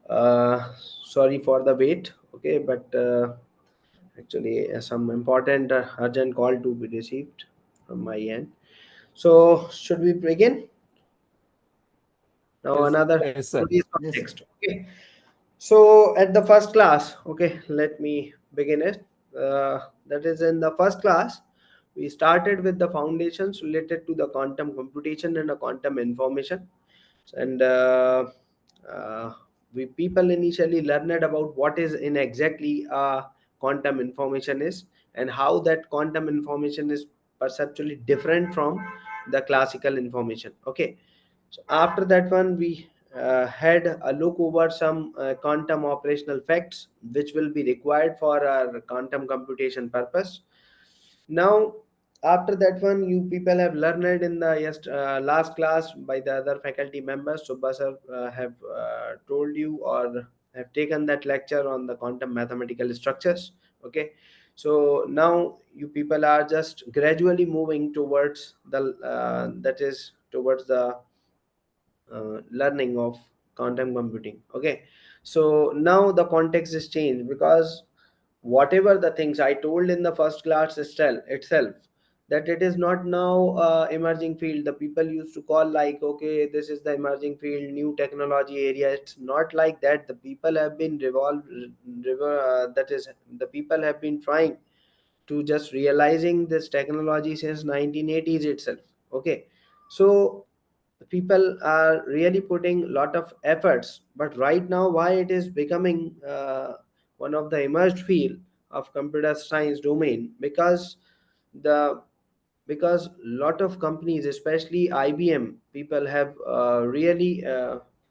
Sorry for the wait. Okay, but actually, some important urgent call to be received from my end. So, should we begin now? Yes, Another yes, sir. today's Yes, sir. context. Okay. So, at the first class, okay, let me begin it. That is, in the first class, we started with the foundations related to the quantum computation and the quantum information. And uh, we people initially learned about what is in exactly quantum information is, and how that quantum information is perceptually different from the classical information. Okay, so after that one, we had a look over some quantum operational facts which will be required for our quantum computation purpose. Now, after that one, you people have learned in the last class by the other faculty members. Subha sir have told you or have taken that lecture on the quantum mathematical structures. Okay, so now you people are just gradually moving towards the that is towards the learning of quantum computing. Okay, so now the context is changed, because whatever the things I told in the first class itself, that it is not now emerging field. The people used to call like, okay, this is the emerging field, new technology area. It's not like that. The people have been that is, the people have been trying to just realizing this technology since 1980s itself. Okay, so the people are really putting a lot of efforts, but right now why it is becoming one of the emerged field of computer science domain, because the because lot of companies, especially IBM, people have really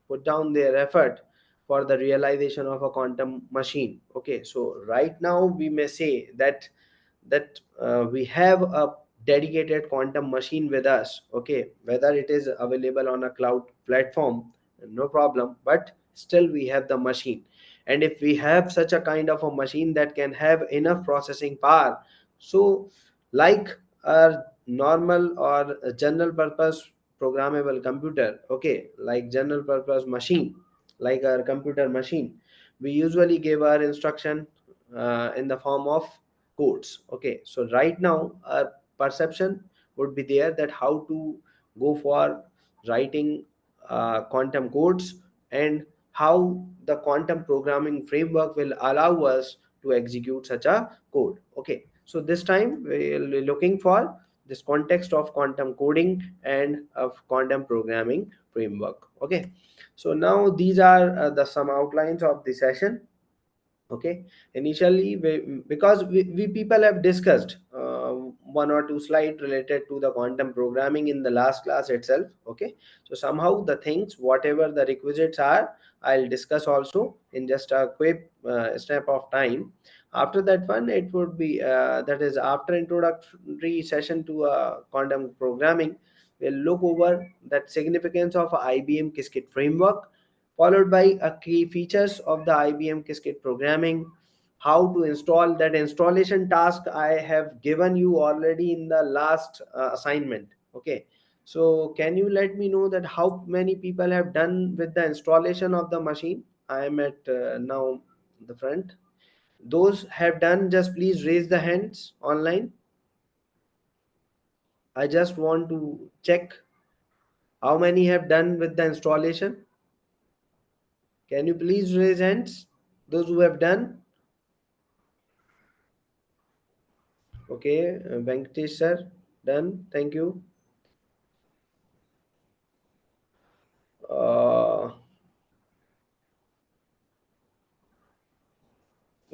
put down their effort for the realization of a quantum machine. Okay, so right now we may say that we have a dedicated quantum machine with us. Okay, whether it is available on a cloud platform, no problem, but still we have the machine. And if we have such a kind of a machine that can have enough processing power, so like a normal or a general purpose programmable computer, okay, like general purpose machine, like our computer machine, we usually give our instruction in the form of codes. Okay, so right now our perception would be there that how to go for writing quantum codes, and how the quantum programming framework will allow us to execute such a code. Okay, so this time we'll be looking for this context of quantum coding and of quantum programming framework. Okay, so now these are the some outlines of the session. Okay, initially because we people have discussed one or two slide related to the quantum programming in the last class itself. Okay, so somehow the things whatever the requisites are, I'll discuss also in just a quick snap of time. After that one, it would be that is after introductory session to quantum programming, we'll look over that significance of IBM Qiskit framework, followed by a key features of the IBM Qiskit programming, how to install that installation task I have given you already in the last assignment. Okay, so can you let me know that how many people have done with the installation of the machine? I am at now the front. Those have done, just please raise the hands online. I just want to check how many have done with the installation. Can you please raise hands? Those who have done. Okay, Venkatesh sir, done. Thank you. Uh,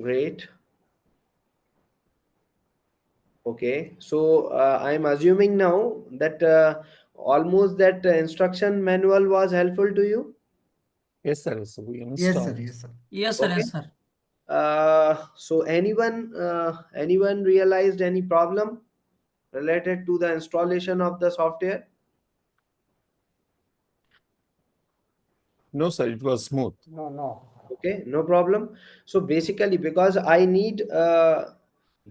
Great. Okay, so I'm assuming now that almost that instruction manual was helpful to you. Yes, sir. So we Yes, sir. installed. Yes, sir. Yes, sir. Okay. Yes, sir. So anyone realized any problem related to the installation of the software? No, sir. It was smooth. No, no. Okay, no problem. So basically, because I need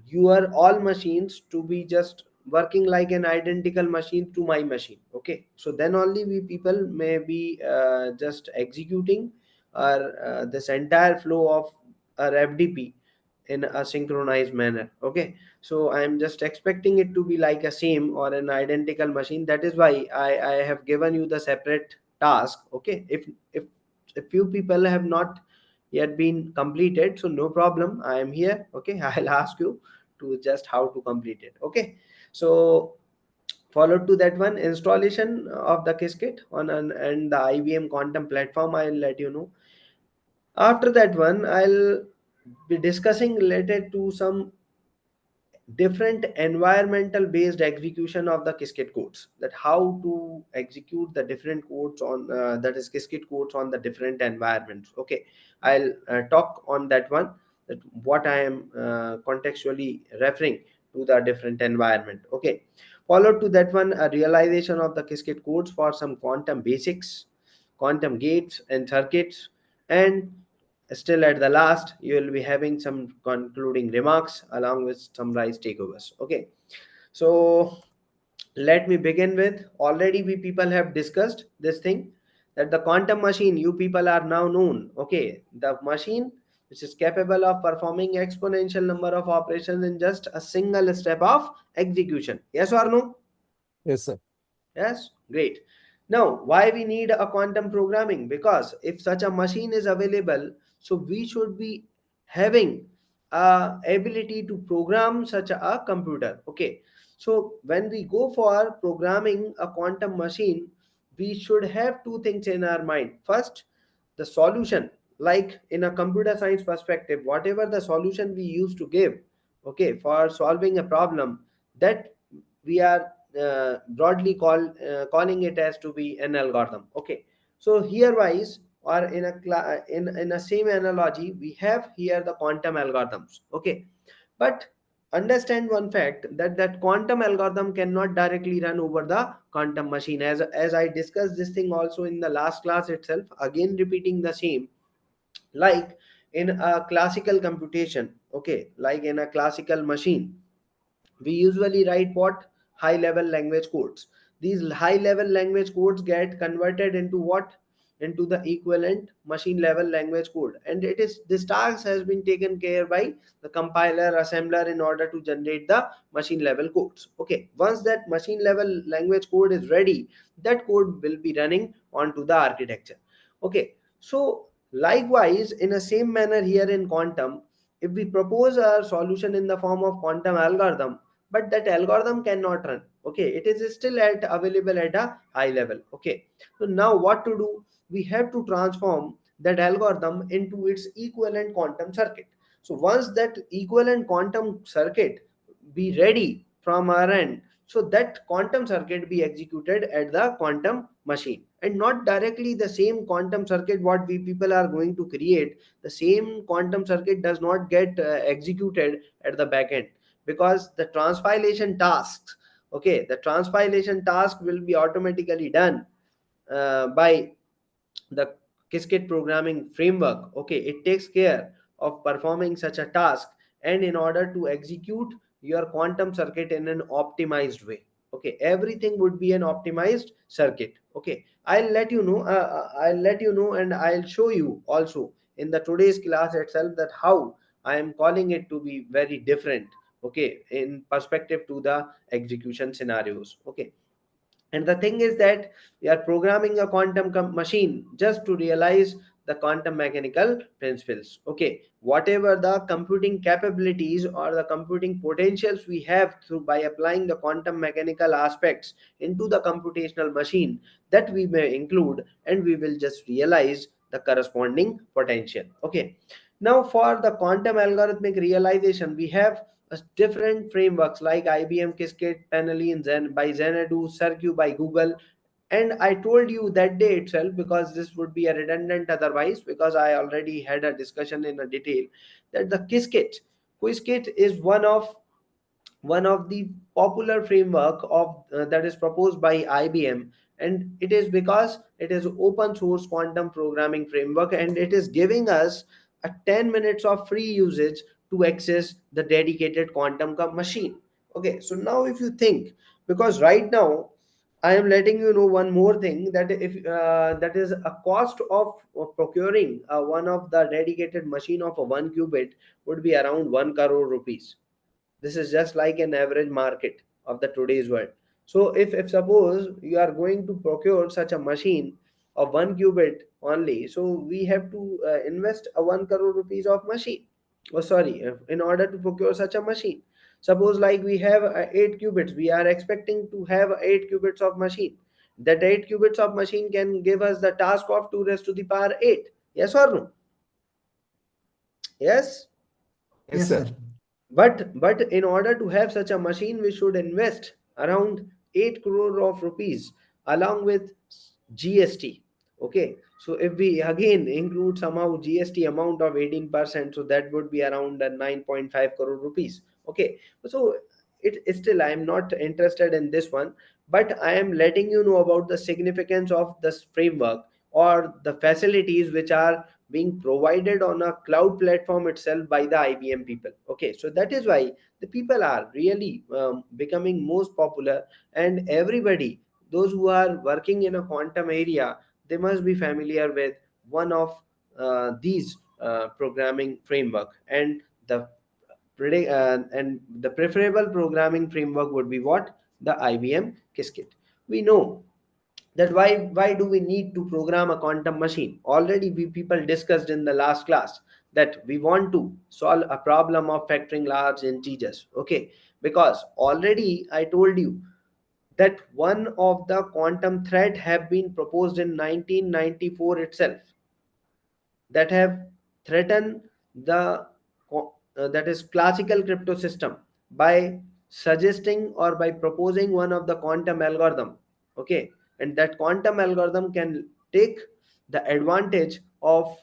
your all machines to be just working like an identical machine to my machine. Okay, so then only we people may be just executing or this entire flow of our FDP in a synchronized manner. Okay, so I'm just expecting it to be like a same or an identical machine. That is why I have given you the separate task. Okay, if few people have not yet been completed, so no problem, I am here. Okay, I'll ask you to just how to complete it. Okay, so followed to that one, installation of the Qiskit on an and the IBM Quantum platform, I'll let you know. After that one, I'll be discussing related to some different environmental based execution of the Qiskit codes, that how to execute the different codes on that is Qiskit codes on the different environments. Okay, I'll talk on that one, that what I am contextually referring to the different environment. Okay, followed to that one, a realization of the Qiskit codes for some quantum basics, quantum gates and circuits, and still at the last you will be having some concluding remarks along with summarized takeovers. Okay, so let me begin with, already we people have discussed this thing, that the quantum machine you people are now known. Okay, the machine which is capable of performing exponential number of operations in just a single step of execution. Yes or no? Yes, sir. Yes, great. Now, why we need a quantum programming? Because if such a machine is available, so we should be having a ability to program such a computer. Okay, so when we go for programming a quantum machine, we should have two things in our mind. First, the solution, like in a computer science perspective, whatever the solution we used to give, okay, for solving a problem, that we are calling it as to be an algorithm. Okay, so here wise, or in in a same analogy, we have here the quantum algorithms. Okay, but understand one fact, that that quantum algorithm cannot directly run over the quantum machine, as I discussed this thing also in the last class itself, again repeating the same. Like in a classical computation, okay, like in a classical machine, we usually write what? High level language codes. These high level language codes get converted into what? Into the equivalent machine level language code, and it is this task has been taken care by the compiler assembler in order to generate the machine level codes. Okay, once that machine level language code is ready, that code will be running onto the architecture. Okay, so likewise in a same manner here in quantum, if we propose a solution in the form of quantum algorithm, but that algorithm cannot run. Okay, it is still at available at a high level. Okay, so now what to do? We have to transform that algorithm into its equivalent quantum circuit. So once that equivalent quantum circuit be ready from our end, so that quantum circuit be executed at the quantum machine, and not directly the same quantum circuit what we people are going to create. The same quantum circuit does not get executed at the back end, because the transpilation tasks, okay, the transpilation task will be automatically done by the Qiskit programming framework. Okay, it takes care of performing such a task, and in order to execute your quantum circuit in an optimized way. Okay, everything would be an optimized circuit. Okay, I'll let you know, and I'll show you also in the today's class itself, that how I am calling it to be very different. Okay, in perspective to the execution scenarios. Okay, and the thing is that we are programming a quantum machine just to realize the quantum mechanical principles. Okay, whatever the computing capabilities or the computing potentials we have through by applying the quantum mechanical aspects into the computational machine, that we may include, and we will just realize the corresponding potential. Okay, now for the quantum algorithmic realization, we have different frameworks like IBM Qiskit, Penally Zen by Xanadu, Cirque by Google. And I told you that day itself, because this would be a redundant otherwise, because I already had a discussion in a detail, that the Qiskit is one of the popular framework of that is proposed by IBM, and it is because it is open source quantum programming framework, and it is giving us a 10 minutes of free usage to access the dedicated quantum machine. Okay, so now if you think, because right now I am letting you know one more thing, that if that is a cost of procuring one of the dedicated machine of a 1 qubit would be around 1 crore rupees. This is just like an average market of the today's world. So if suppose you are going to procure such a machine of 1 qubit only, so we have to invest a 1 crore rupees of machine. Oh, sorry, in order to procure such a machine. Suppose like we have 8 qubits, we are expecting to have 8 qubits of machine. That 8 qubits of machine can give us the task of 2 raised to the power 8. Yes or no? Yes. Yes, Yes, sir. sir. But in order to have such a machine, we should invest around 8 crore of rupees along with GST. Okay, so if we again include somehow GST amount of 18%, so that would be around 9.5 crore rupees. Okay, so it still I am not interested in this one, but I am letting you know about the significance of this framework or the facilities which are being provided on a cloud platform itself by the IBM people. Okay, so that is why the people are really becoming most popular, and everybody, those who are working in a quantum area, they must be familiar with one of these programming framework, and the preferable programming framework would be what? The IBM Qiskit. We know that why do we need to program a quantum machine? Already we people discussed in the last class that we want to solve a problem of factoring large integers. Okay, because already I told you that one of the quantum thread have been proposed in 1994 itself, that have threatened the that is classical crypto system by suggesting or by proposing one of the quantum algorithm. Okay, and that quantum algorithm can take the advantage of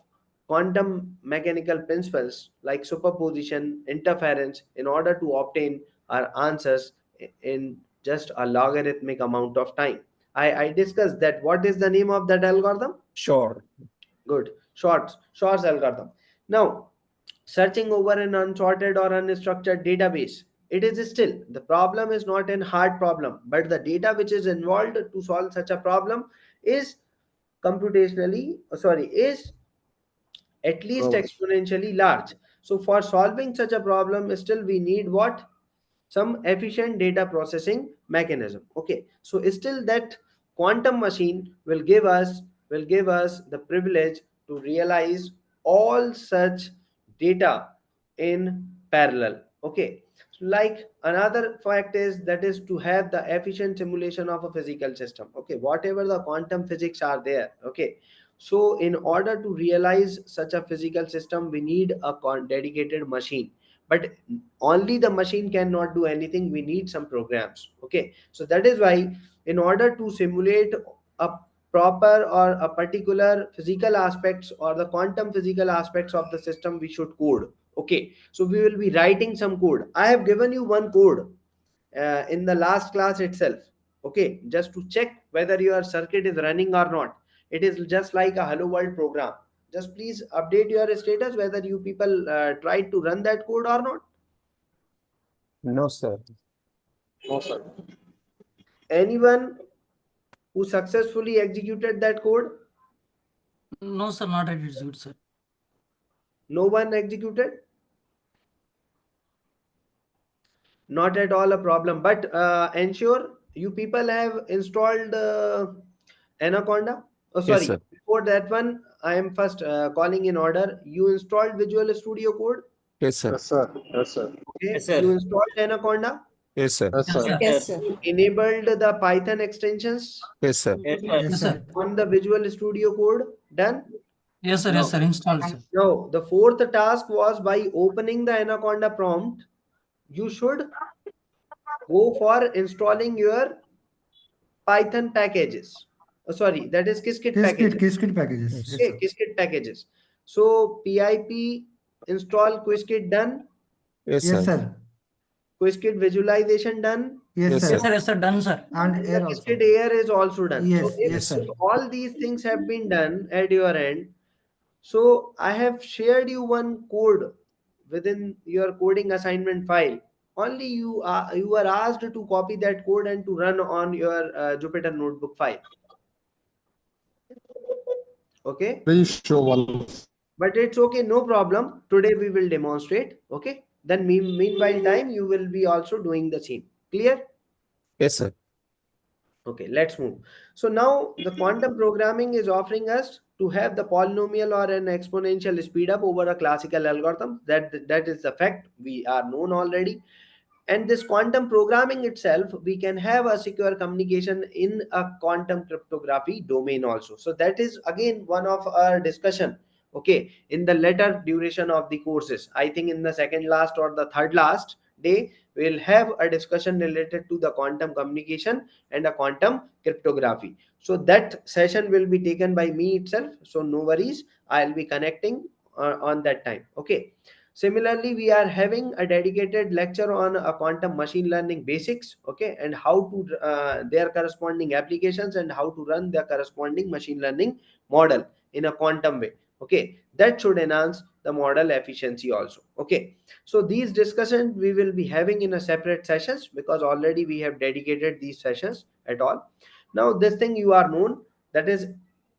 quantum mechanical principles like superposition, interference, in order to obtain our answers in just a logarithmic amount of time. I discussed that. What is the name of that algorithm? Sure. Good. Short's algorithm. Now, searching over an unsorted or unstructured database, it is still, the problem is not an hard problem, but the data which is involved to solve such a problem is is at least exponentially large. So for solving such a problem, still we need what? Some efficient data processing mechanism. Okay, so still that quantum machine will give us the privilege to realize all such data in parallel. Okay, like another fact is that is to have the efficient simulation of a physical system. Okay, whatever the quantum physics are there. Okay, so in order to realize such a physical system, we need a dedicated machine, but only the machine cannot do anything. We need some programs. Okay, so that is why in order to simulate a proper or a particular physical aspects or the quantum physical aspects of the system, we should code. Okay, so we will be writing some code. I have given you one code in the last class itself. Okay, just to check whether your circuit is running or not. It is just like a hello world program. Just please update your status whether you people tried to run that code or not. No, sir. Anyone who successfully executed that code? No, sir, not at its good, sir. No one executed? Not at all a problem, but ensure you people have installed Anaconda. Oh, Yes, sorry, sir. before that one I am first calling in order. You installed Visual Studio Code? Yes, sir. Yes, sir. Yes, sir. Okay, Yes, sir. you installed Anaconda? Yes, sir. Yes, Yes, sir. sir. Yes, sir. Enabled the Python extensions Yes, sir. Yes, sir. Yes, Yes, sir. sir. on the Visual Studio Code? Done? Yes, sir. Yes, sir. Installed, sir. Now, the fourth task was by opening the Anaconda prompt, you should go for installing your Python packages. Sorry, that is Qiskit packages. Qiskit packages. Yes. Yes, Okay, sir. Qiskit packages. So pip install Qiskit done. Yes, Yes, sir. sir. Qiskit visualization done. Yes, Yes, sir. Yes, sir. Yes, sir. Done, sir. And And the air also. Qiskit air is also done. Yes, So if, yes, sir. if all these things have been done at your end, so I have shared you one code within your coding assignment file. only you are asked to copy that code and to run on your Jupyter notebook file. Okay, Please show once. but it's okay, no problem. Today we will demonstrate. Okay, then meanwhile time you will be also doing the same. Clear? Yes, sir. Okay, let's move. So now the quantum programming is offering us to have the polynomial or an exponential speed up over a classical algorithm. That is the fact we are known already. And this quantum programming itself, we can have a secure communication in a quantum cryptography domain also. So that is again one of our discussion, okay, in the later duration of the courses. I think in the second last or the third last day we'll have a discussion related to the quantum communication and a quantum cryptography. So that session will be taken by me itself, so no worries, I'll be connecting on that time. Okay, similarly, we are having a dedicated lecture on a quantum machine learning basics, okay, and how to their corresponding applications and how to run their corresponding machine learning model in a quantum way. Okay, that should enhance the model efficiency also. Okay, so these discussions we will be having in a separate sessions because already we have dedicated these sessions at all. Now, this thing you are known, that is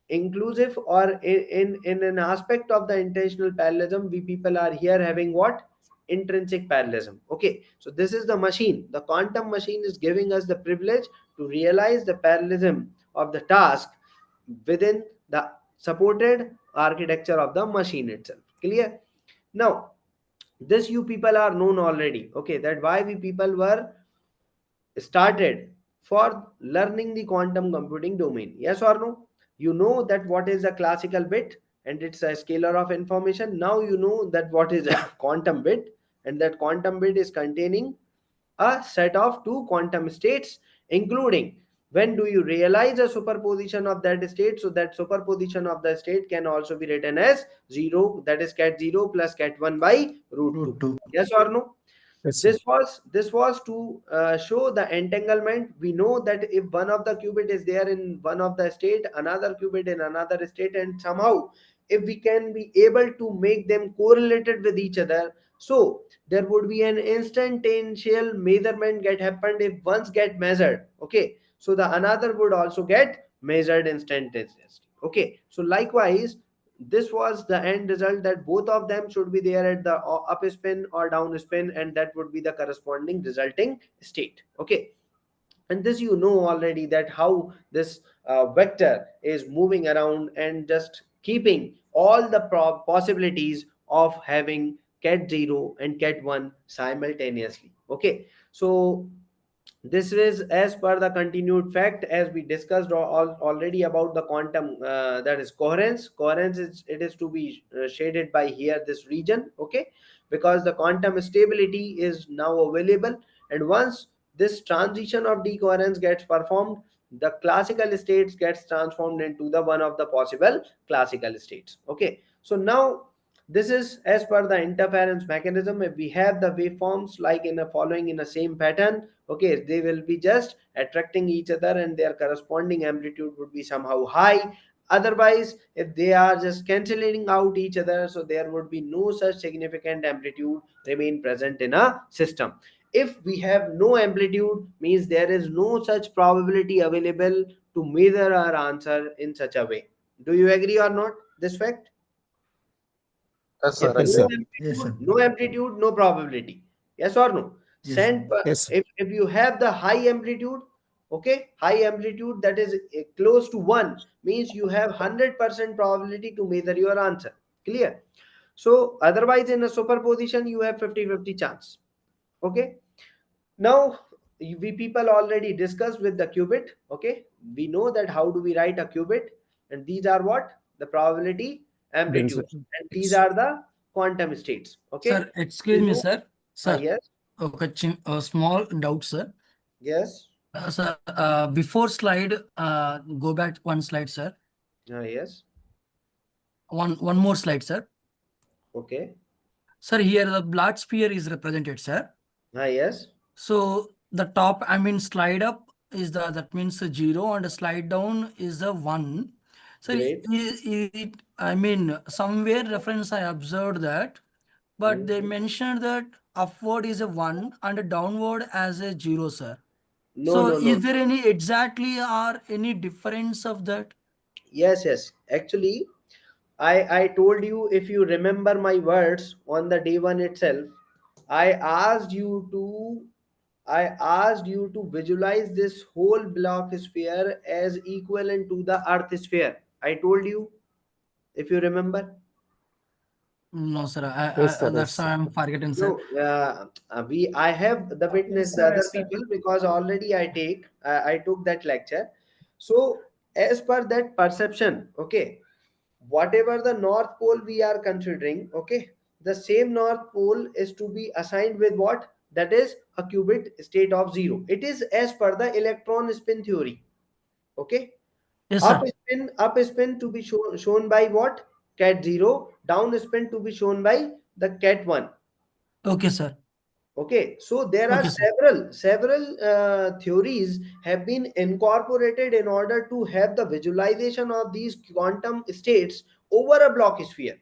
inclusive or in an aspect of the intentional parallelism, we people are here having what? Intrinsic parallelism. Okay, so this is the machine, the quantum machine is giving us the privilege to realize the parallelism of the task within the supported architecture of the machine itself. Clear? Now, this you people are known already, okay, that why we people were started for learning the quantum computing domain. Yes or no? You know that what is a classical bit and it's a scalar of information. Now you know that what is a quantum bit, and that quantum bit is containing a set of two quantum states, including when do you realize a superposition of that state. So that superposition of the state can also be written as 0, that is cat 0 plus cat 1 by root 2. Yes or no? Yes, sir. This was to show the entanglement. We know that if one of the qubit is there in one of the state, another qubit in another state, and somehow if we can be able to make them correlated with each other, so there would be an instantaneous measurement get happened if once get measured. Okay, so the another would also get measured instantaneously. Okay, so likewise this was the end result, that both of them should be there at the up spin or down spin, and that would be the corresponding resulting state. Okay, and this you know already, that how this vector is moving around and just keeping all the possibilities of having cat 0 and cat 1 simultaneously. Okay, so this is as per the continued fact, as we discussed already about the quantum, that is coherence is, it is to be shaded by here this region. Okay, because the quantum stability is now available, and once this transition of decoherence gets performed, the classical states gets transformed into the one of the possible classical states. Okay, so now this is as per the interference mechanism. If we have the waveforms like in a following in the same pattern, okay, they will be just attracting each other and their corresponding amplitude would be somehow high. Otherwise, if they are just cancelling out each other, so there would be no such significant amplitude remain present in a system. If we have no amplitude, means there is no such probability available to measure our answer in such a way. Do you agree or not this fact? Yes, If sir. Yes, no sir. Agree. Yes, sir. amplitude, no amplitude, no probability. Yes or no? Yes. Send Yes, sir. if you have the high amplitude, okay, high amplitude that is close to 1, means you have 100% probability to measure your answer. Clear? So otherwise in a superposition you have 50-50 chance. Okay, now we people already discussed with the qubit. Okay, we know that how do we write a qubit, and these are what the probability amplitudes, and these Yes. are the quantum states. Okay, Sir, excuse we me, know. sir. Sir, Yes, okay, a small doubt, sir. yes, Sir, before slide, go back one slide, sir. yes, One more slide, sir. okay, Sir, here the black sphere is represented, sir. yes, So the top, I mean, slide up is that means the 0, and slide down is the 1. So great. I mean, somewhere reference I observed that but they mentioned that upward is a 1 and downward as a 0, sir. No, So no, no. is there any exactly or any difference of that? Yes. Actually, I told you, if you remember my words on the day one itself, I asked you to I asked you to visualize this whole block sphere as equivalent to the earth sphere. I told you, if you remember. No, sir. Yes, sir. That's Yes, why sir. I'm forgetting, sir. No, I have the witness, the other people, because already I took that lecture. So as per that perception, okay, whatever the north pole we are considering, okay, the same north pole is to be assigned with what? That is a qubit state of 0. It is as per the electron spin theory. Okay. Yes, Up sir. spin to be shown by what? Cat 0. Down spin to be shown by the cat 1. Okay, sir. Okay, so there are Okay, sir. several theories have been incorporated in order to have the visualization of these quantum states over a block sphere.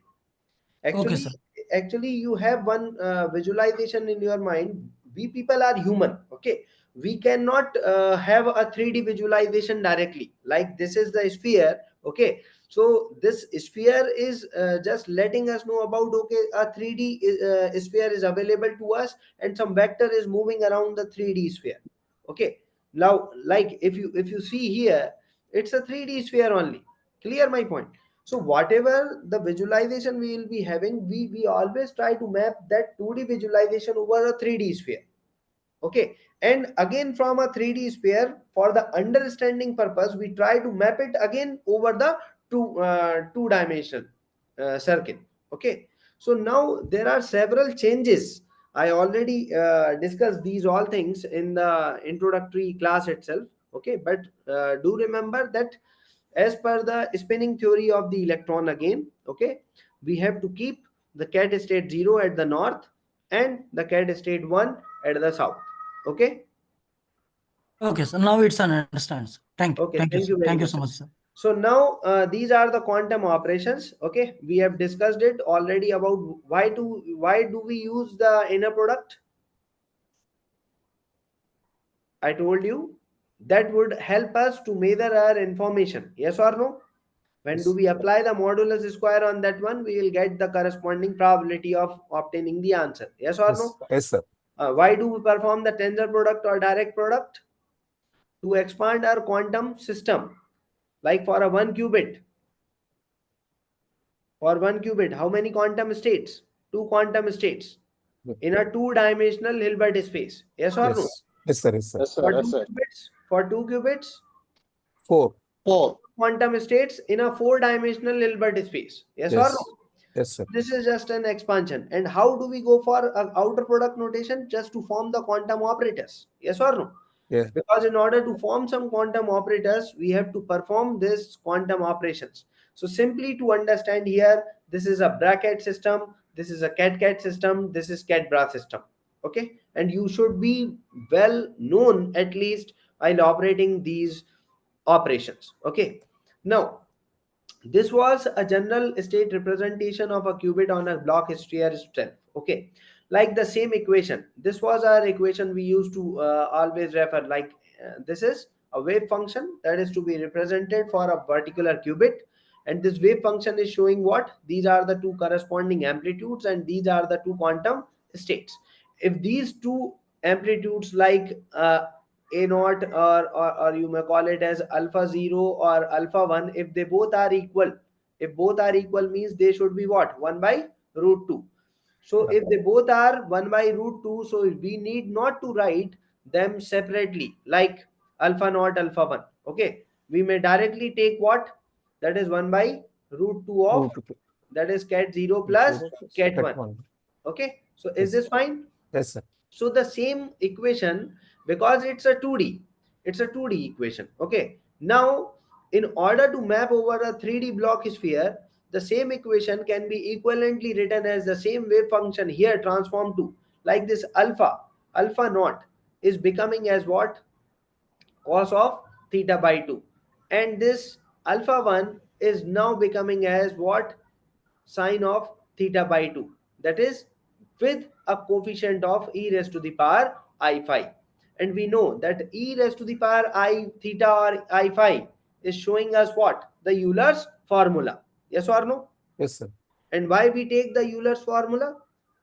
Okay, Actually, sir. actually, you have one visualization in your mind. We people are human. Okay, we cannot have a 3D visualization directly. Like this is the sphere. Okay, so this sphere is just letting us know about, okay, a 3D sphere is available to us, and some vector is moving around the 3D sphere. Okay, now like if you see here, it's a 3D sphere only. Clear my point? So whatever the visualization we will be having, we always try to map that 2D visualization over a 3D sphere. Okay, and again from a 3D sphere, for the understanding purpose, we try to map it again over the two dimensional circle. Okay, so now there are several changes. I already discussed these all things in the introductory class itself. Okay, but do remember that as per the spinning theory of the electron again, okay, we have to keep the cat state 0 at the north and the cat state 1 at the south. Okay. Okay, sir. Now it's understands. Thank you. Okay, Thank you, thank sir. you very Thank you much. so much, sir. So now these are the quantum operations. Okay, we have discussed it already about why do we use the inner product. I told you that would help us to measure our information. Yes or no? When do Yes. we apply the modulus square on that one, we will get the corresponding probability of obtaining the answer. Yes or Yes. no? Yes, sir. Why do we perform the tensor product or direct product? To expand our quantum system. Like for one qubit, how many quantum states? Two quantum states Yeah. in a two-dimensional Hilbert space. Yes or no? Yes. Yes, sir. Yes, sir. Yes, sir. For Yes, two sir. qubits, for two qubits, 4. 4. quantum states in a four-dimensional Hilbert space. Yes or no? Yes. Yes, sir. This is just an expansion. And how do we go for an outer product notation? Just to form the quantum operators. Yes or no? Yeah. Because in order to form some quantum operators, we have to perform this quantum operations. So simply to understand here, this is a bracket system, this is a cat system, this is cat bra system. Okay, and you should be well known at least while operating these operations. Okay, now this was a general state representation of a qubit on a block sphere itself. Okay, like the same equation, this was our equation we used to always refer, like this is a wave function that is to be represented for a particular qubit, and this wave function is showing what? These are the two corresponding amplitudes and these are the two quantum states. If these two amplitudes, like a naught, or you may call it as alpha 0 or alpha 1, if they both are equal, if both are equal means they should be what? 1 by root 2. So if they both are 1 by root 2, so we need not to write them separately like alpha naught, alpha 1. Okay, we may directly take what? That is 1 by root 2 of, that is cat 0 plus cat 1. Okay, so is this fine? Yes, sir. So the same equation, because it's a 2D, it's a 2D equation. Okay, now in order to map over a 3D block sphere, the same equation can be equivalently written as the same wave function here transformed to, like this alpha naught is becoming as what? Cos of theta by 2, and this alpha 1 is now becoming as what? Sine of theta by 2, that is with a coefficient of e raised to the power I phi. And we know that e raised to the power I theta or I phi is showing us what? The Euler's formula. Yes or no? Yes, sir. And why we take the Euler's formula?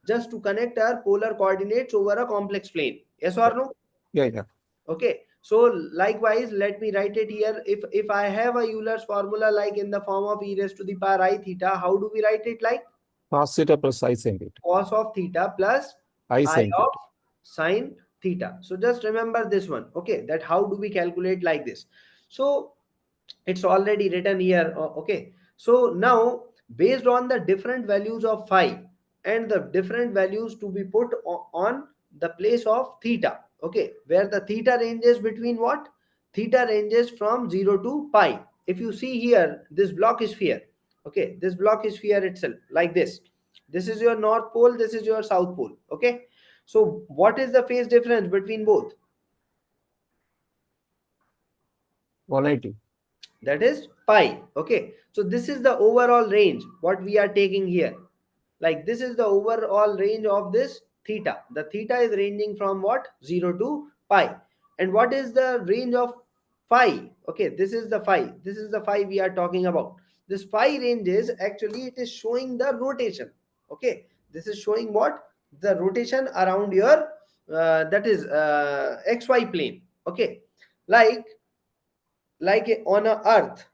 Just to connect our polar coordinates over a complex plane. Yes or no? Yeah. Okay. So likewise, let me write it here. If I have a Euler's formula like in the form of e raised to the power I theta, how do we write it like? Cos theta plus I sin theta. Cos of theta plus I I sin of theta. sine theta. So just remember this one. Okay, that how do we calculate like this? So it's already written here. Okay, so now based on the different values of phi and the different values to be put on the place of theta, okay, where the theta ranges between what? Theta ranges from 0 to pi. If you see here, this block is sphere. Okay, this block is sphere itself like this. This is your north pole, this is your south pole. Okay, so what is the phase difference between both? 180. That is pi. Okay, so this is the overall range what we are taking here. Like this is the overall range of this theta. The theta is ranging from what? 0 to pi. And what is the range of phi? Okay, this is the phi. This is the phi we are talking about. This phi range is actually, it is showing the rotation. Okay, this is showing what? The rotation around your that is xy plane. Okay, like on a earth,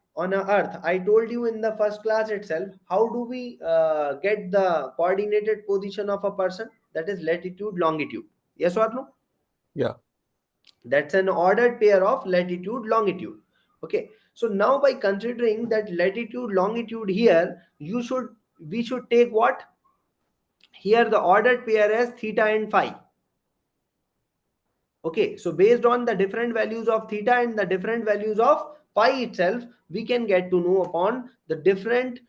I told you in the first class itself, how do we get the coordinated position of a person? That is latitude longitude. Yes or no? Yeah. That's an ordered pair of latitude longitude. Okay, so now by considering that latitude longitude here, we should take what? Here the ordered pair as theta and phi. Okay, so based on the different values of theta and the different values of pi itself, we can get to know upon the different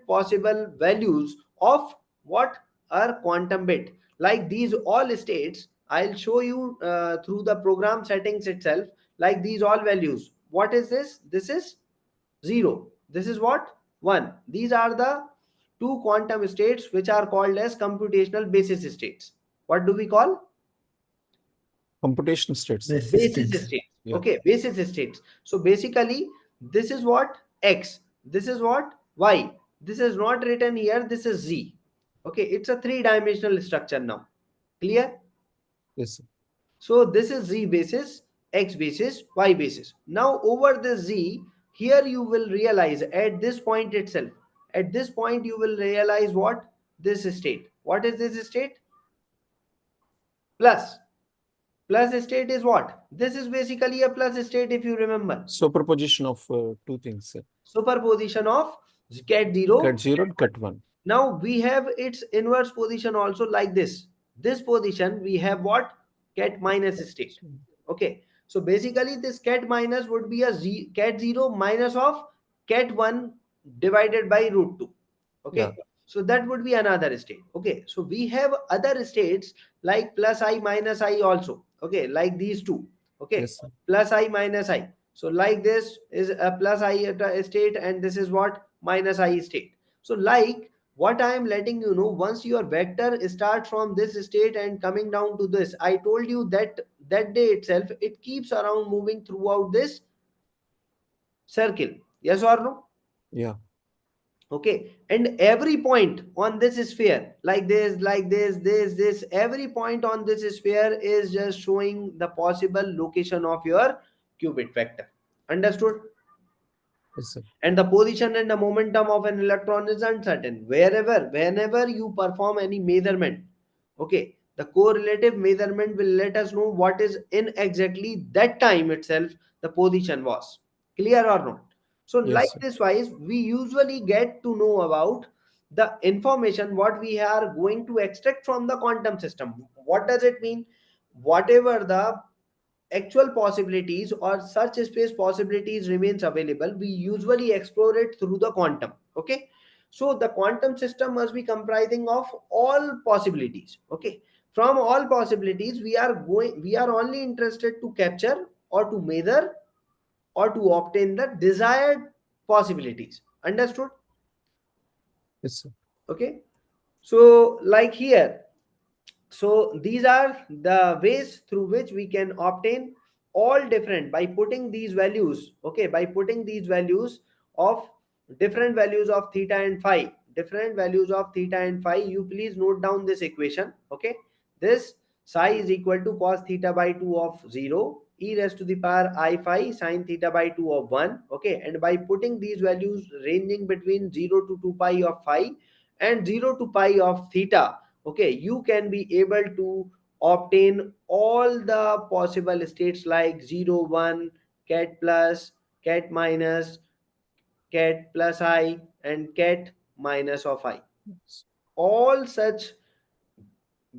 possible values of what are quantum bit. Like these all states, I'll show you through the program settings itself. Like these all values. What is this? This is 0. This is what? 1. These are the two quantum states which are called as computational basis states. What do we call? Computational states. Basis states. Yeah. Okay, basis states. So basically, this is what? X. This is what? Y. This is not written here. This is Z. Okay, it's a three-dimensional structure now. Clear? Yes, sir. So this is Z basis, X basis, Y basis. Now over this Z, here you will realize at this point itself, at this point you will realize what? This state. What is this state? Plus. Plus state is what? This is basically a plus state if you remember. Superposition of two things, sir. Superposition of cat 0. Cut 0 and cut 1. Now we have its inverse position also like this. This position we have what? Cat minus state. Okay. So basically this cat minus would be a cat 0 minus of cat 1 divided by root 2. Okay. Yeah. So that would be another state. Okay. So we have other states like plus I minus I also. Okay. Like these two. Okay. Yes, sir. Plus I minus I. So like this is a plus I state and this is what? Minus I state. So like what I am letting you know, once your vector starts from this state and coming down to this, I told you that that day itself, it keeps around moving throughout this circle. Yes or no? Yeah. Okay, and every point on this sphere, like this, every point on this sphere is just showing the possible location of your qubit vector. Understood? Yes, sir. And the position and the momentum of an electron is uncertain. Whenever you perform any measurement, okay, the correlative measurement will let us know what is in exactly that time itself the position was. Clear or not? So Yes, like sir. this wise, we usually get to know about the information what we are going to extract from the quantum system. What does it mean? Whatever the actual possibilities or search space possibilities remains available, we usually explore it through the quantum. Okay, so the quantum system must be comprising of all possibilities. Okay, from all possibilities we are only interested to capture or to measure or to obtain the desired possibilities. Understood? Yes, sir. Okay, So like here, so these are the ways through which we can obtain all different by putting these values, okay, by putting these values of different values of theta and phi, different values of theta and phi. You please note down this equation, okay. This psi is equal to cos theta by 2 of 0 e raised to the power I phi sin theta by 2 of 1, okay. And by putting these values ranging between 0 to 2 pi of phi and 0 to pi of theta, okay, you can be able to obtain all the possible states like 0 1, cat plus, cat minus, cat plus I, and cat minus of I. All such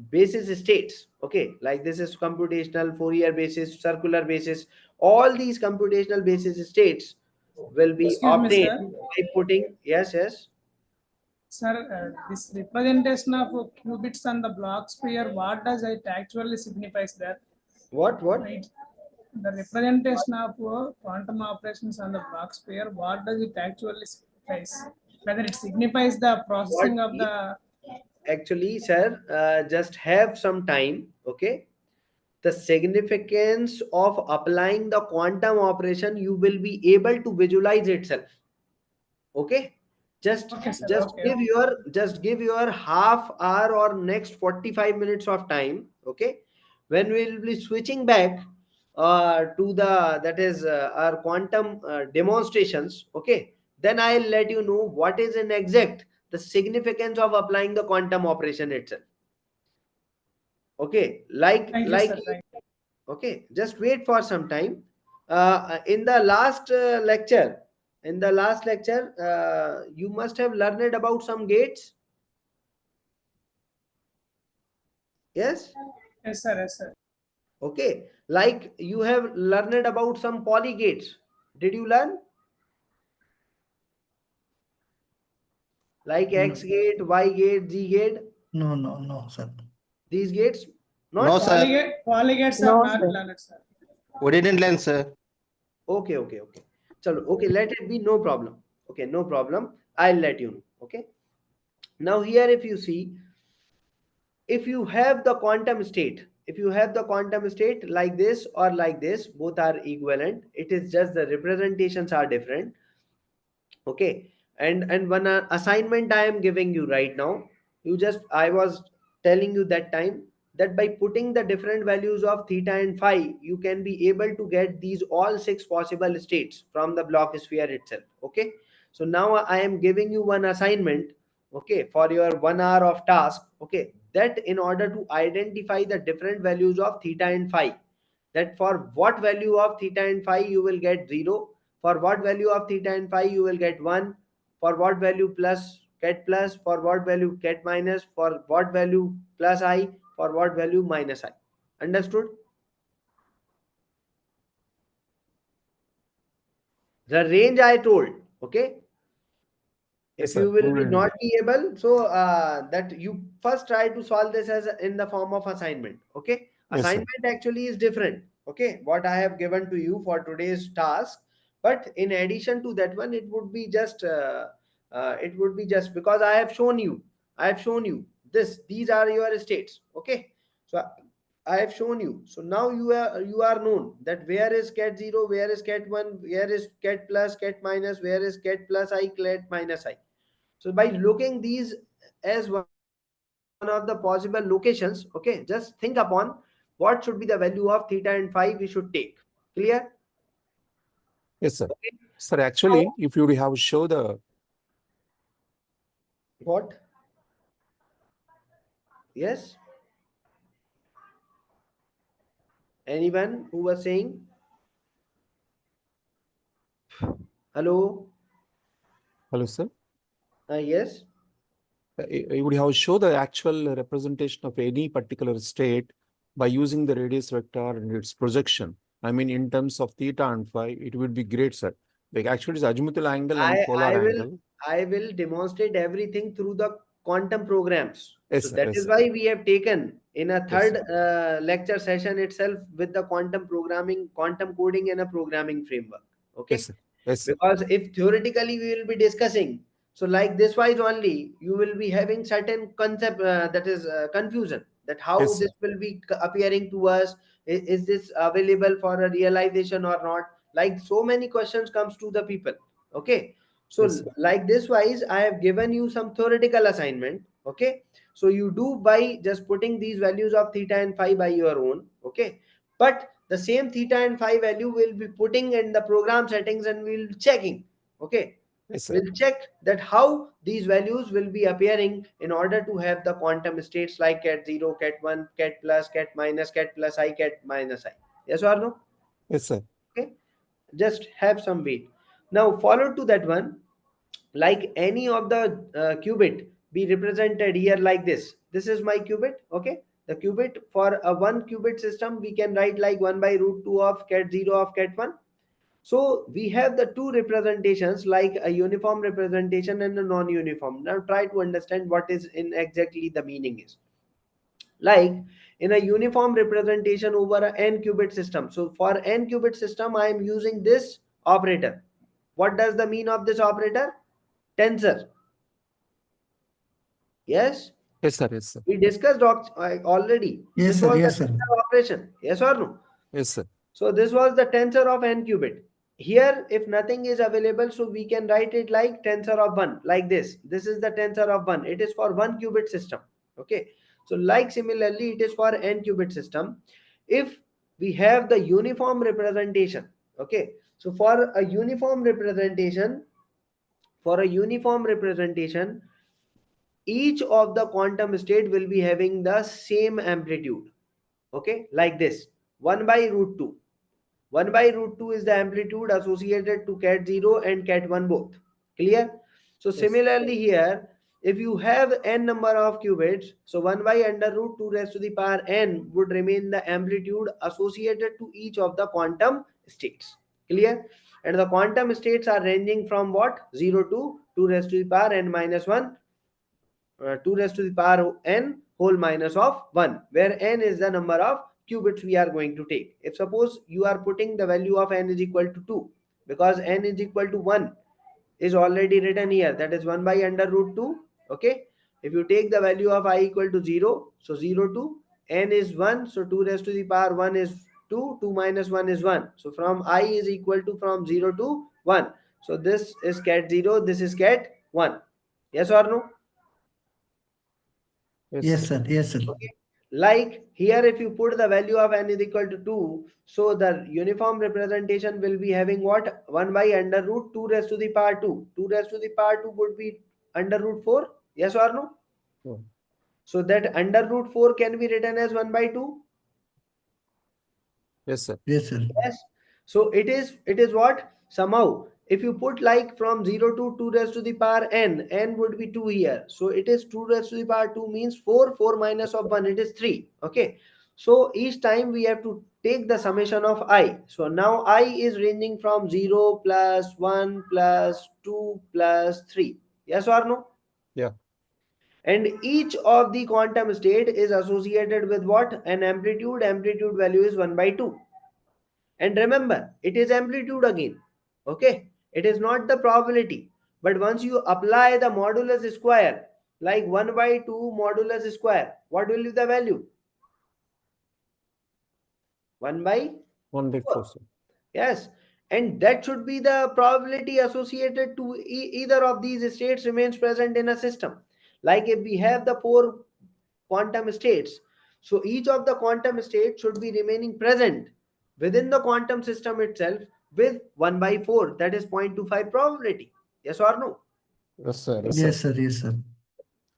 basis states, okay, like this is computational, Fourier basis, circular basis. All these computational basis states will be Excuse me, obtained sir. by putting, yes. Sir, this representation of qubits on the block sphere, what does it actually signifies that? What Right. The representation of quantum operations on the block sphere, what does it actually signifies? Whether it signifies the processing of the actually, sir, just have some time, okay. The significance of applying the quantum operation, you will be able to visualize itself, okay. just Okay, sir. just Okay. give your just give your half hour or next 45 minutes of time, okay, when we will be switching back to the, that is our quantum demonstrations, okay. Then I'll let you know what is in exact the significance of applying the quantum operation itself, okay. Thank you, sir. Thank you. Okay, just wait for some time. In the last lecture, you must have learned about some gates. Yes. Yes, sir. Yes, sir. Okay, like you have learned about some poly gates. Did you learn? Like X gate, Y gate, Z gate. No, sir. These gates, No, not. sir. Polygates are No, not sir. learned, sir. We didn't learn, sir. Okay. Chalo, okay, let it be, no problem. Okay, no problem. I'll let you know. Okay. Now here, if you see, if you have the quantum state, like this or like this, both are equivalent. It is just the representations are different, okay. And one assignment I am giving you right now, I was telling you that time that by putting the different values of theta and phi, you can be able to get these all 6 possible states from the block sphere itself, okay. So now I am giving you one assignment, okay, for your 1 hour of task, okay, that in order to identify the different values of theta and phi, that for what value of theta and phi you will get 0, for what value of theta and phi you will get 1, for what value plus, for what value cat minus, for what value plus I, for what value minus I. Understood? The range I told, okay. Yes, If sir. you will We be will- not be able, so that you first try to solve this as in the form of assignment, okay. Yes, sir. Assignment actually is different, okay, what I have given to you for today's task. But in addition to that one, it would be just because I have shown you this, these are your states, okay. So I have shown you, so now you are known that where is cat 0, where is cat 1, where is cat plus, cat minus, where is cat plus I, cat minus I. So by looking these as one of the possible locations, okay, just think upon what should be the value of theta and phi we should take. Clear? Yes, sir. Okay. Sir, actually, if you have show the What? Yes? Anyone who was saying? Hello? hello, sir. Yes? You would have show the actual representation of any particular state by using the radius vector and its projection. I mean, in terms of theta and phi, it would be great, sir. Like actually, it's azimuthal angle and polar angle. I will demonstrate everything through the quantum programs. Yes, So sir. that Yes, is sir. why we have taken in a Yes, third lecture session itself with the quantum programming, quantum coding and a programming framework. Okay. Yes, sir. Yes, sir. Because if theoretically we will be discussing, So like this wise only, you will be having certain concept that is confusion, that how Yes, sir. this will be appearing to us. Is this available for a realization or not? Like so many questions comes to the people. Okay. So Yes, sir. like this wise, I have given you some theoretical assignment. Okay. So you do by just putting these values of theta and phi by your own. Okay. But the same theta and phi value will be putting in the program settings and we'll checking. Okay. Yes, sir. We'll check that how these values will be appearing in order to have the quantum states like cat 0, cat 1, cat plus, cat minus, cat plus I, cat minus I. Yes or no? Yes, sir. Okay. Just have some wait. Now follow to that one, like any of the qubit be represented here like this. This is my qubit. Okay. The qubit for a one qubit system, we can write like 1 by root 2 of cat 0 of cat 1. So we have the two representations, like a uniform representation and a non-uniform. Now try to understand what is in exactly the meaning is. Like in a uniform representation over a n qubit system. So for n qubit system, I am using this operator. What does the mean of this operator? Tensor. Yes, Yes, sir. Yes, sir. we discussed already. Yes, This sir. was Yes, the sir. tensor operation. Yes or no? Yes, sir. So this was the tensor of n qubit. Here, if nothing is available, so we can write it like tensor of 1, like this. This is the tensor of 1. It is for 1 qubit system. Okay. So like similarly, it is for n qubit system. If we have the uniform representation, okay. So for a uniform representation, each of the quantum state will be having the same amplitude. Okay, like this, 1 by root 2. 1 by root 2 is the amplitude associated to cat 0 and cat 1 both. Clear? So Yes. similarly here, if you have n number of qubits, so 1 by under root 2 raised to the power n would remain the amplitude associated to each of the quantum states. Clear? And the quantum states are ranging from what? 0 to 2 raised to the power n minus 1, 2 raised to the power n whole minus of 1, where n is the number of qubits we are going to take. If suppose you are putting the value of n is equal to 2, because n is equal to 1 is already written here, that is 1 by under root 2. Okay. If you take the value of I equal to 0, so 0 to n is 1, so 2 raised to the power 1 is 2, 2 minus 1 is 1. So from I is equal to from 0 to 1. So this is cat 0, this is cat 1. Yes or no? Yes, sir. Yes, sir. Okay. Like here, if you put the value of n is equal to 2, so the uniform representation will be having what? 1 by under root 2 raised to the power 2. 2 raised to the power 2 would be under root 4. Yes or no? No. So that under root 4 can be written as 1 by 2. Yes, sir. Yes, sir. Yes. So it is what? Somehow, if you put like from 0 to 2 raised to the power n would be 2 here. So it is 2 raised to the power 2 means 4, 4 minus of 1, it is 3. Okay. So each time we have to take the summation of I. So now I is ranging from 0 plus 1 plus 2 plus 3. Yes or no? Yeah. And each of the quantum state is associated with what? An amplitude. Amplitude value is 1 by 2. And remember, it is amplitude again. Okay. It is not the probability. But once you apply the modulus square, like 1 by 2 modulus square, what will be the value? 1 by 1 by 4, sir. Yes. And that should be the probability associated to either of these states remains present in a system. Like if we have the 4 quantum states, so each of the quantum states should be remaining present within the quantum system itself with 1 by 4, that is 0.25 probability. Yes or no? Yes, sir. Yes, Yes, sir. Yes, sir.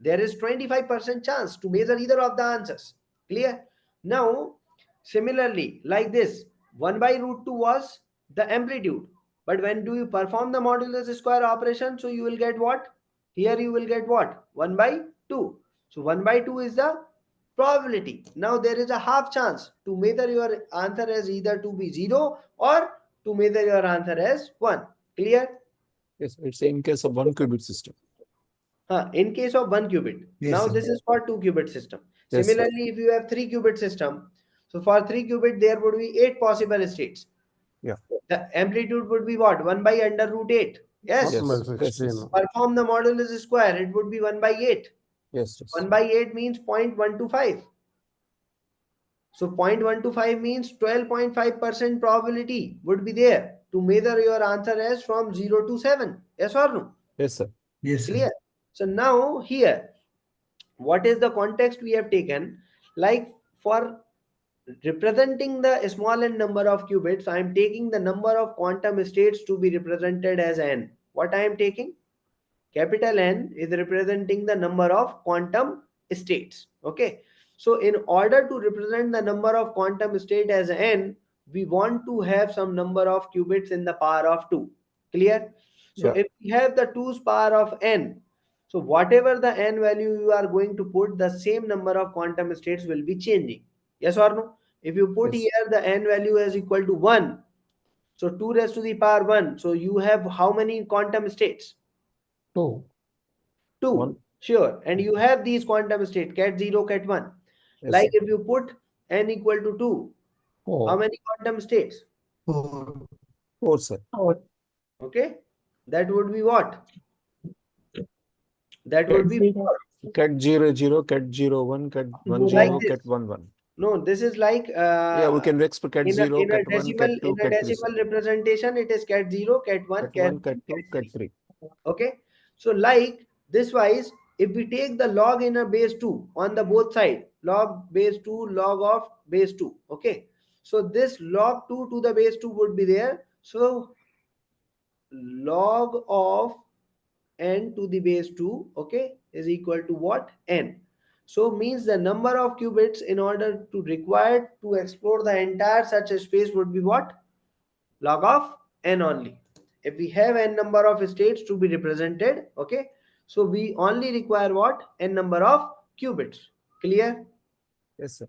There is 25% chance to measure either of the answers. Clear? Now, similarly, like this, 1 by root 2 was the amplitude. But when do you perform the modulus square operation? So you will get what? Here you will get what? 1 by 2. So 1 by 2 is the probability. Now there is a half chance to measure your answer as either to be 0 or to measure your answer as 1. Clear? Yes, it's in case of 1 qubit system. In case of 1 qubit. Yes, Now sir. this is for 2 qubit system. Yes, sir. Similarly, if you have 3 qubit system, so for 3 qubit there would be 8 possible states. Yeah. The amplitude would be what? 1 by under root 8. Yes. Yes, by yes, 16. yes, Perform the modulus square, it would be 1 by 8. yes, yes. 1 by 8 means 0.125. So 0.125 means 12.5% probability would be there to measure your answer as from 0 to 7. Yes or no? Yes, sir. Yes, sir. Clear? So now here, what is the context we have taken? Like for representing the small n number of qubits, I am taking the number of quantum states to be represented as n. What I am taking? Capital N is representing the number of quantum states. Okay. So in order to represent the number of quantum state as n, we want to have some number of qubits in the power of 2. Clear? So Yeah. if we have the 2's power of n, so whatever the n value you are going to put, the same number of quantum states will be changing. Yes or no? If you put Yes. here the n value is equal to 1, so 2 raised to the power 1, so you have how many quantum states? 2. 2. One. Sure. And you have these quantum state, cat 0, cat 1. Yes, Like sir. if you put n equal to 2, how 4. many quantum states? 4. 4, sir. Okay. That would be what? That would be 4. Cat 0, 0, cat 0, 1, cat 1, Like 0, this. cat 1, 1. No, this is like Yeah, we can expect cat in 0, a cat 1, decimal cat 2, cat 3, sir. representation, it is cat 0, cat 1, Cat 1, cat 2, cat cat 3. 3. Okay. So like this wise, if we take the log in a base 2 on the both side, log base 2, log of base 2. Okay. So this log 2 to the base 2 would be there. So log of n to the base 2, okay, is equal to what? N. So means the number of qubits in order to required to explore the entire such a space would be what? Log of n only. If we have n number of states to be represented, okay, so we only require what? N number of qubits. Clear? Yes, sir.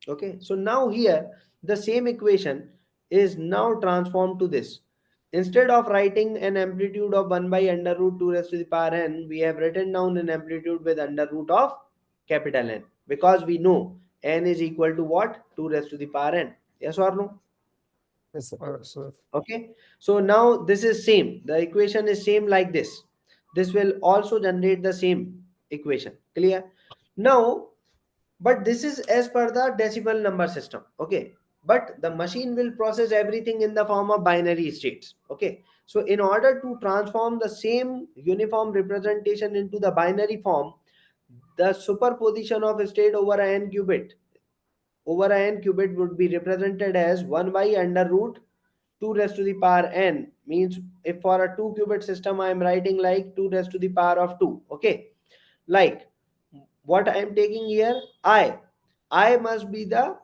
Okay, so now here the same equation is now transformed to this. Instead of writing an amplitude of 1 by under root 2 raised to the power n, we have written down an amplitude with under root of capital N, because we know n is equal to what? 2 raised to the power n. Yes or no? Yes, sir. Okay, so now this is same, the equation is same like this. This will also generate the same equation. Clear? Now, but this is as per the decimal number system. Okay, but the machine will process everything in the form of binary states. Okay, so in order to transform the same uniform representation into the binary form, the superposition of state over n qubit would be represented as 1 by under root 2 raised to the power n. Means if for a 2 qubit system I am writing like 2 raised to the power of 2. Okay, like what I am taking here, I must be the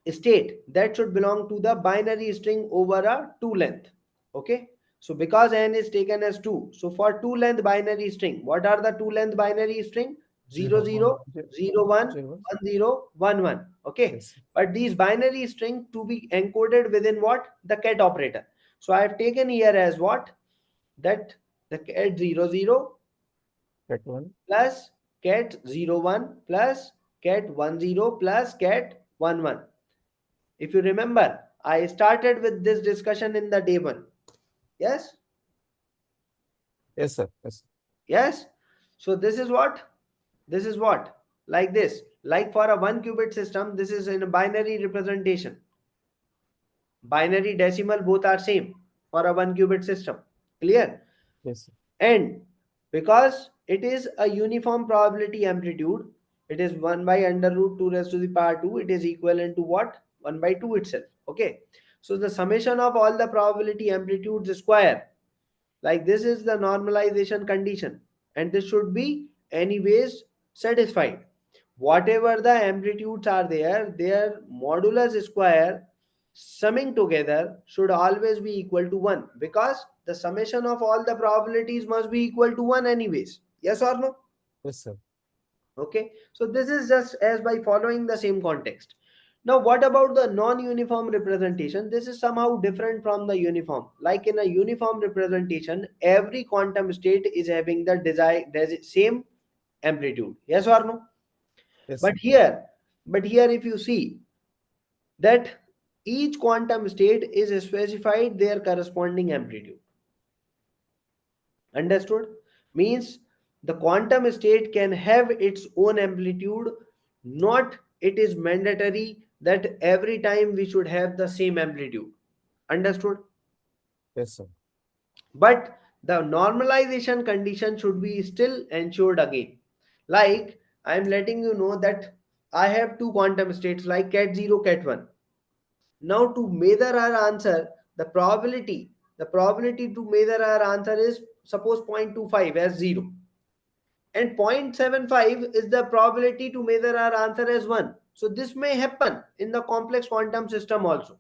state that should belong to the binary string over a 2 length. Okay, so because n is taken as 2, so for 2 length binary string, what are the 2 length binary string? 0 0 0 1 1 0 1 1. Okay, Yes. but these binary string to be encoded within what? The cat operator. So I have taken here as what? That the cat 0 0 Cat 1. plus cat 0 1 plus cat 1 0 plus cat 1 1. If you remember, I started with this discussion in the day 1. Yes? Yes, sir. Yes. Yes? So this is what? This is what? Like this. Like for a 1 qubit system, this is in a binary representation. Binary decimal both are same for a 1 qubit system. Clear? Yes, sir. And because it is a uniform probability amplitude, it is 1 by under root 2 raised to the power 2, it is equivalent to what? 1 by 2 itself. Okay, so the summation of all the probability amplitudes square, like this is the normalization condition, and this should be anyways satisfied. Whatever the amplitudes are there, their modulus square summing together should always be equal to 1, because the summation of all the probabilities must be equal to 1 anyways. Yes or no? Yes, sir. Okay, so this is just as by following the same context. Now what about the non-uniform representation? This is somehow different from the uniform. Like in a uniform representation, every quantum state is having the same amplitude. Yes or no? Yes, But sir. here if you see that each quantum state is specified their corresponding amplitude. Understood? Means the quantum state can have its own amplitude, not it is mandatory that every time we should have the same amplitude. Understood? Yes, sir. But the normalization condition should be still ensured again. Like I am letting you know that I have two quantum states like cat 0, cat 1. Now to measure our answer, the probability to measure our answer is suppose 0.25 as 0. And 0.75 is the probability to measure our answer as 1. So this may happen in the complex quantum system also.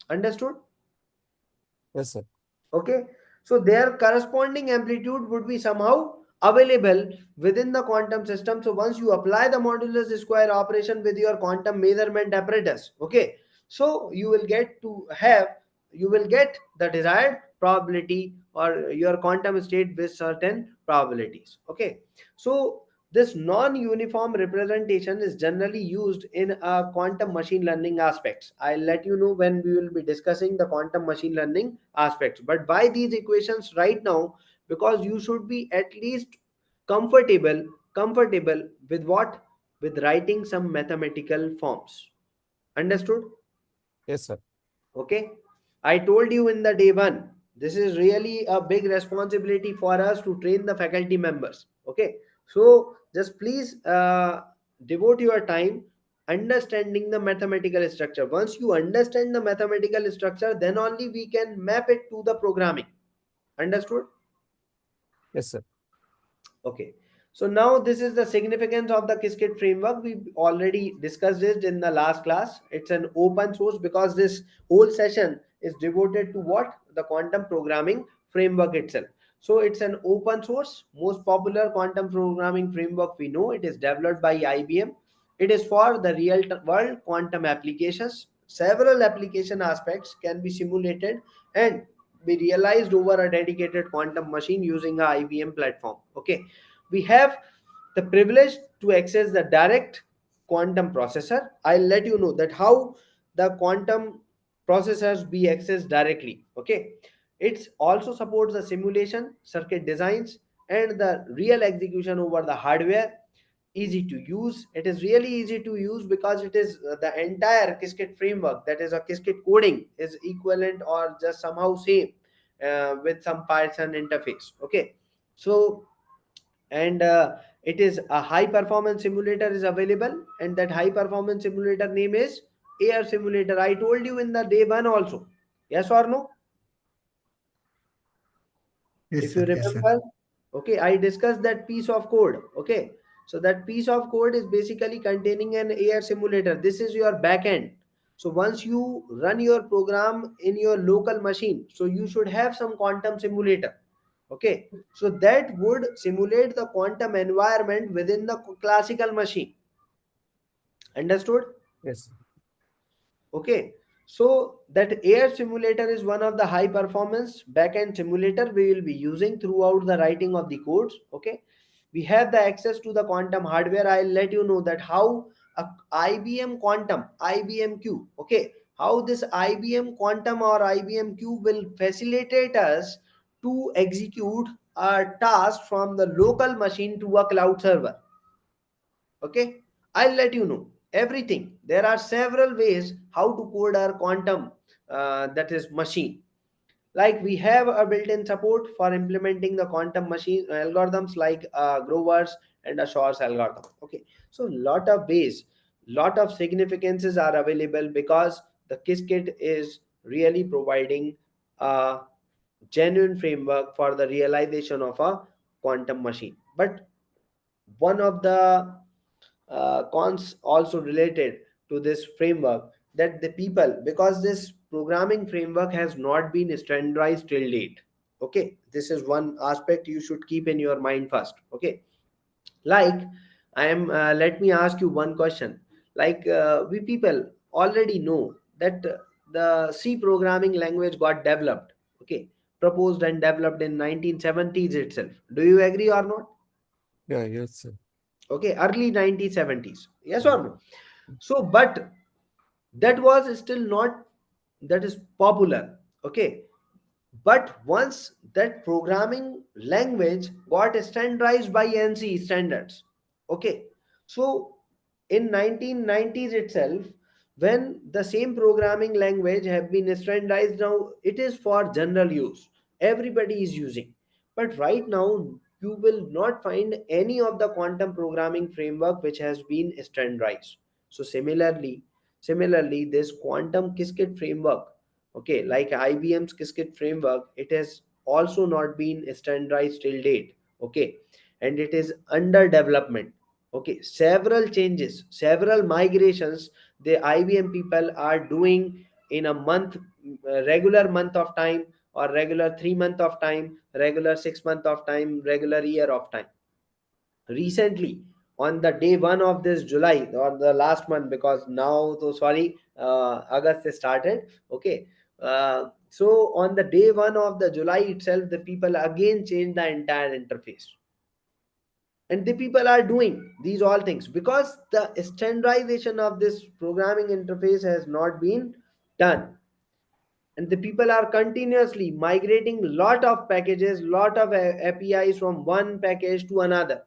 Understood? Yes, sir. Okay, so their corresponding amplitude would be somehow available within the quantum system. So once you apply the modulus square operation with your quantum measurement apparatus, okay, so you will get the desired probability or your quantum state with certain probabilities. Okay, so this non-uniform representation is generally used in quantum machine learning aspects. I'll let you know when we will be discussing the quantum machine learning aspects. But why these equations right now? Because you should be at least comfortable with what? With writing some mathematical forms. Understood? Yes, sir. Okay, I told you in the day one, this is really a big responsibility for us to train the faculty members. Okay, so just please devote your time understanding the mathematical structure. Once you understand the mathematical structure, then only we can map it to the programming. Understood? Yes, sir. Okay, so now this is the significance of the Qiskit framework. We already discussed it in the last class. It's an open source because this whole session is devoted to what? The quantum programming framework itself. So it's an open source, most popular quantum programming framework we know. It is developed by IBM. It is for the real world quantum applications. Several application aspects can be simulated and be realized over a dedicated quantum machine using a IBM platform. Okay, we have the privilege to access the direct quantum processor. I'll let you know that how the quantum processors be accessed directly. Okay, it also supports the simulation, circuit designs, and the real execution over the hardware. Easy to use. It is really easy to use because it is the entire Qiskit framework, that is a Qiskit coding, is equivalent or just somehow same with some Python interface. Okay, so and it is a high performance simulator is available, and that high performance simulator name is air simulator. I told you in the day one also. Yes or no? Yes, If you sir. Yes, sir. remember, okay, I discussed that piece of code. Okay, so that piece of code is basically containing an air simulator. This is your backend. So once you run your program in your local machine, so you should have some quantum simulator. Okay, so that would simulate the quantum environment within the classical machine. Understood? Yes. Okay, so that air simulator is one of the high performance backend simulator we will be using throughout the writing of the codes. Okay, we have the access to the quantum hardware. I'll let you know that how a IBM quantum, IBM Q, okay, how this IBM quantum or IBM Q will facilitate us to execute a task from the local machine to a cloud server. Okay, I'll let you know everything. There are several ways how to code our quantum that is machine. Like we have a built-in support for implementing the quantum machine algorithms like Grover's and a Shor's algorithm. Okay, so lot of ways, lot of significances are available because the Qiskit is really providing a genuine framework for the realization of a quantum machine. But one of the cons also related to this framework, that the people, because this programming framework has not been standardized till date. Okay, this is one aspect you should keep in your mind first. Okay, like I am let me ask you one question. Like we people already know that the C programming language got developed, okay, proposed and developed in 1970s itself. Do you agree or not? Yeah, yes, sir. Okay, early 1970s, yes or no? So but that was still not that is popular. Okay, But once that programming language got standardized by NC standards, okay, so in 1990s itself, when the same programming language have been standardized, now it is for general use, everybody is using. But right now you will not find any of the quantum programming framework which has been standardized. So similarly this quantum Qiskit framework, okay, like IBM's Qiskit framework, it has also not been standardized till date, okay, and it is under development. Okay, several changes, several migrations the IBM people are doing in a month, regular month of time, or regular 3 month of time, regular 6 month of time, regular year of time. Recently, on the day one of this July, or the last month, because now, so sorry, August is started. Okay, so on the day one of the July itself, the people again change the entire interface, and the people are doing these all things because the standardization of this programming interface has not been done, and the people are continuously migrating lot of packages, lot of APIs from one package to another.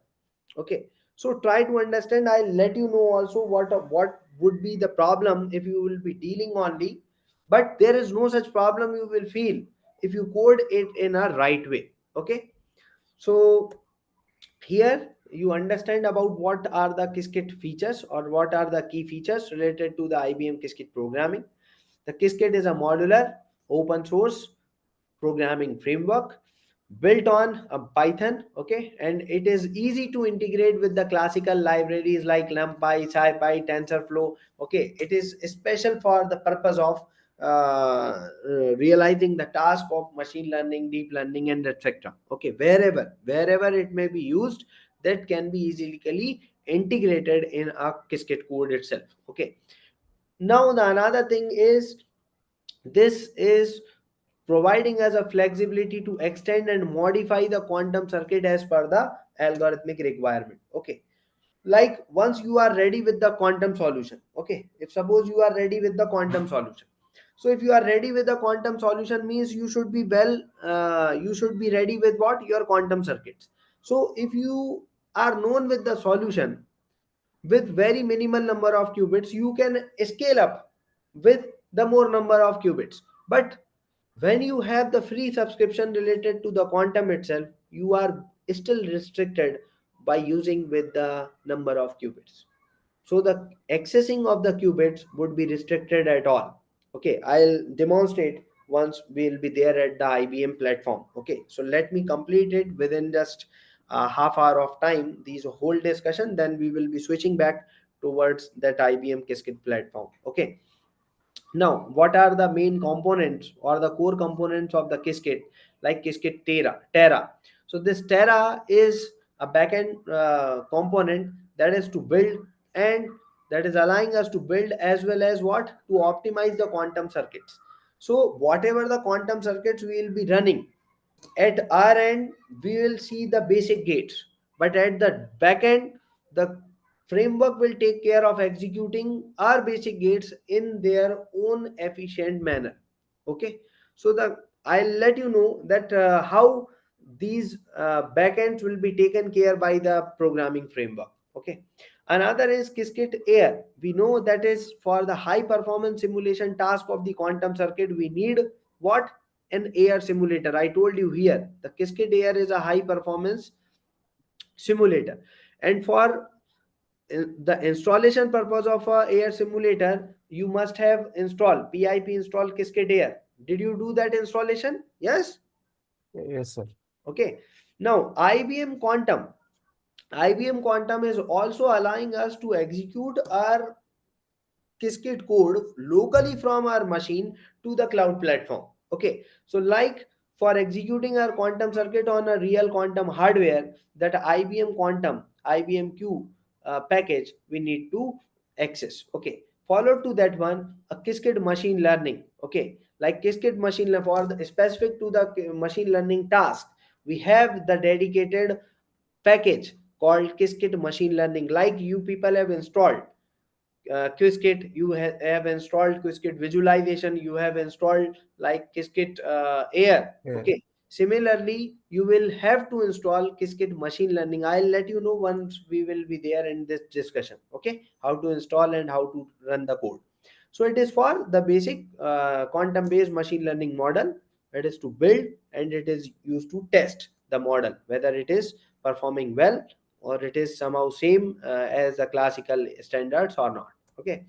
Okay, so try to understand. I'll let you know also what would be the problem if you will be dealing only, but there is no such problem you will feel if you code it in a right way. Okay, so here you understand about what are the Qiskit features, or what are the key features related to the IBM Qiskit programming. The Qiskit is a modular open source programming framework built on a Python, okay, and it is easy to integrate with the classical libraries like NumPy, SciPy, TensorFlow. Okay, it is special for the purpose of realizing the task of machine learning, deep learning, and etc. Okay, wherever it may be used, that can be easily integrated in a Qiskit code itself. Okay, now the another thing is, this is providing us a flexibility to extend and modify the quantum circuit as per the algorithmic requirement. Okay, like once you are ready with the quantum solution, okay, if suppose you are ready with the quantum solution, so if you are ready with the quantum solution means you should be you should be ready with what, your quantum circuits. So if you are known with the solution with very minimal number of qubits, you can scale up with the more number of qubits. But when you have the free subscription related to the quantum itself, you are still restricted by using with the number of qubits. So the accessing of the qubits would be restricted at all. Okay, I'll demonstrate once we'll be there at the IBM platform. Okay, so let me complete it within just a half hour of time, these whole discussion, then we will be switching back towards that IBM Qiskit platform. Okay, now what are the main components or the core components of the Qiskit, like Qiskit Terra. So this Terra is a backend component that is to build, and that is allowing us to build as well as what, to optimize the quantum circuits. So whatever the quantum circuits we will be running at our end, we will see the basic gates, but at the back end, the framework will take care of executing our basic gates in their own efficient manner. Okay, so the I'll let you know that how these backends will be taken care by the programming framework. Okay, another is Qiskit Air. We know that is for the high performance simulation task of the quantum circuit, we need what, an air simulator. I told you here the Qiskit Air is a high performance simulator, and for the installation purpose of a air simulator, you must have installed pip install Qiskit Air. Did you do that installation? Yes. Yes, sir. Okay, now IBM Quantum is also allowing us to execute our Qiskit code locally from our machine to the cloud platform. Okay, so like for executing our quantum circuit on a real quantum hardware, that IBM Quantum, IBM Q package we need to access. Okay, followed to that one, a Qiskit machine learning. Okay, like Qiskit machine for the specific to the machine learning task, we have the dedicated package called Qiskit machine learning. Like you people have installed Qiskit, you have installed Qiskit visualization, you have installed like Qiskit Air. Yeah. Okay. Similarly, you will have to install Qiskit machine learning. I'll let you know once we will be there in this discussion. Okay, how to install and how to run the code. So it is for the basic quantum based machine learning model. It is to build and it is used to test the model whether it is performing well or it is somehow same as the classical standards or not. Okay,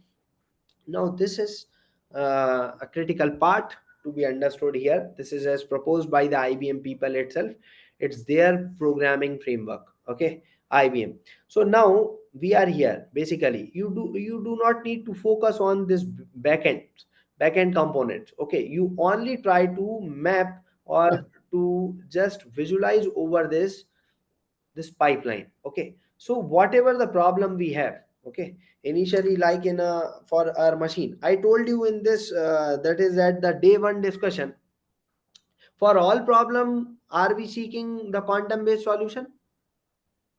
now this is a critical part to be understood here. This is as proposed by the IBM people itself. It's their programming framework. Okay, IBM. So now we are here. Basically, you do not need to focus on this backend components. Okay, you only try to map or to just visualize over this pipeline. Okay, so whatever the problem we have, okay, initially like in a for our machine, I told you in this that is at the day one discussion, for all problem are we seeking the quantum based solution?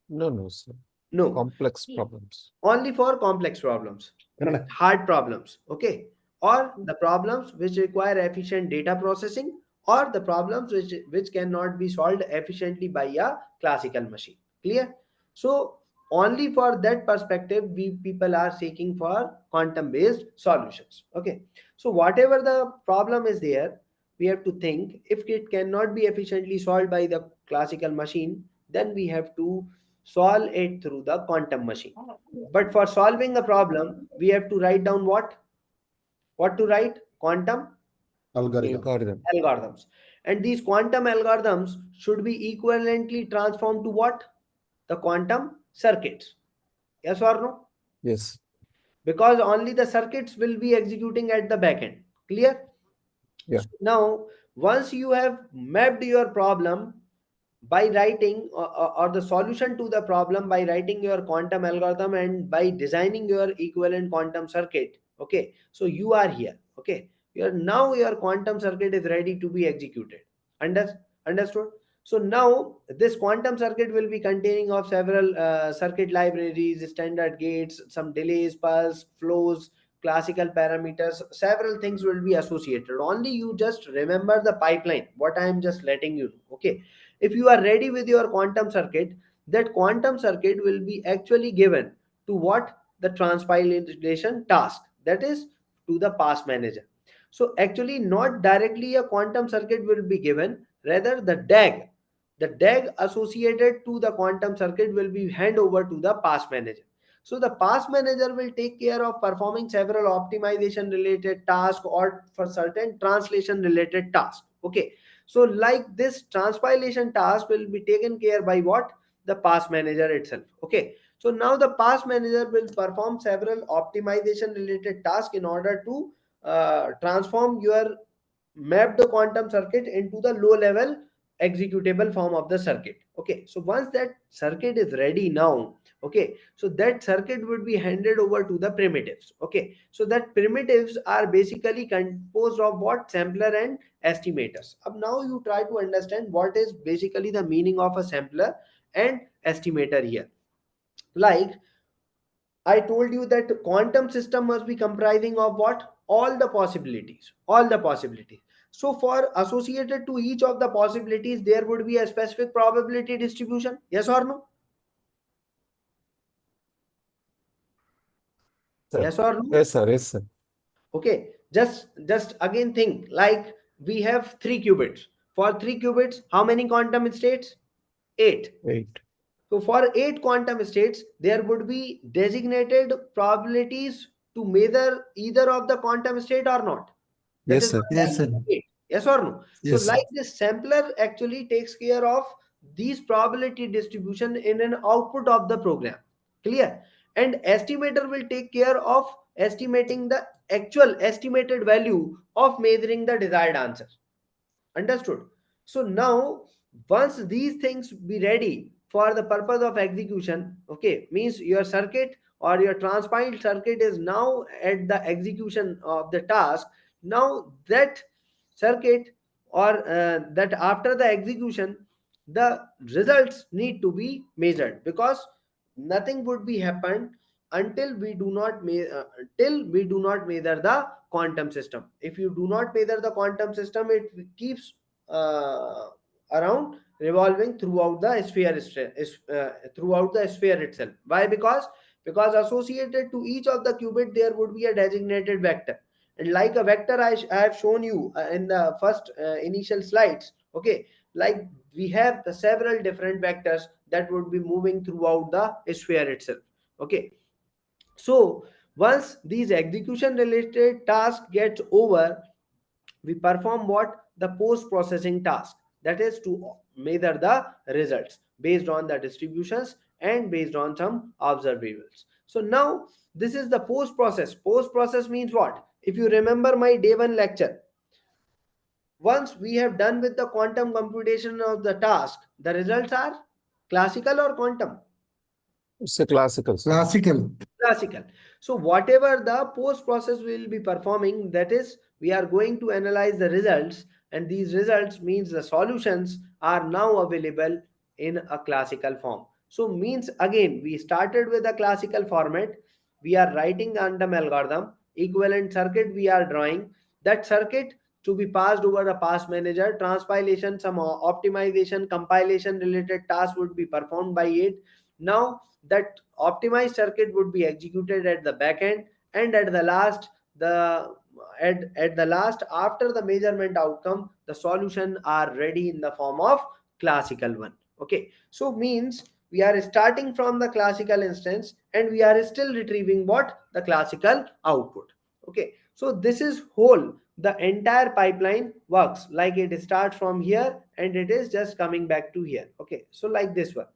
No, sir. No, Complex problems. only for complex problems, hard problems. Okay, or the problems which require efficient data processing, or the problems which cannot be solved efficiently by a classical machine. Clear? So only for that perspective we people are seeking for quantum based solutions. Okay, so whatever the problem is there, we have to think if it cannot be efficiently solved by the classical machine, then we have to solve it through the quantum machine. But for solving a problem, we have to write down what to write? Quantum Algorithm. algorithms. And these quantum algorithms should be equivalently transformed to what? The quantum circuits. Yes or no? Yes. Because only the circuits will be executing at the back end. Clear? Yeah. Now, once you have mapped your problem by writing or the solution to the problem by writing your quantum algorithm and by designing your equivalent quantum circuit, okay, so you are here. Okay, your quantum circuit is ready to be executed. Understood? So now this quantum circuit will be containing of several circuit libraries, standard gates, some delays, pulse flows, classical parameters, several things will be associated. Only you just remember the pipeline, what I am just letting you know. Okay, if you are ready with your quantum circuit, that quantum circuit will be actually given to what? The transpilation task, that is to the pass manager. So actually not directly a quantum circuit will be given, rather the DAG associated to the quantum circuit will be hand over to the pass manager. So the pass manager will take care of performing several optimization related tasks or for certain translation related tasks. Okay, so like this transpilation task will be taken care by what? The pass manager itself. Okay, so now the pass manager will perform several optimization related tasks in order to transform your mapped quantum circuit into the low level executable form of the circuit. Okay, so once that circuit is ready now, okay, so that circuit would be handed over to the primitives. Okay, so that primitives are basically composed of what? Sampler and estimators. Now you try to understand what is basically the meaning of a sampler and estimator here. Like I told you that quantum system must be comprising of what? All the possibilities. All the possibilities. So for associated to each of the possibilities, there would be a specific probability distribution. Yes or no? Sir. Yes or no? Yes, sir. Yes, sir. Okay. Just again think like we have 3 qubits. For 3 qubits, how many quantum states? 8. 8. So for 8 quantum states, there would be designated probabilities to measure either of the quantum state or not. That Yes, is sir. Yes, sir. 8. Yes or no? So Yes, sir. like this sampler actually takes care of these probability distribution in an output of the program. Clear? And estimator will take care of estimating the actual estimated value of measuring the desired answer. Understood? So now once these things be ready for the purpose of execution, okay, means your circuit or your transpiled circuit is now at the execution of the task. Now that circuit or that after the execution, the results need to be measured, because nothing would be happened until we do not till we do not measure the quantum system. If you do not measure the quantum system, it keeps around revolving throughout the throughout the sphere itself. Why? Because associated to each of the qubit there would be a designated vector, and like a vector I have shown you in the first initial slides. Okay, like we have the several different vectors that would be moving throughout the sphere itself. Okay, so once these execution related task gets over, we perform what? The post processing task, that is to measure the results based on the distributions and based on some observables. So now this is the post process. Post process means what? If you remember my day 1 lecture, once we have done with the quantum computation of the task, the results are classical or quantum? It's a classical, sir. Classical. Classical. So whatever the post process we will be performing, that is, we are going to analyze the results, and these results means the solutions are now available in a classical form. So means again we started with a classical format, we are writing the quantum algorithm, equivalent circuit we are drawing, that circuit to be passed over a pass manager, transpilation, some optimization, compilation related tasks would be performed by it. Now that optimized circuit would be executed at the back end, and at the last at the last, after the measurement outcome, the solution are ready in the form of classical one. Okay, so means we are starting from the classical instance and we are still retrieving what? The classical output. Okay, so this is whole, the entire pipeline works like it starts from here and it is just coming back to here. Okay, so like this one.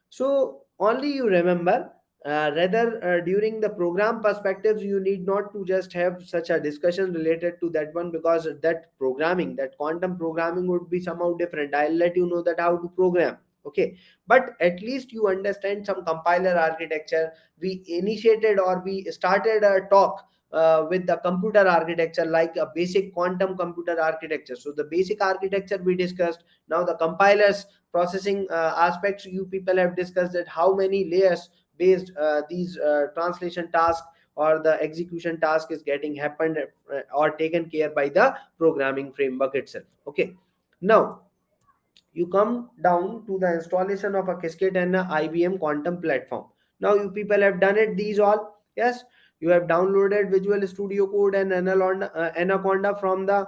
So only you remember, rather during the program perspectives, you need not to just have such a discussion related to that one, because that programming, that quantum programming would be somehow different. I'll let you know that how to program. Okay, but at least you understand some compiler architecture. We initiated or we started a talk with the computer architecture, like a basic quantum computer architecture. So the basic architecture we discussed. Now the compilers processing aspects, you people have discussed that how many layers based these translation task or the execution task is getting happened or taken care by the programming framework itself. Okay, now you come down to the installation of a Qiskit and a IBM quantum platform. Now you people have done it, these all. Yes, you have downloaded Visual Studio Code and Anaconda from the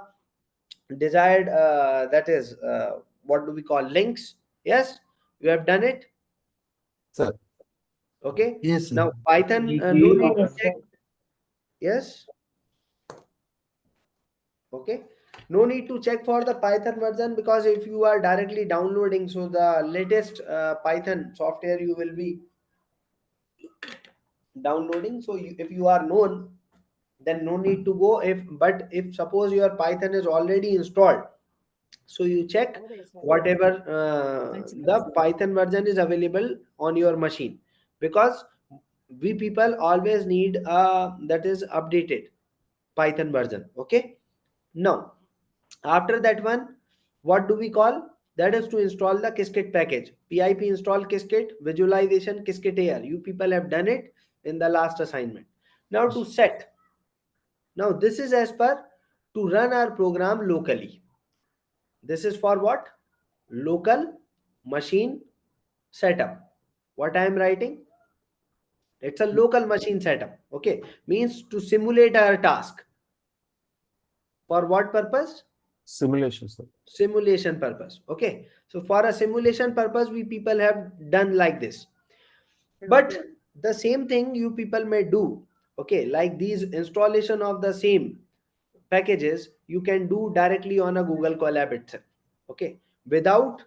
desired that is what do we call links. Yes, you have done it. Sir. Okay, Yes, sir. now Python no need to check. Yes, okay, no need to check for the Python version, because if you are directly downloading, so the latest Python software you will be downloading. So if you are known, then no need to go. But if suppose your Python is already installed, so you check whatever the Python version is available on your machine, because we people always need that is updated Python version. Okay, now after that one, what do we call? That is to install the Qiskit package. Pip install Qiskit, visualization Qiskit AR. You people have done it in the last assignment. Now to set. Now this is as per to run our program locally. This is for what? Local machine setup. What I am writing? It's a local machine setup. Okay, means to simulate our task. For what purpose? Simulation, sir. Simulation purpose. Okay, so for a simulation purpose, we people have done like this. But the same thing you people may do. Okay, like these installation of the same packages you can do directly on a Google Colab itself. Okay, without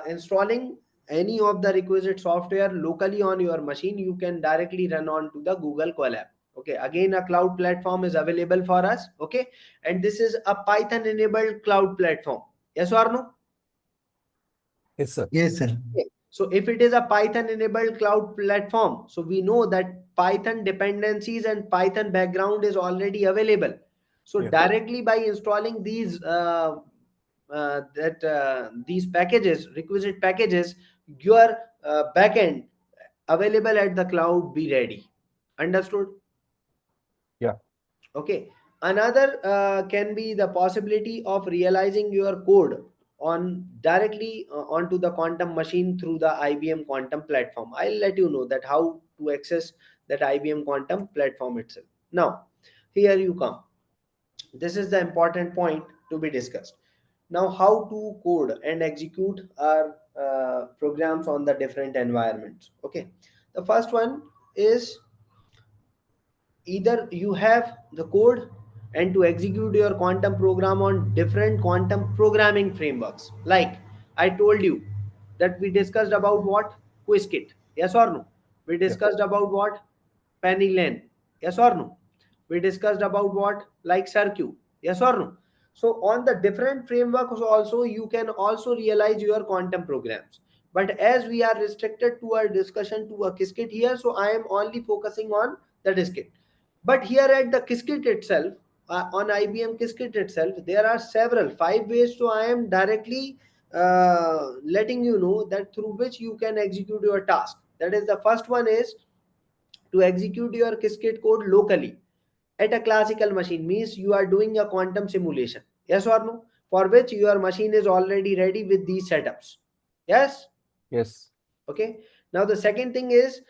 installing any of the requisite software locally on your machine, you can directly run on to the Google Colab. Okay, again a cloud platform is available for us. Okay, and this is a Python enabled cloud platform. Yes or no? Yes, sir. Yes, sir. Okay. So if it is a Python enabled cloud platform, so we know that Python dependencies and Python background is already available. So Yeah. directly by installing these these packages, requisite packages, your backend available at the cloud be ready. Understood? Yeah. Okay. Another can be the possibility of realizing your code on directly onto the quantum machine through the IBM quantum platform. I'll let you know that how to access that IBM quantum platform itself. Now, here you come. This is the important point to be discussed. Now, how to code and execute our programs on the different environments. Okay. The first one is either you have the code and to execute your quantum program on different quantum programming frameworks. Like I told you that we discussed about what? Qiskit. Yes or no? We discussed about what? Pennylen. Yes or no? We discussed about what? Like Circu. Yes or no? So on the different frameworks also you can also realize your quantum programs. But as we are restricted to our discussion to a Qiskit here, so I am only focusing on the Qiskit. But here at the Qiskit itself, on IBM Qiskit itself, there are several 5 ways. So I am directly letting you know that through which you can execute your task. That is, the first one is to execute your Qiskit code locally at a classical machine. Means you are doing a quantum simulation. Yes or no? For which your machine is already ready with these setups. Yes? Yes. Okay. Now the second thing is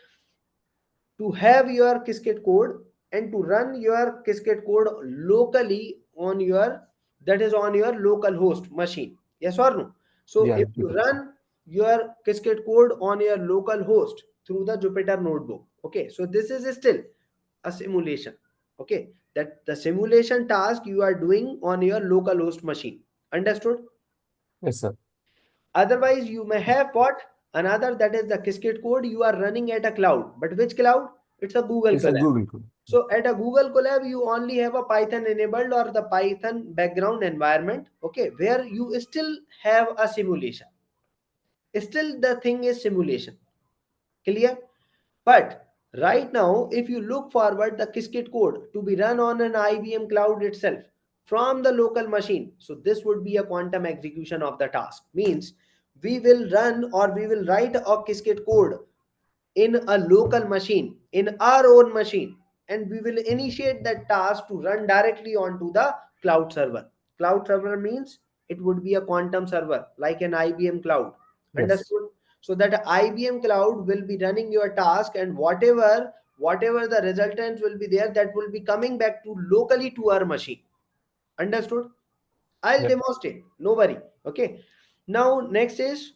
to have your Qiskit code and to run your Qiskit code locally on your, that is on your local host machine. Yes or no? So Yeah. if you run your Qiskit code on your local host through the Jupyter notebook, okay, so this is still a simulation. Okay, that the simulation task you are doing on your local host machine. Understood? Yes, sir. Otherwise, you may have what? Another, that is the Qiskit code you are running at a cloud. But which cloud? It's a Google It's a Colab. Google code. So at a Google Colab, you only have a Python enabled or the Python background environment, okay, where you still have a simulation. Still the thing is simulation. Clear? But right now, if you look forward the Qiskit code to be run on an IBM cloud itself from the local machine, so this would be a quantum execution of the task. Means we will run or we will write a Qiskit code in a local machine, in our own machine, and we will initiate that task to run directly onto the cloud server. Cloud server means it would be a quantum server like an IBM cloud. Yes. Understood? So that IBM cloud will be running your task, and whatever the resultants will be there, that will be coming back to locally to our machine. Understood? I'll Yeah. demonstrate. No worry. Okay. Now next is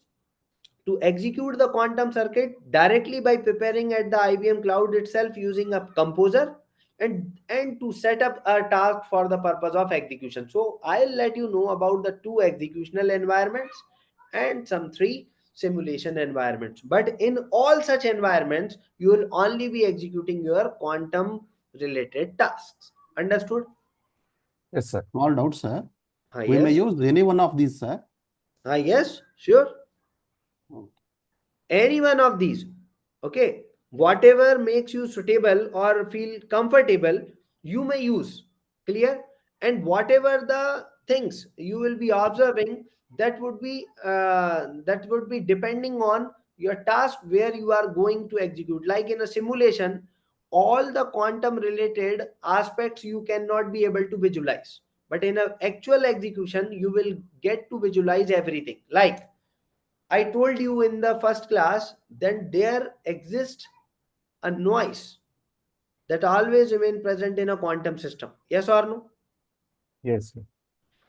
to execute the quantum circuit directly by preparing at the IBM cloud itself using a composer, and to set up a task for the purpose of execution. So I'll let you know about the 2 executional environments and some 3 simulation environments. But in all such environments, you will only be executing your quantum related tasks. Understood? Yes, sir. Small doubt, sir. We Yes. may use any one of these, sir. Yes, sure. Okay. Any one of these. Okay, whatever makes you suitable or feel comfortable, you may use. Clear? And whatever the things you will be observing, that would be depending on your task where you are going to execute. Like in a simulation, all the quantum related aspects you cannot be able to visualize, but in an actual execution you will get to visualize everything. Like I told you in the first class, then there exists a noise that always remain present in a quantum system. Yes or no? Yes, sir.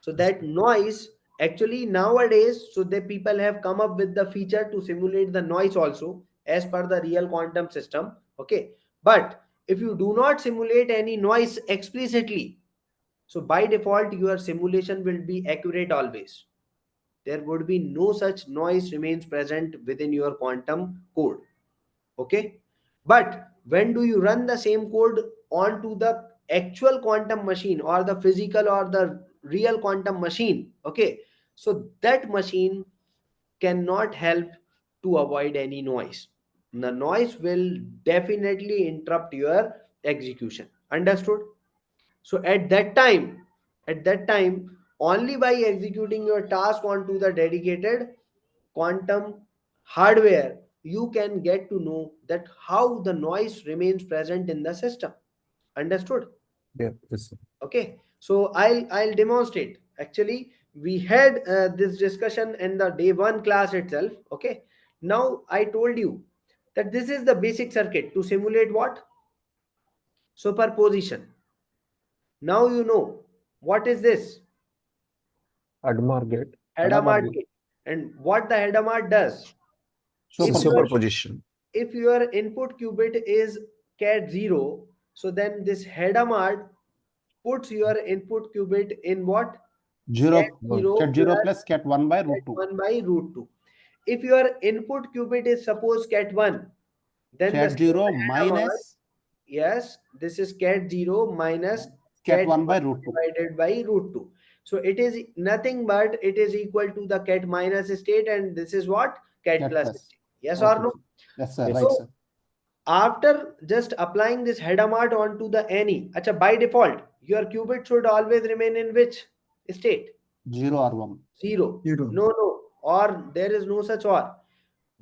So that noise actually nowadays, so the people have come up with the feature to simulate the noise also as per the real quantum system. Okay. But if you do not simulate any noise explicitly, so by default your simulation will be accurate always. There would be no such noise remains present within your quantum code. Okay. But when do you run the same code onto the actual quantum machine or the physical or the real quantum machine? Okay. So that machine cannot help to avoid any noise. The noise will definitely interrupt your execution. Understood? So at that time, only by executing your task onto the dedicated quantum hardware, you can get to know that how the noise remains present in the system. Understood? Yeah, yes, sir. Okay, so I'll demonstrate. Actually, we had this discussion in the day one class itself. Okay, now I told you that this is the basic circuit to simulate what? Superposition. Now you know what is this? Hadamard gate. Hadamard gate. And what the Hadamard does? If Superposition. your, Superposition. if your input qubit is cat 0, so then this Hadamard puts your input qubit in what? Zero, Cat 0 cat 0 plus plus cat 1 by root cat 2. 1 by root 2. If your input qubit is suppose cat 1, then the Cat 0 same Hadamard, minus yes, this is cat 0 minus cat 1 by root 2. divided by root 2. So it is nothing but it is equal to the cat minus state, and this is what? Cat Cat plus plus. state. Yes Okay, or no? sir. Yes, sir. Yes. Right, So, sir. after just applying this Hadamard onto the any, acha, by default, your qubit should always remain in which state? 0 or 1. 0. Zero. No, or there is no such or.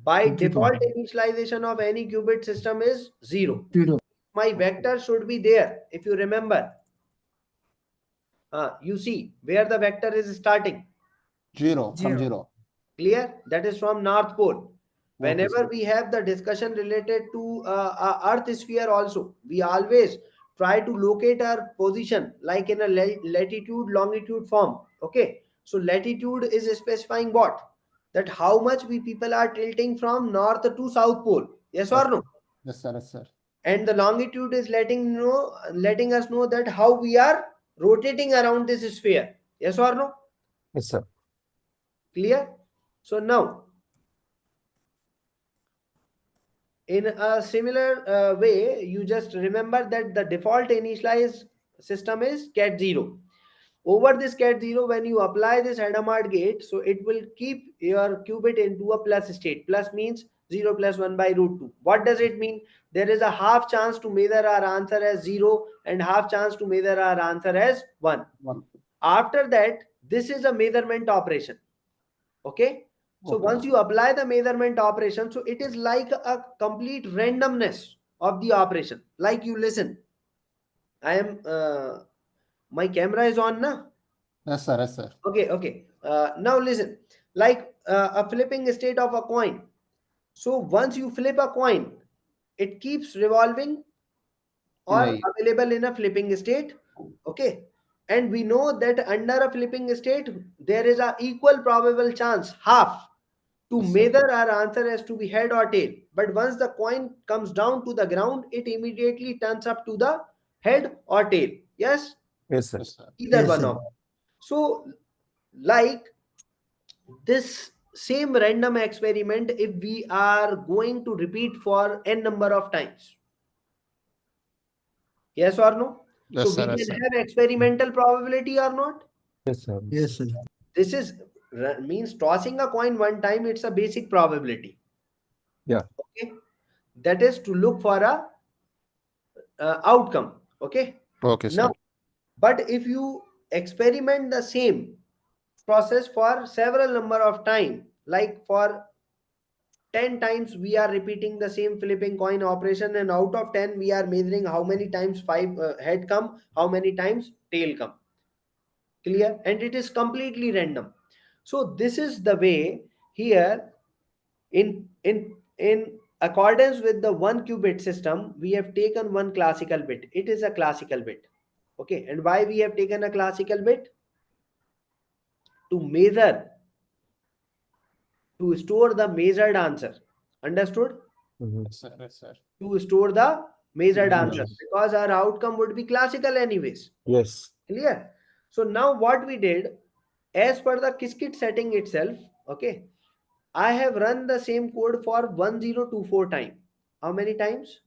By Okay, default, fine. initialization of any qubit system is 0. Zero. My vector should be there, if you remember. You see where the vector is starting. 0 from Zero. 0. Clear? That is from North Pole. Whenever sir. we have the discussion related to Earth sphere also, we always try to locate our position like in a latitude, longitude form. Okay. So latitude is specifying what? That how much we people are tilting from north to south pole. Yes or no? Yes, sir. Yes, sir. And the longitude is letting us know that how we are rotating around this sphere. Yes or no? Yes, sir. Clear? So now, in a similar way, you just remember that the default initialized system is cat 0. Over this cat 0, when you apply this Hadamard gate, so it will keep your qubit into a plus state. Plus means 0 plus 1 by root 2. What does it mean? There is a half chance to measure our answer as 0 and half chance to measure our answer as 1. 1. After that, this is a measurement operation. Okay. So Okay. once you apply the measurement operation, so it is like a complete randomness of the operation. Like you listen. I am my camera is on now. Yes, sir. Yes, sir. Okay. Now listen. Like a flipping state of a coin. So once you flip a coin, it keeps revolving or Right. available in a flipping state. Okay. And we know that under a flipping state, there is a equal probable chance, half, to Yes, sir. measure our answer as to be head or tail. But once the coin comes down to the ground, it immediately turns up to the head or tail. Yes? Yes, sir. Yes, sir. Either Yes, one sir. of them. So, like this same random experiment, if we are going to repeat for n number of times. Yes or no? Yes, So sir. we Yes, can sir. have experimental probability or not? Yes, sir. Yes, sir. This is means tossing a coin one time, it's a basic probability. Yeah. Okay. That is to look for a outcome. Okay. Okay, sir. Now, but if you experiment the same process for several number of time, like for 10 times we are repeating the same flipping coin operation, and out of 10 we are measuring how many times head come, how many times tail come. Clear? And it is completely random. So this is the way here in accordance with the one qubit system, we have taken one classical bit. It is a classical bit. Okay. And why we have taken a classical bit? To measure, to store the measured answer. Understood? Mhm. Yes, sir. Yes, sir. To store the measured Mhm. answer, because our outcome would be classical anyways. Yes. Clear? So now what we did, as per the Qiskit setting itself, okay, I have run the same code for 1024 time. How many times?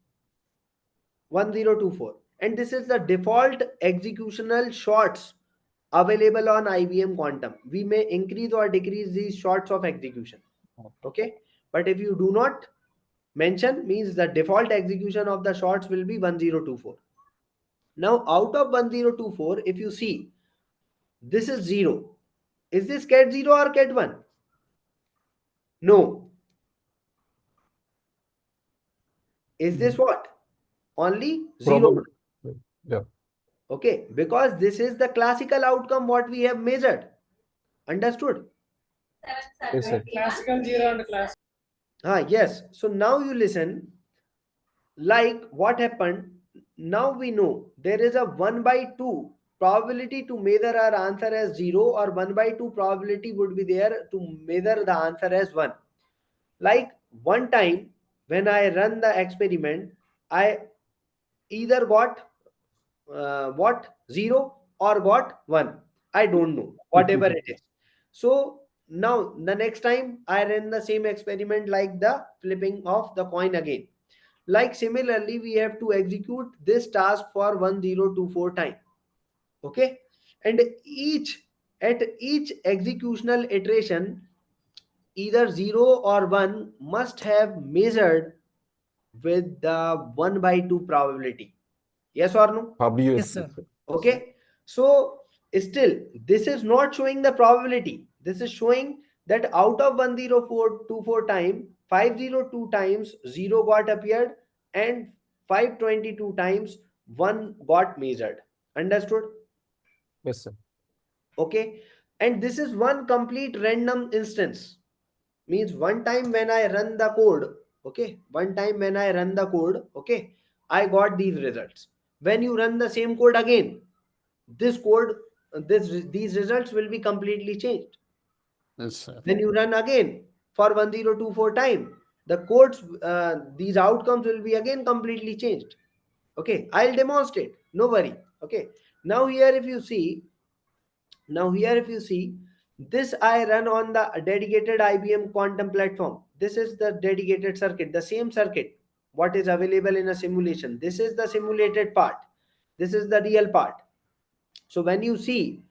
1024. And this is the default executional shots available on IBM Quantum. We may increase or decrease these shots of execution. Okay. But if you do not mention, means the default execution of the shots will be 1024. Now out of 1024, if you see, this is 0. Is this cat 0 or cat 1? No. Is this what? Only 0. Probably. Yeah. Okay, because this is the classical outcome what we have measured. Understood? Yes, sir. Classical 0 and class. Yes. So now you listen. Like what happened? Now we know there is a 1 by 2 probability to measure our answer as 0, or 1 by 2 probability would be there to measure the answer as 1. Like one time when I run the experiment, I either got what 0 or got 1. I don't know, whatever it is. So now the next time I run the same experiment, like the flipping of the coin again. Like similarly, we have to execute this task for 1024 times. Okay, and at each executional iteration, either 0 or 1 must have measured with the 1 by 2 probability. Yes or no? Obviously. Yes, sir. Okay, so still this is not showing the probability. This is showing that out of 1024 times, 502 times 0 got appeared, and 522 times 1 got measured. Understood? Yes, sir. Okay, and this is one complete random instance. Means one time when I run the code, okay, one time when I run the code, okay, I got these results. When you run the same code again, this code, these results will be completely changed. Yes, sir. When you run again for 1024 time, the codes, these outcomes will be again completely changed. Okay, I'll demonstrate, no worry. Okay, now here if you see, this I run on the dedicated IBM quantum platform. This is the dedicated circuit, the same circuit what is available in a simulation. This is the simulated part, this is the real part. So when you see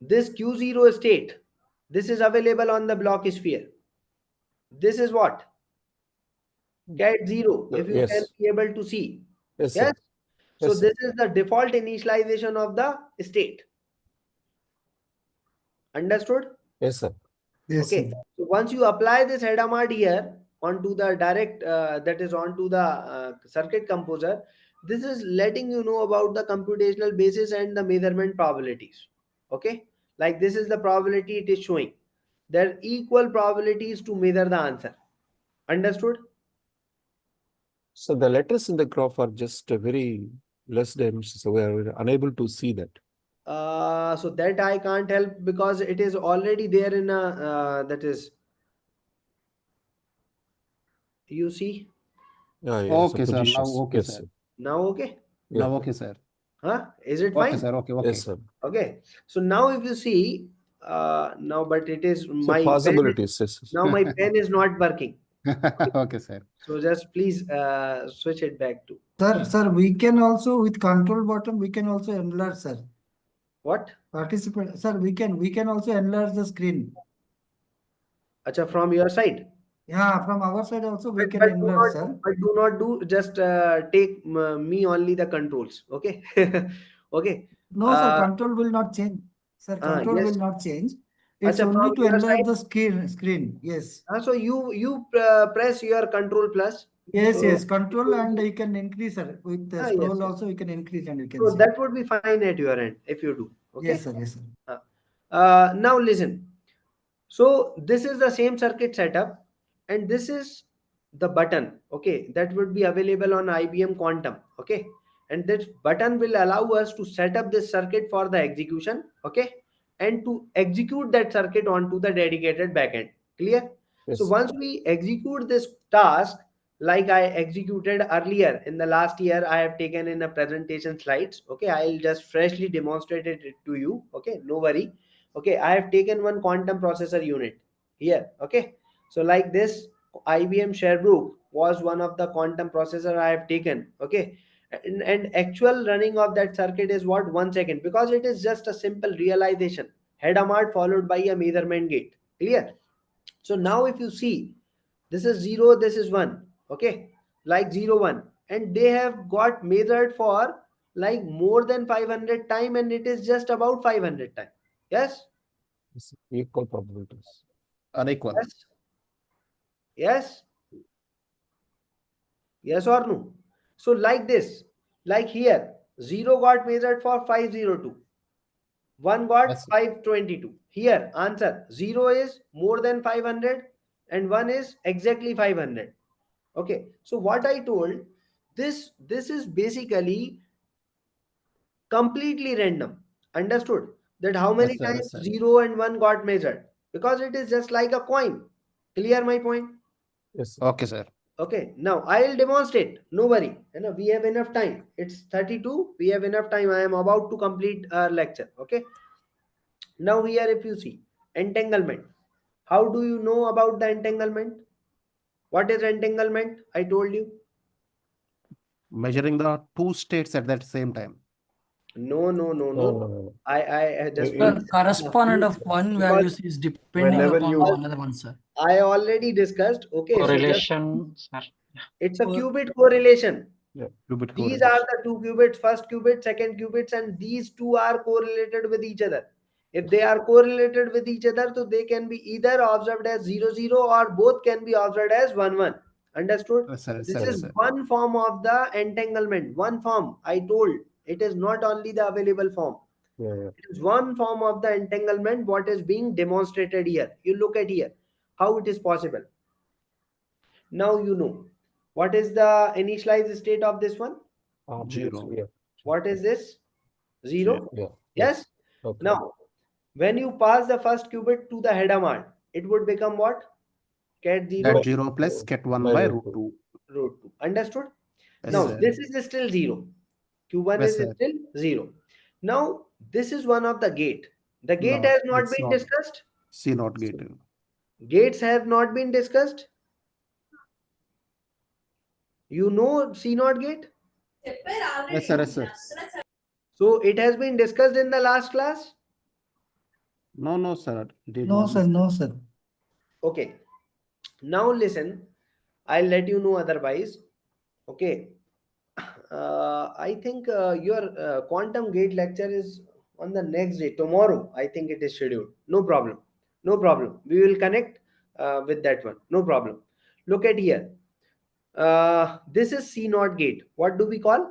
this Q0 state, this is available on the block sphere. This is what? Cat 0, if you Yes. can be able to see. Yes, Yes. sir. So Yes, sir. this is the default initialization of the state. Understood? Yes, sir. Yes, Okay. sir. So once you apply this Hadamard here onto the direct, that is onto the circuit composer, this is letting you know about the computational basis and the measurement probabilities. Okay. Like this is the probability it is showing. There are equal probabilities to measure the answer. Understood? So the letters in the graph are just very less dimensions, so we are unable to see that. So that I can't help because it is already there in a, that is, you see Yeah, so Okay, sir. Now, positions. okay, Yes, sir. sir. now. Okay. Yeah. Now, okay, sir. Huh? Is it Okay, fine? sir. Okay, okay. Yes, sir. Okay. So now if you see, now, but it is So my pen possibilities, yes. now my pen is not working. Okay, sir. So just please switch it back to Sir, we can also with control button, we can also enlarge, sir. what? Participant, sir, we can also enlarge the screen. Acha, from your side. Yeah, from our side also we But, can but do enlarge, not, sir. but do not do, just take me only the controls. Okay. Okay. No, sir, control will not change. Sir, control Yes. will not change. It's Acha, only from to your enlarge side. the screen. Yes. So you press your control plus. Yes, So, yes, control, and you can increase, sir. With the yes, scroll yes. also, you can increase and you can So see. that would be fine at your end if you do. Okay. Yes, sir. Yes, sir. Now listen. So this is the same circuit setup, and this is the button. Okay, that would be available on IBM Quantum. Okay, and this button will allow us to set up this circuit for the execution. Okay, and to execute that circuit onto the dedicated backend. Clear? Yes. So once we execute this task, like I executed earlier in the last year, I have taken in a presentation slides. Okay, I'll just freshly demonstrate it to you. Okay, no worry. Okay, I have taken one quantum processor unit here. Okay, so like this IBM Sherbrooke was one of the quantum processor I have taken. Okay, and actual running of that circuit is what, 1 second, because it is just a simple realization, Hadamard followed by a measurement gate. Clear? So now if you see, this is 0, this is 1. Okay, like 0 1, and they have got measured for like more than 500 time, and it is just about 500 time. Yes. Yes, equal probabilities. Unequal. Yes. Yes. Yes or no? So like this, like here, 0 got measured for 502. 1 got Yes, sir. 522. Here, answer 0 is more than 500 and 1 is exactly 500. Okay, so what I told, this is basically completely random. Understood? That how many Yes, sir. times Yes, sir. 0 and 1 got measured? Because it is just like a coin. Clear my point? Yes, sir. Okay, sir. Okay, now I'll demonstrate. No worry. We have enough time. It's 32. We have enough time. I am about to complete our lecture. Okay. Now here, if you see entanglement, how do you know about the entanglement? What is entanglement? I told you. Measuring the two states at that same time. No. No. I just It- The correspondent of one because values is depending Whenever upon you- another one, sir. I already discussed. Okay, so just Correlation, sir. it's a Cor- qubit correlation. Qubit These correlation. are the two qubits, first qubit, second qubits, and these two are correlated with each other. If they are correlated with each other, so they can be either observed as 0, 0 or both can be observed as 1, 1. Understood? Yes, sir. Yes, This sir. Yes, is sir. one form of the entanglement. One form. I told it is not only the available form. Yeah. It is one form of the entanglement what is being demonstrated here. You look at here how it is possible. Now you know what is the initialized state of this one. Zero. Yeah. What is this? 0. Yeah. Yes. Okay. Now, when you pass the first qubit to the header mark, it would become what? Cat 0 That 0 plus ket 1 by root 2. root 2. Understood? Yes, Now, sir. this is still 0. Q1 Yes, is sir. still 0. Now, this is one of the gate. The gate No, has not it's been not. discussed. C not gate. Gates have not been discussed. You know C not gate? Yes, sir. Yes, sir. So, it has been discussed in the last class. No, sir. Did No, not sir, no, sir. Okay. Now listen, I'll let you know otherwise. Okay. I think your quantum gate lecture is on the next day. Tomorrow, I think it is scheduled. No problem. No problem. We will connect with that one. No problem. Look at here. This is C naught gate. What do we call?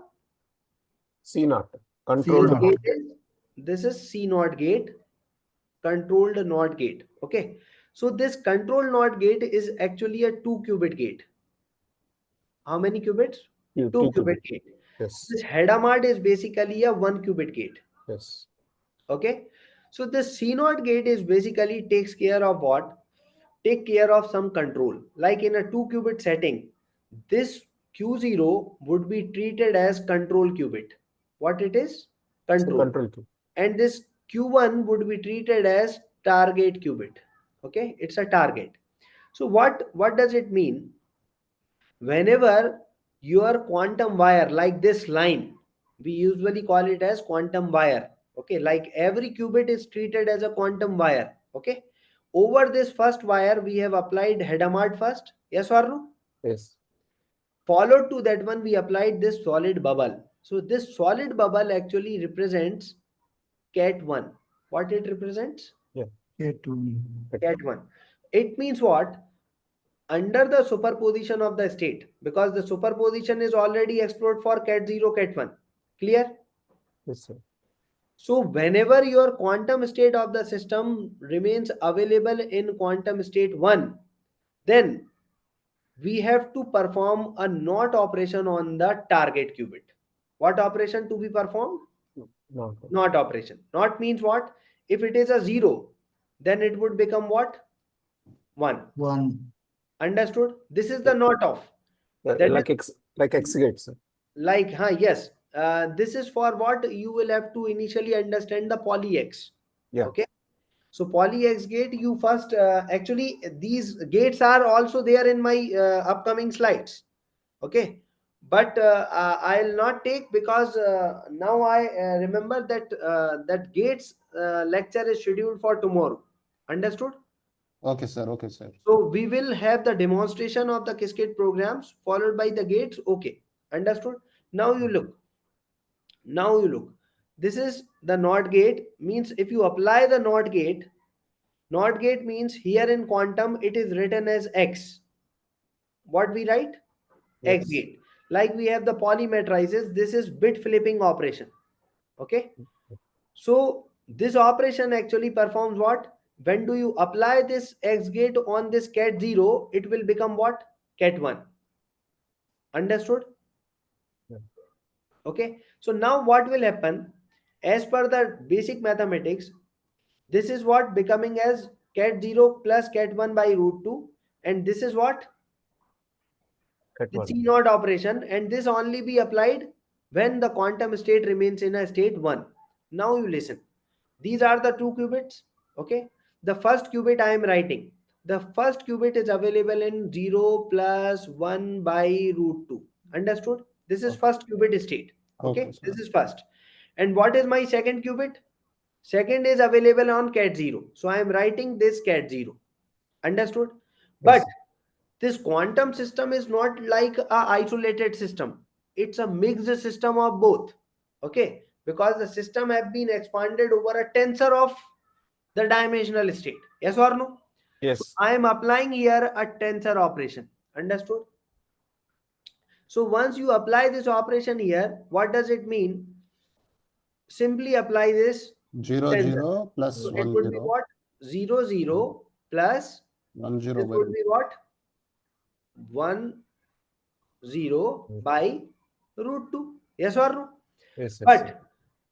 C naught. This Controlled naught. gate this is C naught gate, controlled NOT gate. Okay. So this control NOT gate is actually a 2 qubit gate. How many qubits? 2 qubit gate. Yes. This Hadamard is basically a 1 qubit gate. Yes. Okay. So this CNOT gate is basically takes care of what? Take care of some control. Like in a 2 qubit setting, this Q0 would be treated as control qubit. What it is? Control. Control key. And this Q1 would be treated as target qubit. Okay, it's a target. So what does it mean? Whenever your quantum wire, like this line, we usually call it as quantum wire. Okay, like every qubit is treated as a quantum wire. Okay, over this first wire we have applied Hadamard first. Yes or no? Yes. Followed to that one we applied this solid bubble. So this solid bubble actually represents cat1. What it represents? K2. Cat1. It means what? Under the superposition of the state, because the superposition is already explored for cat0, cat1. Clear? Yes, sir. So whenever your quantum state of the system remains available in quantum state 1, then we have to perform a NOT operation on the target qubit. What operation to be performed? No. NOT operation. NOT means what? If it is a 0, then it would become what? 1. 1. Understood? This is the NOT of. That Like X gates. Sir. Like, yes. This is for what you will have to initially understand the poly X. Yeah. Okay. So poly X gate, you first, actually these gates are also there in my upcoming slides. Okay. But I'll not take, because now I remember that that gates lecture is scheduled for tomorrow. Understood? Okay, sir. Okay, sir. So we will have the demonstration of the cascade programs followed by the gates. Okay. Understood? Now you look. Now you look. This is the NOT gate. Means if you apply the NOT gate means here in quantum it is written as X. What we write? X Yes. gate. like we have the Pauli matrices. This is bit flipping operation. Okay. So this operation actually performs what? When do you apply this X gate on this cat 0, it will become what? Cat 1. Understood? Yeah. Okay. So now what will happen? As per the basic mathematics, this is what becoming as cat 0 plus cat 1 by root 2. And this is what? Cat The one. C naught operation. And this only be applied when the quantum state remains in a state 1. Now you listen. These are the two qubits. Okay. The first qubit I am writing. The first qubit is available in 0 plus 1 by root 2. Understood? This is Okay. first qubit state. Okay. Okay, sir. This is first. And what is my second qubit? Second is available on cat 0. So I am writing this cat 0. Understood? But Yes. this quantum system is not like a isolated system. It's a mixed system of both. Okay. Because the system have been expanded over a tensor of the dimensional state. Yes or no? Yes. So I am applying here a tensor operation. Understood? So once you apply this operation here, what does it mean? Simply apply this 0, tensor. 0 plus So it 1, would be 0. what? 0, 0 plus 1, 0 this by would root. be what? 1, 0 by root 2. Yes or no? Yes. Yes. But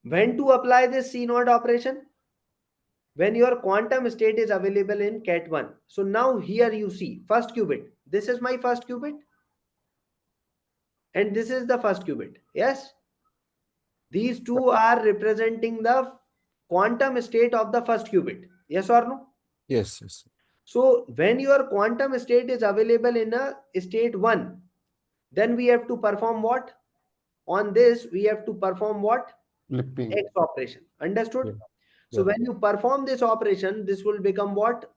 when to apply this C naught operation? When your quantum state is available in cat 1. So now here you see first qubit. This is my first qubit. And this is the first qubit. Yes. These two are representing the quantum state of the first qubit. Yes or no? Yes. Yes. So when your quantum state is available in a state 1, then we have to perform what? On this, we have to perform what? Flipping. X operation. Understood? Yeah. So Yeah. when you perform this operation, this will become what?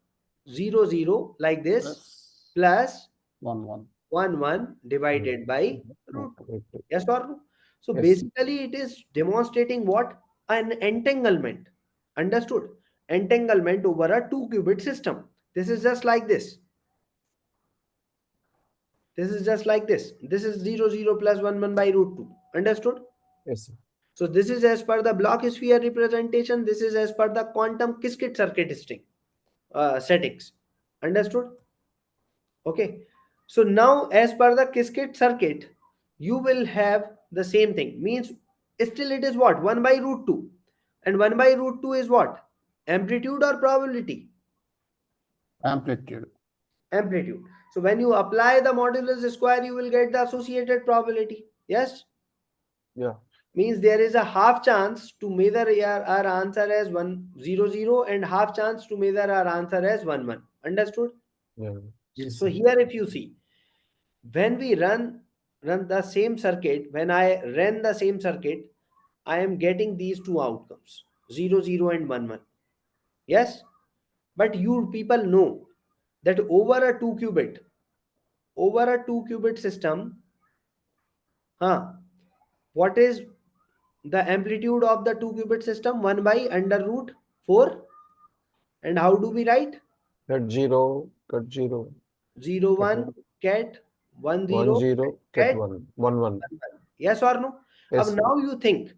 0, 0 like this plus 1, 1. 1, 1 divided by root 2. Right, right. Yes or no? So Yes. basically it is demonstrating what? An entanglement. Understood? Entanglement over a 2 qubit system. This is just like this. This is just like this. This is 0, 0 plus 1, 1 by root 2. Understood? Yes. So this is as per the block sphere representation. This is as per the quantum Qiskit circuit settings. Understood? Okay. So now as per the Qiskit circuit, you will have the same thing. Means still it is what? 1 by root 2. And 1 by root 2 is what? Amplitude or probability? Amplitude. Amplitude. So when you apply the modulus square, you will get the associated probability. Yes? Yeah. Means there is a half chance to measure our answer as 1, 0, 0 and half chance to measure our answer as 1, 1. Understood? Yeah. Yes. So here if you see, when we run the same circuit, when I ran the same circuit, I am getting these two outcomes, 0, 0 and 1, 1. Yes? But you people know that over a 2 qubit system, what is the amplitude of the 2 qubit system? 1 by under root 4. And how do we write? Cat 0. Cat 0. 0, 1 cat 1, 0 1 0. Cat cat 1 1 1. Yes or no? Yes. Now you think,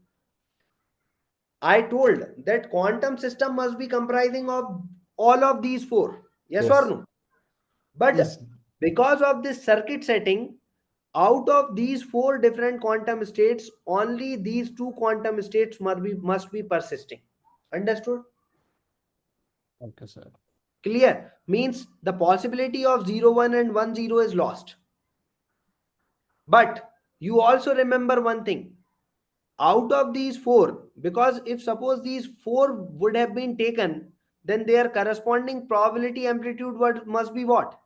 I told that quantum system must be comprising of all of these 4. Yes, Yes. or no? But Yes. because of this circuit setting, out of these 4 different quantum states, only these 2 quantum states must be persisting. Understood? Okay, sir. Clear? Means the possibility of 0, 1 and 1, 0 is lost. But you also remember one thing. Out of these 4, because if suppose these 4 would have been taken, then their corresponding probability amplitude must be what?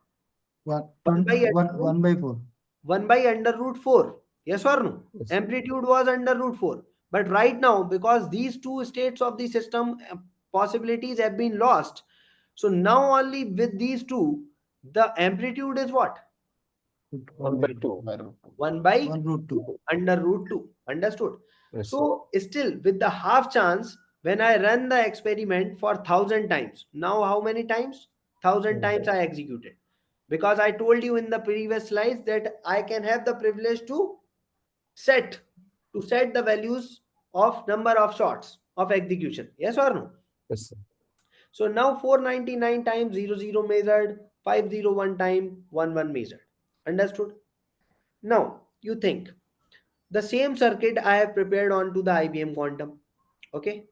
One, 1 by 1 by 4. 1 by under root 4. Yes or no? Yes. Amplitude was under root 4. But right now, because these 2 states of the system possibilities have been lost, so now only with these 2, the amplitude is what? 1 by 2. By root 2. 1 by 1 root 2. under root 2. Understood? Yes. So still with the half chance, when I run the experiment for 1000 times, now how many times? 1000 times I executed. Because I told you in the previous slides that I can have the privilege to set the values of number of shots of execution. Yes or no? Yes, sir. So now 499 times 00 measured, 501 time 11 measured. Understood? Now you think the same circuit I have prepared onto the IBM Quantum. Okay.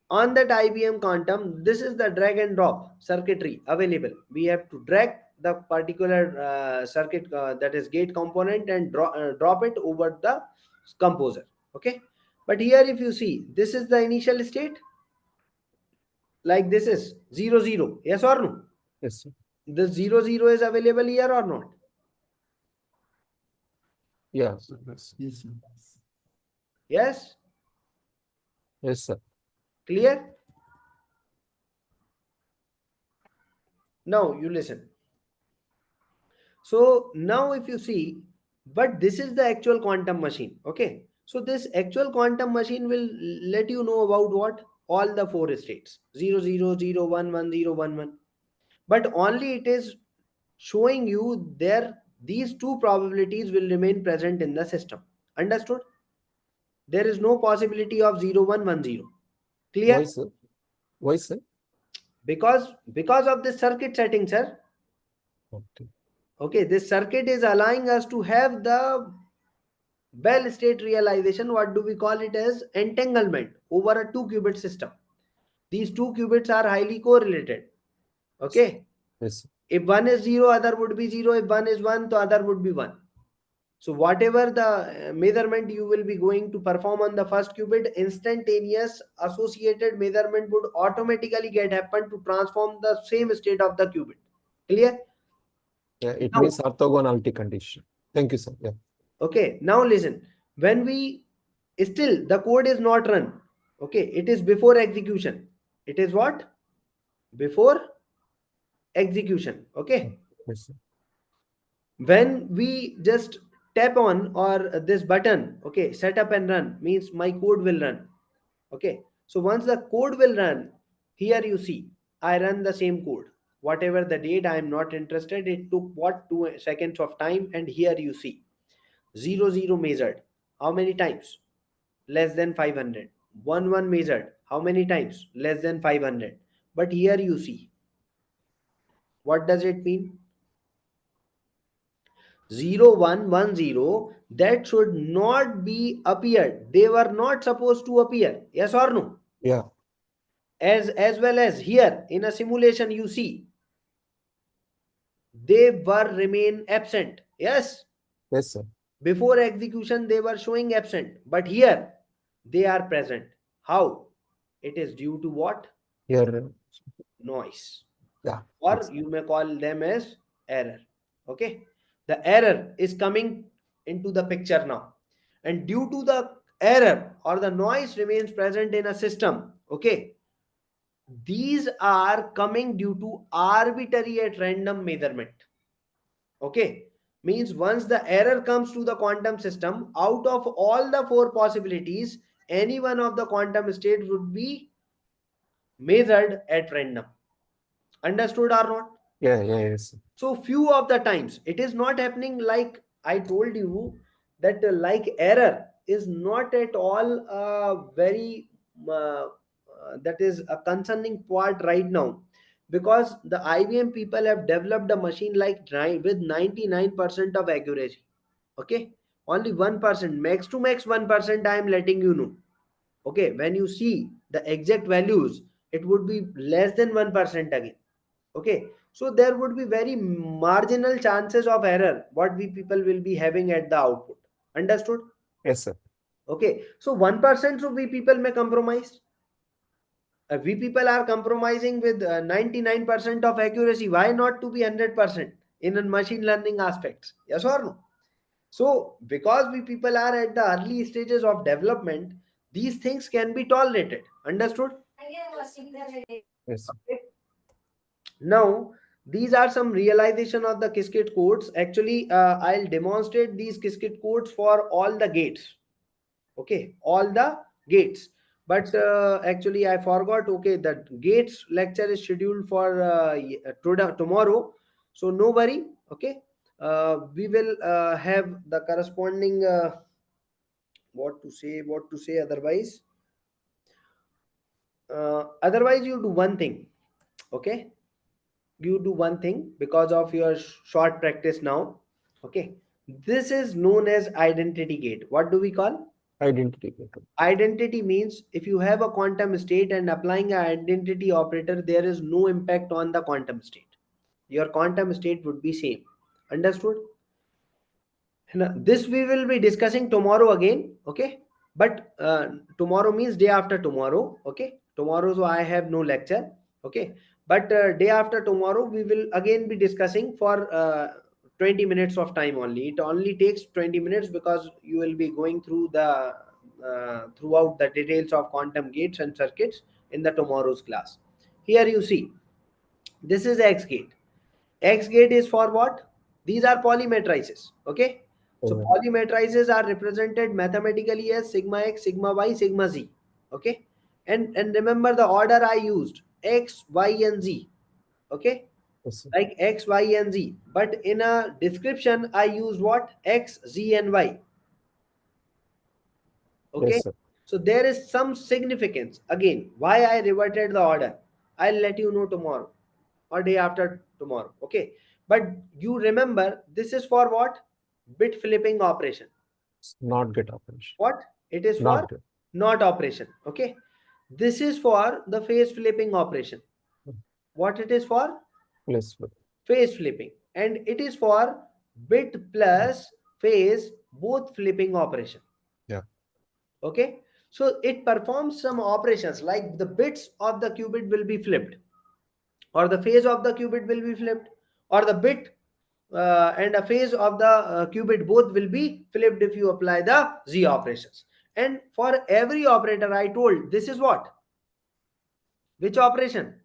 On that IBM Quantum, this is the drag and drop circuitry available. We have to drag the particular circuit, that is gate component, and drop it over the composer. Okay. But here if you see, this is the initial state. Like this is 00. Yes or no? Yes, sir. This 00 is available here or not? Yeah. Yes. Yes, sir. Yes? Yes, sir. Clear? Now you listen. So now if you see, but this is the actual quantum machine. Okay. So this actual quantum machine will let you know about what? All the four states. 00, 0, 1, 1, 0, 1, 1. But only it is showing you there these two probabilities will remain present in the system. Understood? There is no possibility of 0, 1, 1, 0. Clear? Why, sir? Why, sir? Because of the circuit setting, sir. Okay. Okay, this circuit is allowing us to have the Bell state realization. What do we call it as? Entanglement over a 2-qubit system. These 2 qubits are highly correlated. Okay. Yes, sir. If one is 0, other would be 0. If one is 1, the other would be 1. So whatever the measurement you will be going to perform on the first qubit, instantaneous associated measurement would automatically get happen to transform the same state of the qubit. Clear? Yeah, it Now- means orthogonality condition. Thank you, sir. Yeah. Okay, now listen. When we still the code is not run. Okay, it is before execution. It is what? Before execution. Okay. Yes, sir. When we just tap on or this button, okay, set up and run means my code will run. Okay. So once the code will run, here you see I run the same code. Whatever the date, I am not interested. It took what 2 seconds of time, and here you see 00 measured. How many times? Less than 500. 11 measured. How many times? Less than 500. But here you see. What does it mean? 0110, that should not be appeared. They were not supposed to appear. Yes or no? Yeah. As well as here in a simulation you see they were remain absent. Yes. Yes, sir. Before execution they were showing absent, but here they are present. How? It is due to what? Here. Noise, Yeah. or Yes. you may call them as error. Okay, the error is coming into the picture now, and due to the error or the noise remains present in a system. Okay, these are coming due to arbitrary at random measurement. Okay, means once the error comes to the quantum system, out of all the 4 possibilities, any one of the quantum state would be measured at random. Understood or not? Yeah, yes, sir. So few of the times it is not happening like I told you that like error is not at all very that is a concerning part right now, because the IBM people have developed a machine like with 99% of accuracy. Okay, only 1%, max to max 1%, I am letting you know. Okay, when you see the exact values, it would be less than 1% again. Okay, so there would be very marginal chances of error what we people will be having at the output. Understood? Yes, sir. Okay, so 1%, so we people may compromise. We people are compromising with 99% of accuracy. Why not to be 100% in a machine learning aspects? Yes or no? So because we people are at the early stages of development, these things can be tolerated. Understood? Yes, sir. Now these are some realization of the Qiskit codes. Actually I'll demonstrate these Qiskit codes for all the gates. Okay, all the gates. But actually I forgot. Okay, that gates lecture is scheduled for tomorrow, so no worry. Okay, we will have the corresponding what to say otherwise. Otherwise you do one thing, okay, you do one thing because of your short practice now, okay. This is known as identity gate. What do we call? Identity. Identity means if you have a quantum state and applying an identity operator, there is no impact on the quantum state. Your quantum state would be same. Understood? Now, this we will be discussing tomorrow again, okay. But tomorrow means day after tomorrow, okay. Tomorrow so I have no lecture, okay. But day after tomorrow we will again be discussing for 20 minutes of time only. It only takes 20 minutes because you will be going through the throughout the details of quantum gates and circuits in the tomorrow's class. Here you see, this is X gate. X gate is for what? These are polymetrices, okay. So Okay. polymetrices are represented mathematically as sigma x, sigma y, sigma z, okay. And remember the order I used, x, y, and z, okay, Yes, sir. like x, y, and z. But in a description, I used what? X, z, and y, okay. Yes, sir. So there is some significance. Again, why I reverted the order, I'll let you know tomorrow or day after tomorrow, okay. But you remember, this is for what? Bit flipping operation. It's not get operation. What it is for? Not get. Not operation, okay. This is for the phase flipping operation. What it is for? Yes, sir. Phase flipping. And it is for bit plus phase both flipping operation. Yeah. Okay, so it performs some operations like the bits of the qubit will be flipped, or the phase of the qubit will be flipped, or the bit and a phase of the qubit both will be flipped if you apply the z operations. And for every operator I told, this is what? Which operation?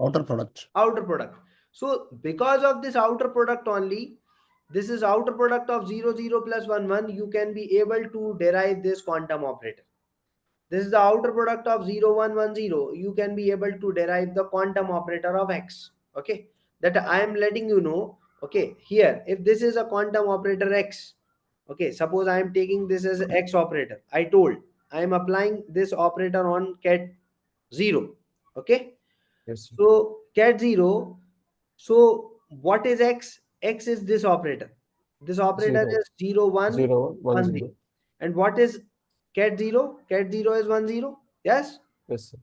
Outer product. Outer product. So because of this outer product only, this is outer product of 0 0 plus 1 1, you can be able to derive this quantum operator. This is the outer product of 0 1 1 0, you can be able to derive the quantum operator of x, okay. That I am letting you know, okay. Here, if this is a quantum operator x, okay, suppose I am taking this as x operator, I told I am applying this operator on cat 0, okay. Yes, sir. So cat 0, so what is x? X is this operator. This operator Zero. is 0 1 0 1 1 0. 0. And what is cat 0? Cat 0 is 1 0. Yes. Yes, sir.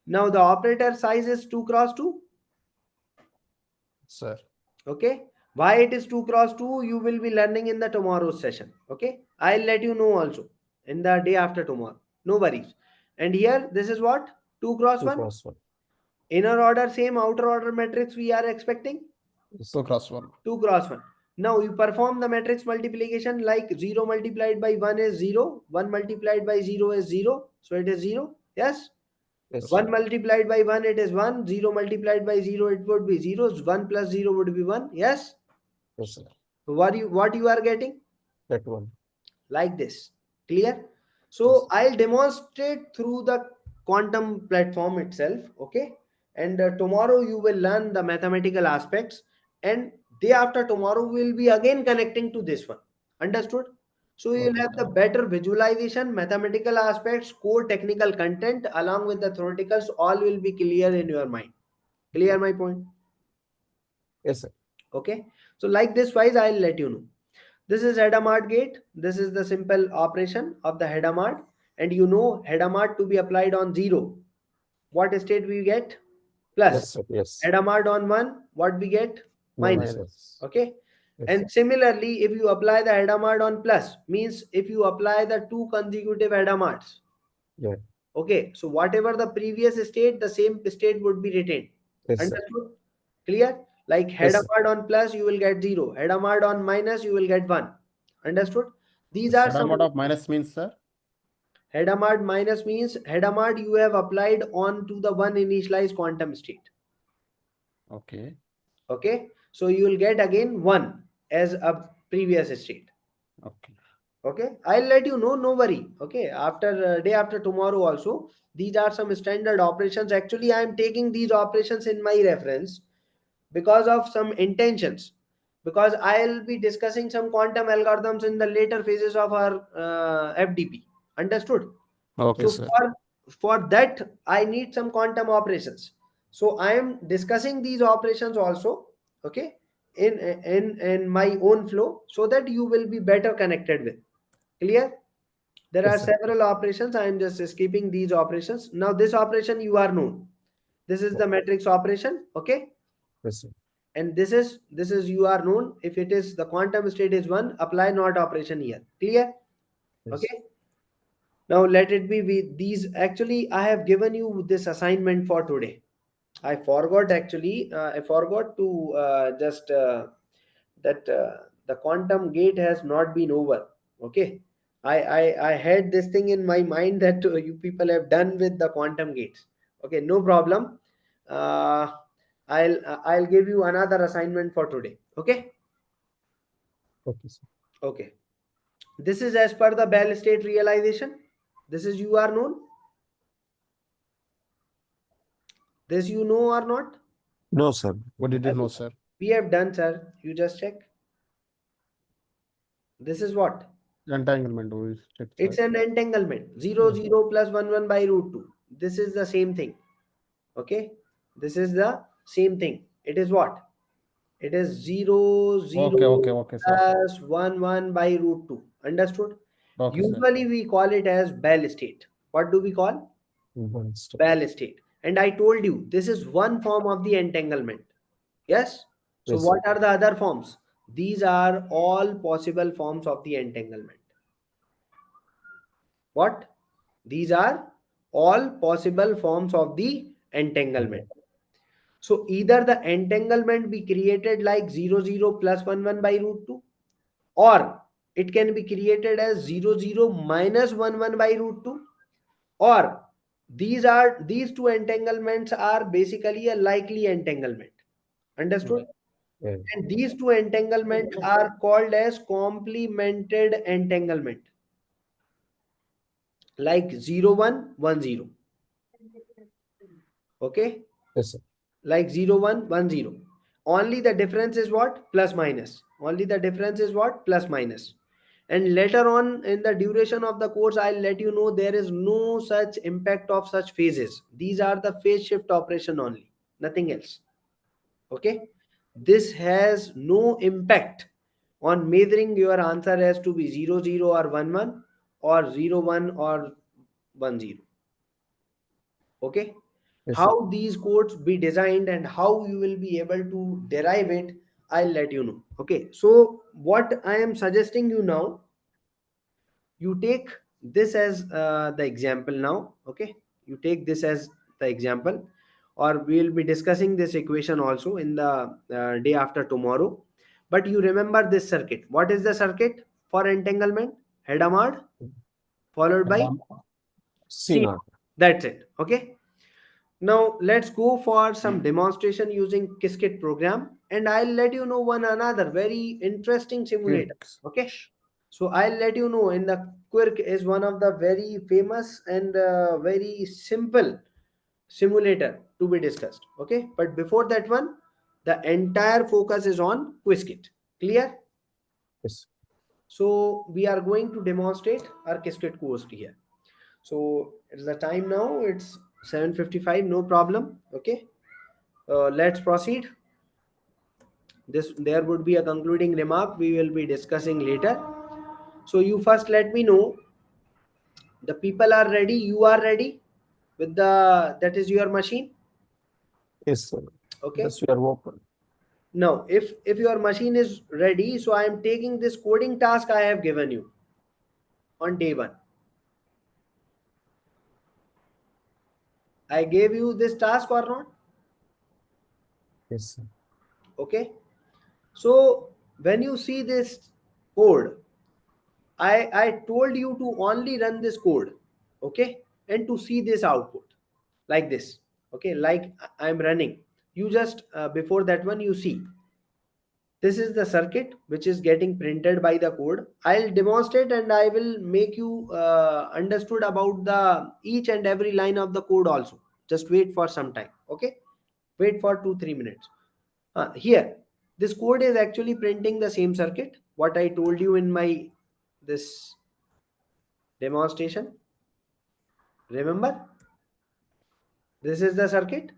Now the operator size is 2 cross 2. Sir. Okay. Why it is 2 cross 2? You will be learning in the tomorrow's session. Okay. I'll let you know also in the day after tomorrow. No worries. And here, this is what? 2 cross 2 1. cross 1. Inner order, same outer order matrix we are expecting. Yes, 2 cross 1. 2 cross 1. Now you perform the matrix multiplication, like 0 multiplied by 1 is 0, 1 multiplied by 0 is 0, so it is 0. Yes. Yes, 1 sir. multiplied by 1 it is 1, 0 multiplied by 0 it would be 0, 1 plus 0 would be 1. Yes. Yes, sir. So what you are getting? That one. Like this. Clear? So I'll demonstrate through the quantum platform itself, okay. And tomorrow you will learn the mathematical aspects, and day after tomorrow we'll be again connecting to this one. Understood? So you'll Okay, have the sir. better visualization, mathematical aspects, core technical content along with the theoreticals, all will be clear in your mind. Clear my point? Yes, sir. Okay. So like this wise, I'll let you know. This is Hadamard gate. This is the simple operation of the Hadamard. And you know Hadamard to be applied on 0. What state we get? Plus. Yes, sir. Yes. Hadamard on 1, what we get? Minus. Minus. Okay. Yes, And similarly, if you apply the Hadamard on plus, means if you apply the 2 consecutive Hadamards. Yeah. Okay. So whatever the previous state, the same state would be retained. Yes, sir. Understood? Clear? Like Yes, sir. Hadamard on plus, you will get 0. Hadamard on minus, you will get 1. Understood? These are some. Hadamard of minus means, sir? Hadamard minus means Hadamard you have applied on to the one initialized quantum state. Okay. Okay. So you will get again 1 as a previous state. Okay. Okay. I'll let you know. No worry. Okay. After day after tomorrow also, these are some standard operations. Actually, I am taking these operations in my reference because of some intentions. because I'll be discussing some quantum algorithms in the later phases of our FDP. Understood? Okay, So sir. for that, I need some quantum operations. So I am discussing these operations also, okay, in my own flow, so that you will be better connected with. Clear? There are Yes, sir. several operations. I am just skipping these operations. Now this operation you are known. This is the matrix operation, okay? Yes, sir. And this is you are known. If it is the quantum state is 1, apply not operation here. Clear? Yes. Okay. Now let it be with these. Actually, I have given you this assignment for today. I forgot actually. I forgot to just that the quantum gate has not been over. Okay. I had this thing in my mind that you people have done with the quantum gates. Okay, no problem. Uh, I'll give you another assignment for today. Okay. Okay, sir. Okay. This is as per the Bell state realization. This is you are known. This you know or not? No, sir. What did you know, sir? We have done, sir. You just check. This is what? Entanglement. We checked, It's sir. an entanglement. 0, 0 plus 1, 1 by root 2. This is the same thing. Okay. This is the same thing. It is what? It is 0, 0 Okay, sir. plus 1, 1 by root 2. Understood? Okay, sir. Usually we call it as Bell state. What do we call? One step. Bell state. And I told you this is one form of the entanglement. Yes? So Yes, what are the other forms? These are all possible forms of the entanglement. What? These are all possible forms of the entanglement. So either the entanglement be created like 0, 0 plus 1, 1 by root 2, or it can be created as 0, 0 minus 1, 1 by root 2, or these two entanglements are basically a likely entanglement. Understood? Yeah. And these two entanglements are called as complemented entanglement, like 0, 1, 1, 0. Okay? Yes, sir. Like 0, 1, 1, 0. Only the difference is what? Plus minus. Only the difference is what? Plus minus. And later on in the duration of the course, I'll let you know there is no such impact of such phases. These are the phase shift operation only, nothing else. Okay? This has no impact on measuring your answer as to be 0, 0 or 1, 1 or 0, 1 or 1, 0. Okay? Yes, sir. How these codes be designed and how you will be able to derive it, I'll let you know. Okay, so what I am suggesting you now, you take this as the example now. Okay, you take this as the example, or we'll be discussing this equation also in the day after tomorrow. But you remember this circuit. What is the circuit for entanglement? Hadamard followed by C C. naught. That's it. Okay. Now let's go for some demonstration using Qiskit program, and I'll let you know one another very interesting simulator. Okay. So I'll let you know in the Quirk is one of the very famous and very simple simulator to be discussed. Okay. But before that one, the entire focus is on Qiskit. Clear? Yes. So we are going to demonstrate our Qiskit course here. So it's the time now. It's 7:55. No problem. Okay. Let's proceed. There would be a concluding remark we will be discussing later. So you first let me know the people are ready. You are ready with that is your machine. Yes, sir. Okay. Yes, we are open. Now, if your machine is ready, so I am taking this coding task I have given you on day 1. I gave you this task or not? Yes, sir. Okay. So when you see this code, I told you to only run this code, okay, and to see this output like this, okay, like I'm running. You just before that one, you see this is the circuit which is getting printed by the code. I'll demonstrate and I will make you understood about the each and every line of the code also. Just wait for some time, okay? Wait for 2-3 minutes. Here This code is actually printing the same circuit, what I told you in my this demonstration. Remember, this is the circuit.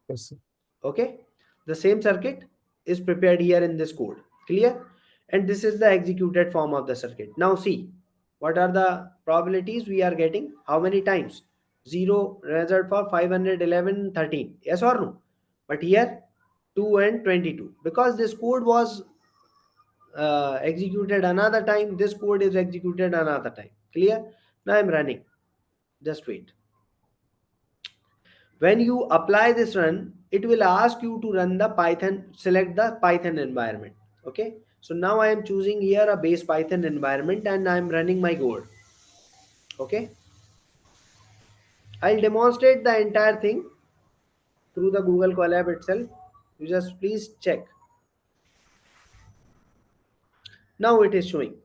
Yes, sir. Okay, the same circuit is prepared here in this code. Clear? And this is the executed form of the circuit. Now see, what are the probabilities we are getting? How many times? 0 result for 511, 13. Yes or no? But here 2 and 22. Because this code was executed another time, this code is executed another time. Clear? Now I'm running. Just wait. When you apply this run, it will ask you to run the Python, select the Python environment. Okay, so now I am choosing here a base Python environment and I am running my code. Okay, I'll demonstrate the entire thing through the Google Colab itself. You just please check. Now it is showing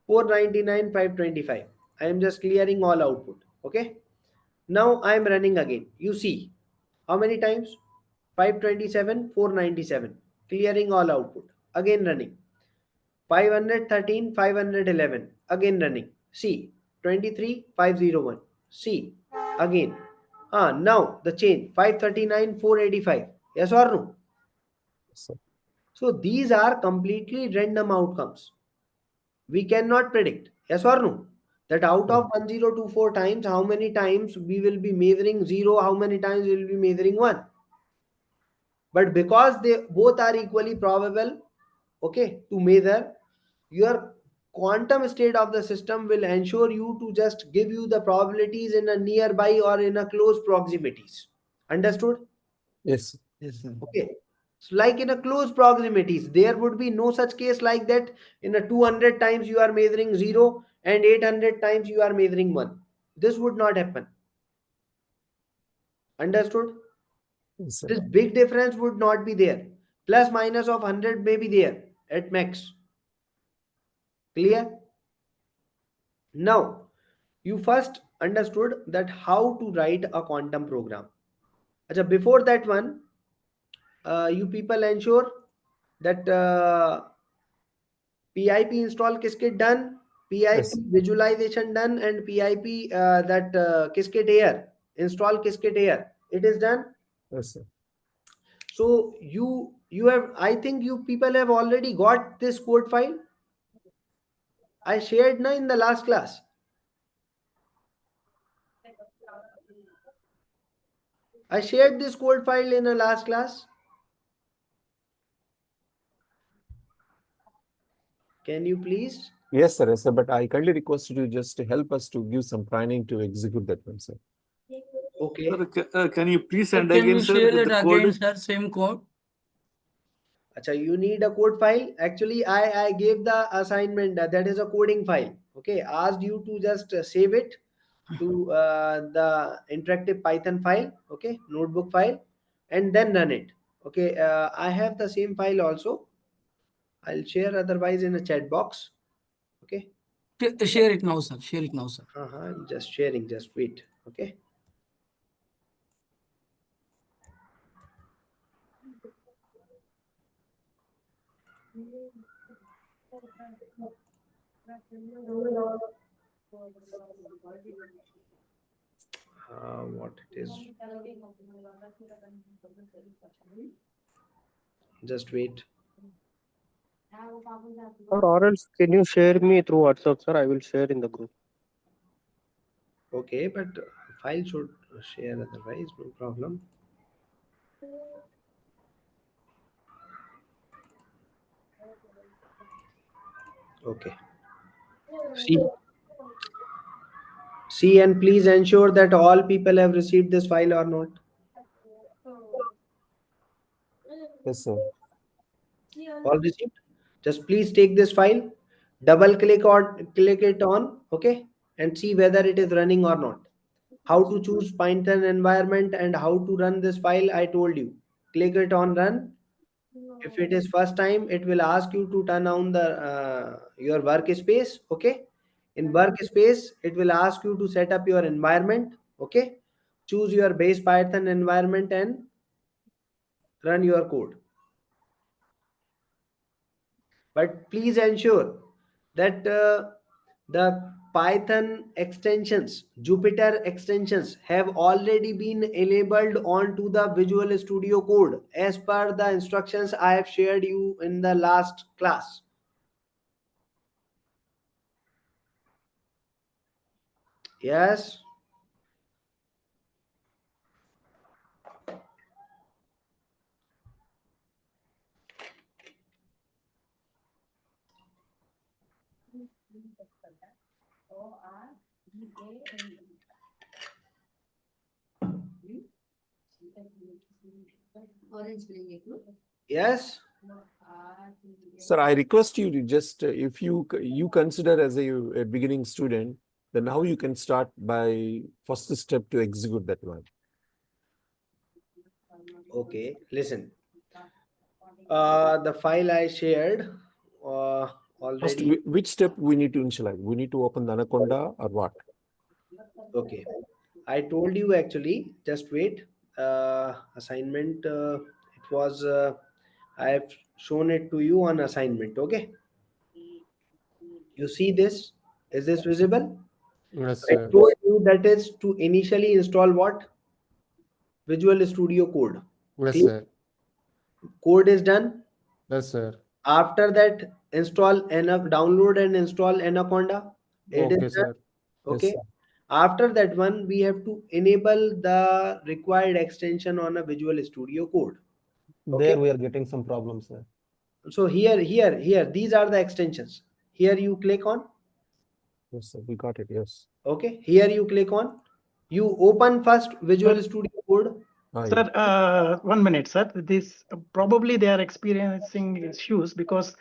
499, 525. I am just clearing all output. Okay, now I am running again. You see how many times? 527, 497. Clearing all output. Again running. 513, 511. Again running. See 23, 501. See again. Now the change 539, 485. Yes or no? Yes, sir. So these are completely random outcomes. We cannot predict. Yes or no? That out of 1024 times, how many times we will be measuring 0, how many times we will be measuring 1. But because they both are equally probable, okay, to measure, your quantum state of the system will ensure you to just give you the probabilities in a nearby or in a close proximities. Understood? Yes, sir. Yes, sir. Okay. So like in a close proximities, there would be no such case like that in a 200 times you are measuring 0 and 800 times you are measuring 1. This would not happen. Understood? Yes, sir. This big difference would not be there. Plus minus of 100 may be there at max. Clear? Now, you first understood that how to write a quantum program. Achha, before that one, you people ensure that PIP install Qiskit done, PIP Yes. visualization done, and PIP that Qiskit Air, install Qiskit Air. It is done. Yes, sir. So you have, I think you people have already got this code file. I shared na in the last class. I shared this code file in the last class. Can you please? Yes, sir. Yes, sir. But I kindly request you to just help us to give some training to execute that one, sir. Okay. Sir, can you please Sir, send can again, you sir, share with that the again, code? sir? Same code. Acha, you need a code file. Actually, I gave the assignment that is a coding file. Okay, asked you to just save it to the interactive Python file. Okay, notebook file, and then run it. Okay, I have the same file also. I'll share otherwise in a chat box. Okay. Share it now, sir. Share it now, sir. I'm just sharing. Just wait. Okay. What it is? Just wait. Or else, can you share me through WhatsApp, sir? I will share in the group. Okay, but file should share otherwise, no problem. Okay. See and please ensure that all people have received this file or not. Yes, sir. All received? Just please take this file, double click it on, okay, and see whether it is running or not. How to choose Python environment and how to run this file, I told you. Click it on run. If it is first time, it will ask you to turn on the your workspace. Okay, in workspace, it will ask you to set up your environment. Okay, choose your base Python environment and run your code. but please ensure that the Python extensions, Jupyter extensions have already been enabled onto the Visual Studio Code as per the instructions I have shared you in the last class. Yes. Yes. Sir, I request you to just, if you consider as a beginning student, then how you can start by first step to execute that one. Okay, listen. The file I shared First, already. which step we need to initialize? We need to open the Anaconda or what? Okay, I told you actually. Just wait. Assignment. It was. I have shown it to you on assignment. Okay. You see this? Is this visible? Yes, I sir. told you that is to initially install what? Visual Studio Code. Yes, Clear? sir. Code is done. Yes, sir. After that, download and install Anaconda. It is Okay, done. sir. Yes, Okay. sir. After that one, we have to enable the required extension on a Visual Studio Code. Okay. There we are getting some problems, sir. So here, these are the extensions. Here you click on. Yes, sir. We got it. Yes. Okay. Here you click on. You open first Visual Studio Code. Sir, 1 minute, sir. This probably they are experiencing issues because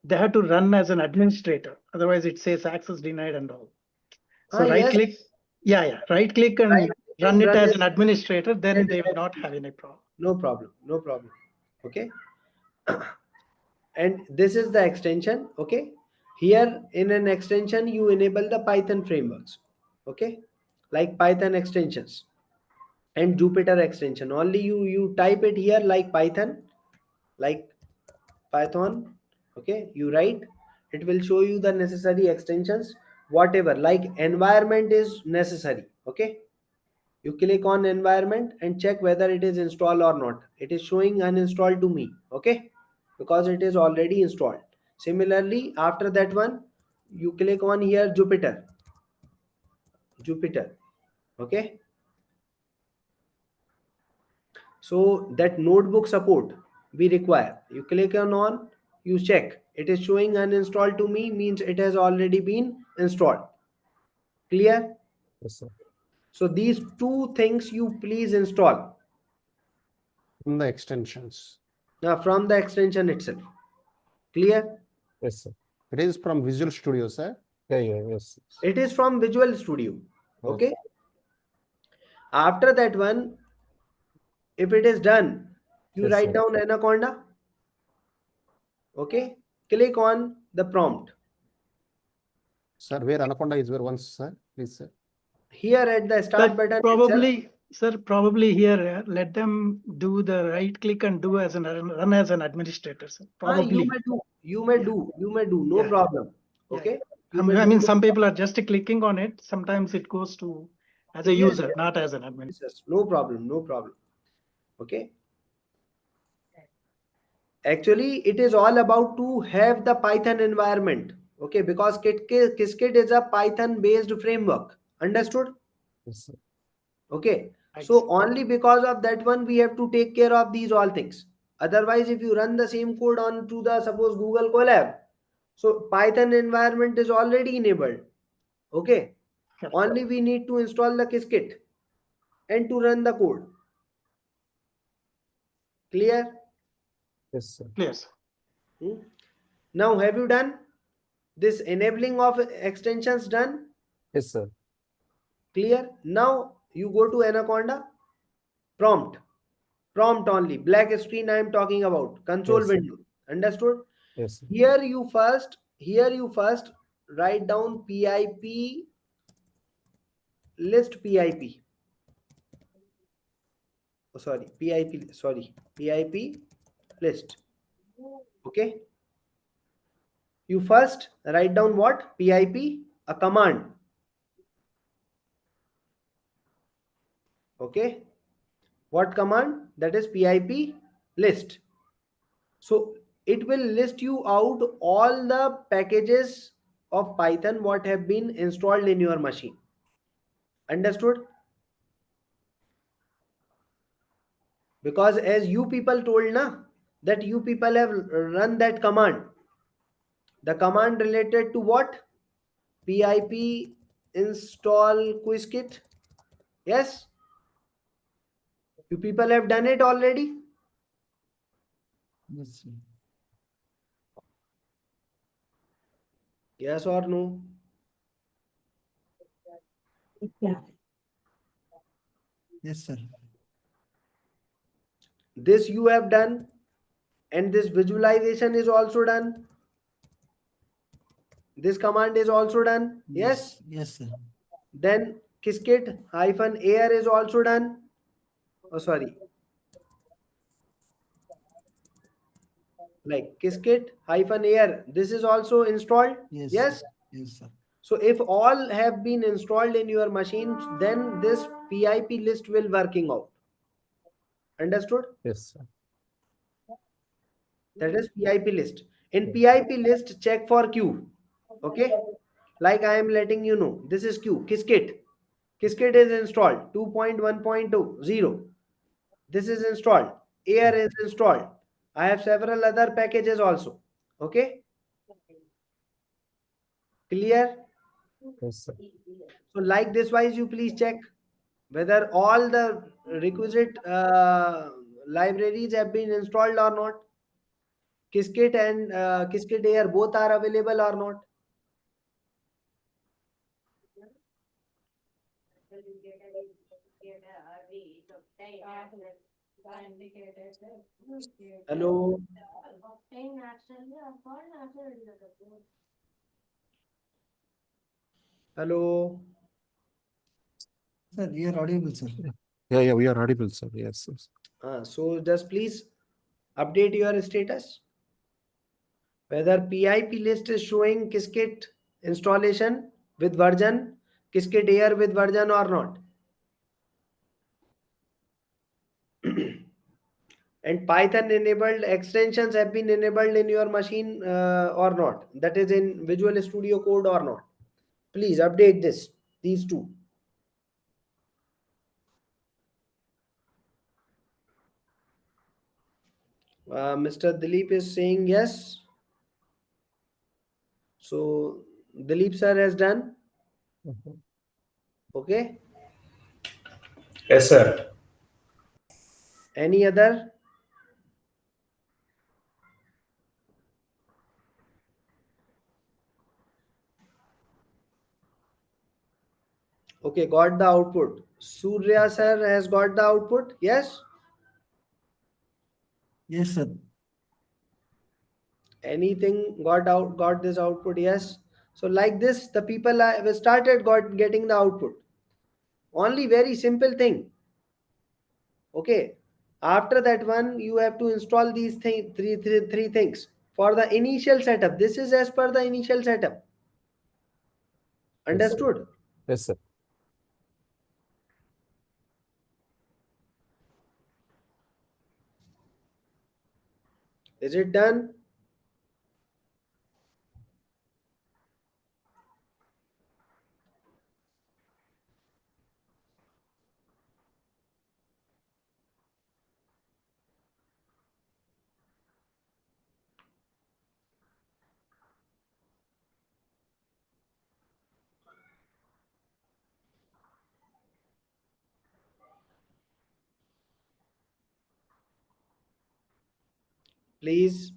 they have to run as an administrator. Otherwise, it says access denied and all. So right Yes. click, right click and Right click run and it run as it. an administrator. Then they will not have any problem. No problem. No problem. Okay. And this is the extension. Okay. Here in an extension, you enable the Python frameworks. Okay. Like Python extensions and Jupyter extension. Only you type it here like Python. Okay, you write, it will show you the necessary extensions, whatever, like environment is necessary. Okay, you click on environment and check whether it is installed or not. It is showing uninstalled to me. Okay, because it is already installed. Similarly, after that one, you click on here Jupyter. Okay, so that notebook support we require, you click on, you check, it is showing uninstalled to me, means it has already been installed. Clear? Yes, sir. So these two things you please install In the extensions. from the extension itself. Clear? Yes, sir. It is from Visual Studio, sir. Yeah, yes. It is from Visual Studio. Okay. After that one, if it is done, you Yes, write sir. down Anaconda. Okay, click on the prompt. Sir, where Anaconda is where once, sir? Please, sir. Here at the start Sir, button probably, sir, probably here, let them do the right click and do as an run as an administrator. Sir. Probably. you may do, no Yeah. problem. Yeah. Okay. I mean, some people are just clicking on it. Sometimes it goes to as a Yes, user, yes, not as an administrator. yes, no problem. Okay. Actually, it is all about to have the Python environment. Okay, because Qiskit is a Python based framework. Understood? Yes, sir. Okay. Right. So only because of that one, we have to take care of these all things. Otherwise, if you run the same code on to the suppose Google Colab, so Python environment is already enabled. Okay. Correct. Only we need to install the Qiskit and to run the code. Clear? Yes, sir. Clear, sir. Now, have you done this enabling of extensions done? Yes, sir. Clear? Now you go to Anaconda, prompt only, black screen I am talking about, console Yes, sir. window. Understood? Yes, sir. Here you first write down pip list pip. Oh, sorry, pip list. Okay. You first write down what? PIP, a command. Okay. What command? That is PIP list. So it will list you out all the packages of Python what have been installed in your machine. Understood? Because as you people told na, that you people have run that command. The command related to what? PIP install Qiskit. Yes? You people have done it already? Yes, sir. Yes or no? Yes, sir. This you have done, and this visualization is also done. This command is also done. Yes? Yes, sir. Then Qiskit -air is also done. Oh, sorry. Like Qiskit -air. This is also installed. Yes. Yes? Sir. Yes, sir. So if all have been installed in your machine, then this PIP list will working out. Understood? Yes, sir. That is PIP list. In PIP list, check for Q. Okay? Like I am letting you know, this is Q. Qiskit. Qiskit is installed. 2.1.20. This is installed. Air is installed. I have several other packages also. Okay? Clear? Yes, sir. So like this wise, you please check whether all the requisite libraries have been installed or not. Qiskit and Qiskit Air both are available or not. Hello. Hello. Sir, you are audible, sir. Yeah, we are audible, sir. Yes, yes. So just please update your status. Whether PIP list is showing Qiskit installation with version, Qiskit Air with version or not. And Python enabled extensions have been enabled in your machine or not. That is in Visual Studio Code or not. Please update these two. Mr. Dilip is saying yes. So Dilip sir has done. Okay. Yes, sir. Any other? Okay, got the output. Surya sir has got the output. Yes. Yes, sir. Anything got this output? Yes. So like this, the people have started getting the output. Only very simple thing. Okay. After that one, you have to install these three things for the initial setup. This is as per the initial setup. Understood? Yes, sir. Is it done? Please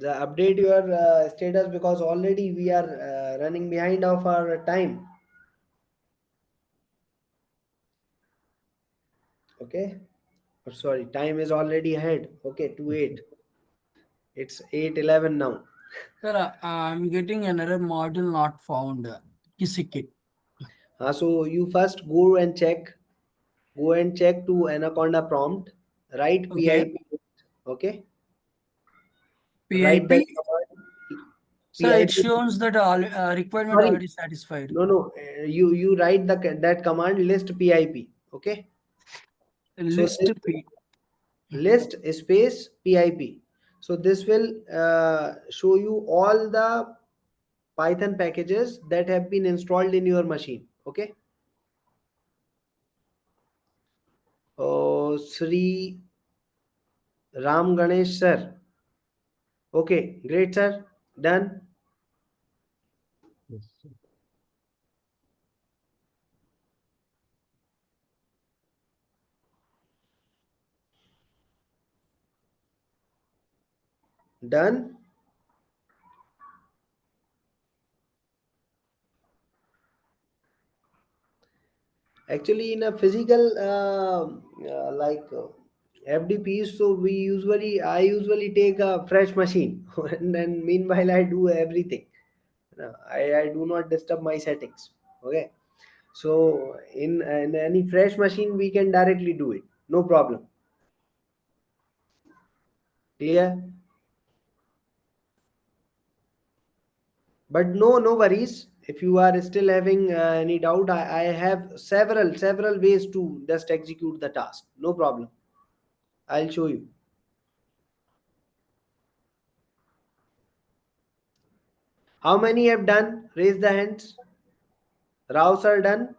update your status, because already we are running behind of our time. Okay. Oh, sorry, time is already ahead. Okay, 2:08. It's 8:11 now. Sir, I'm getting another module not found. Qiskit. So you first go and check to Anaconda prompt, write Okay. PIP. Okay. write that PIP. command. So it PIP. shows that requirement Sorry. already satisfied. No, you write that command list PIP. Okay. List P. List space PIP. So this will show you all the Python packages that have been installed in your machine. Okay. Oh, Sri Ram Ganesh sir. Okay, great sir. Done. Yes, sir. Done. Actually, in a physical FDP, so I usually take a fresh machine, and then meanwhile I do everything. I do not disturb my settings. Okay, so in any fresh machine we can directly do it, no problem. Clear? But no worries. If you are still having any doubt, I have several ways to just execute the task. No problem. I'll show you. How many have done? Raise the hands. Rao sir done.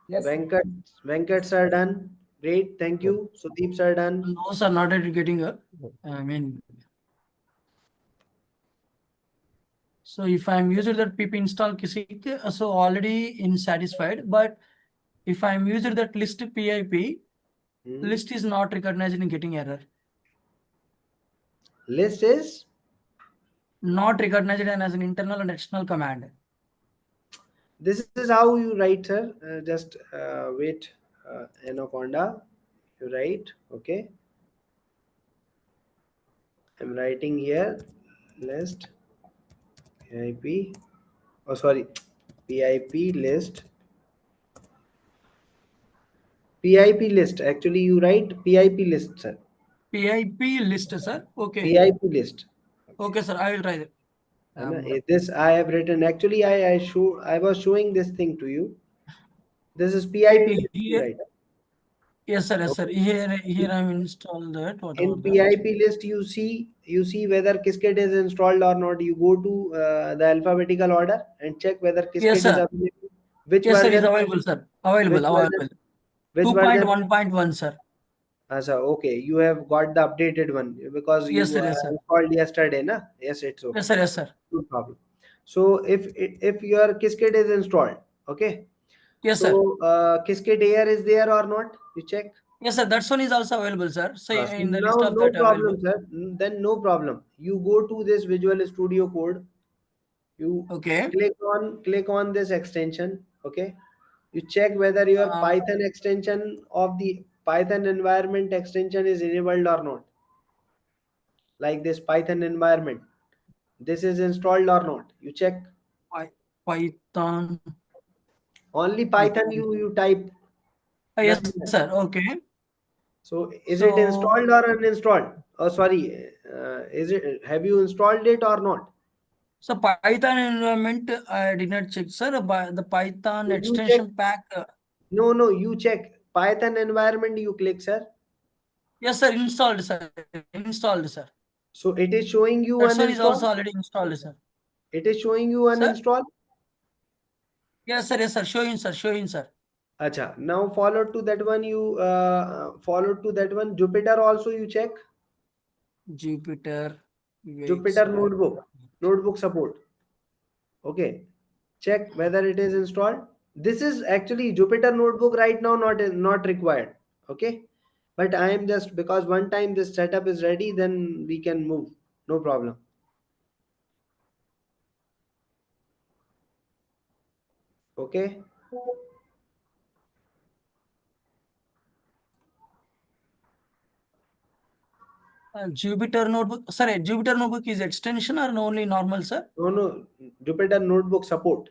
Yes. Venkat sir done. Great, thank you. Sudeep sir done. No, sir, not yet getting a. I mean, so if I'm using that pip install kisi ke, so already in satisfied, but if I'm using that list PIP, list is not recognized in getting error. List is Not recognized as an internal and external command. this is how you write, sir. Just wait. Anaconda. You write. Okay. I'm writing here. List. PIP. Oh, sorry. PIP list. PIP list. Actually, you write PIP list, sir. PIP list, sir. Okay. PIP list. Okay, sir. I will try that. This I have written. Actually, I was showing this thing to you. This is PIP list, right? Yes, sir. Yes, sir. Okay. Here I'm installed that. Whatever In PIP list, you see whether Qiskit is installed or not. You go to the alphabetical order and check whether Qiskit Yes, is sir. available. Which Yes, sir. version? Is available, sir. Available. Which version? 2.1.1, sir. Sir, okay, you have got the updated one because you Yes, sir. Yes, sir. installed yesterday, na? Yes, it's okay. Yes, sir. Yes, sir. No problem. So if your Qiskit is installed, okay. Yes, sir. So Qiskit Air is there or not? You check. Yes, sir. That one is also available, sir. So in the list Now of no that problem, available. sir. Then no problem. You go to this Visual Studio Code. You click on this extension. Okay. You check whether your Python extension of the Python environment extension is enabled or not. Like this Python environment. This is installed or not. You check. Python. Only Python you type. Yes, sir. Okay. So is it installed or uninstalled? Oh, sorry. Have you installed it or not? So Python environment, I did not check, sir. The Python So extension pack. No, you check. Python environment, you click, sir. Yes, sir. Installed, sir. Installed, sir. So it is showing you that one uninstalled. is also already installed, sir. It is showing you uninstalled. Yes, sir. Yes, sir. Showing, sir. Showing, sir. Acha. Now follow to that one. You follow to that one. Jupyter also you check. Jupyter. Jupyter notebook support. Okay. Check whether it is installed. This is actually Jupyter notebook right now not required. Okay. But I am just because one time this setup is ready, then we can move. No problem. Okay. Jupyter notebook. Sorry, Jupyter notebook is extension or only normal, sir? No. Jupyter notebook support.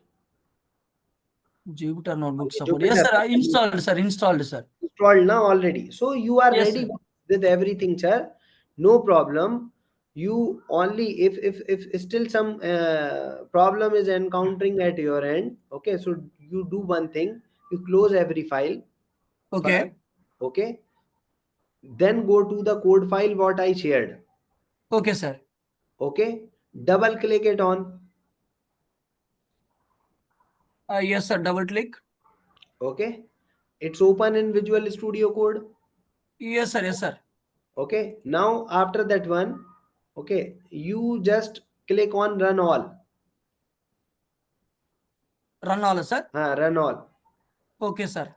Jupyter notebook support. Yes, sir. Installed, sir. Installed, sir. Installed now already. So you are Yes, ready. sir. with everything, sir. No problem. You only if still some problem is encountering at your end. Okay, so you do one thing. You close every file. Okay. Okay. Then go to the code file what I shared. Okay, sir. Okay. Double click it on. Yes, sir. Double click. Okay. It's open in Visual Studio Code. Yes, sir. Yes, sir. Okay. Now after that one, okay, you just click on run all. Run all, sir. Run all. Okay, sir.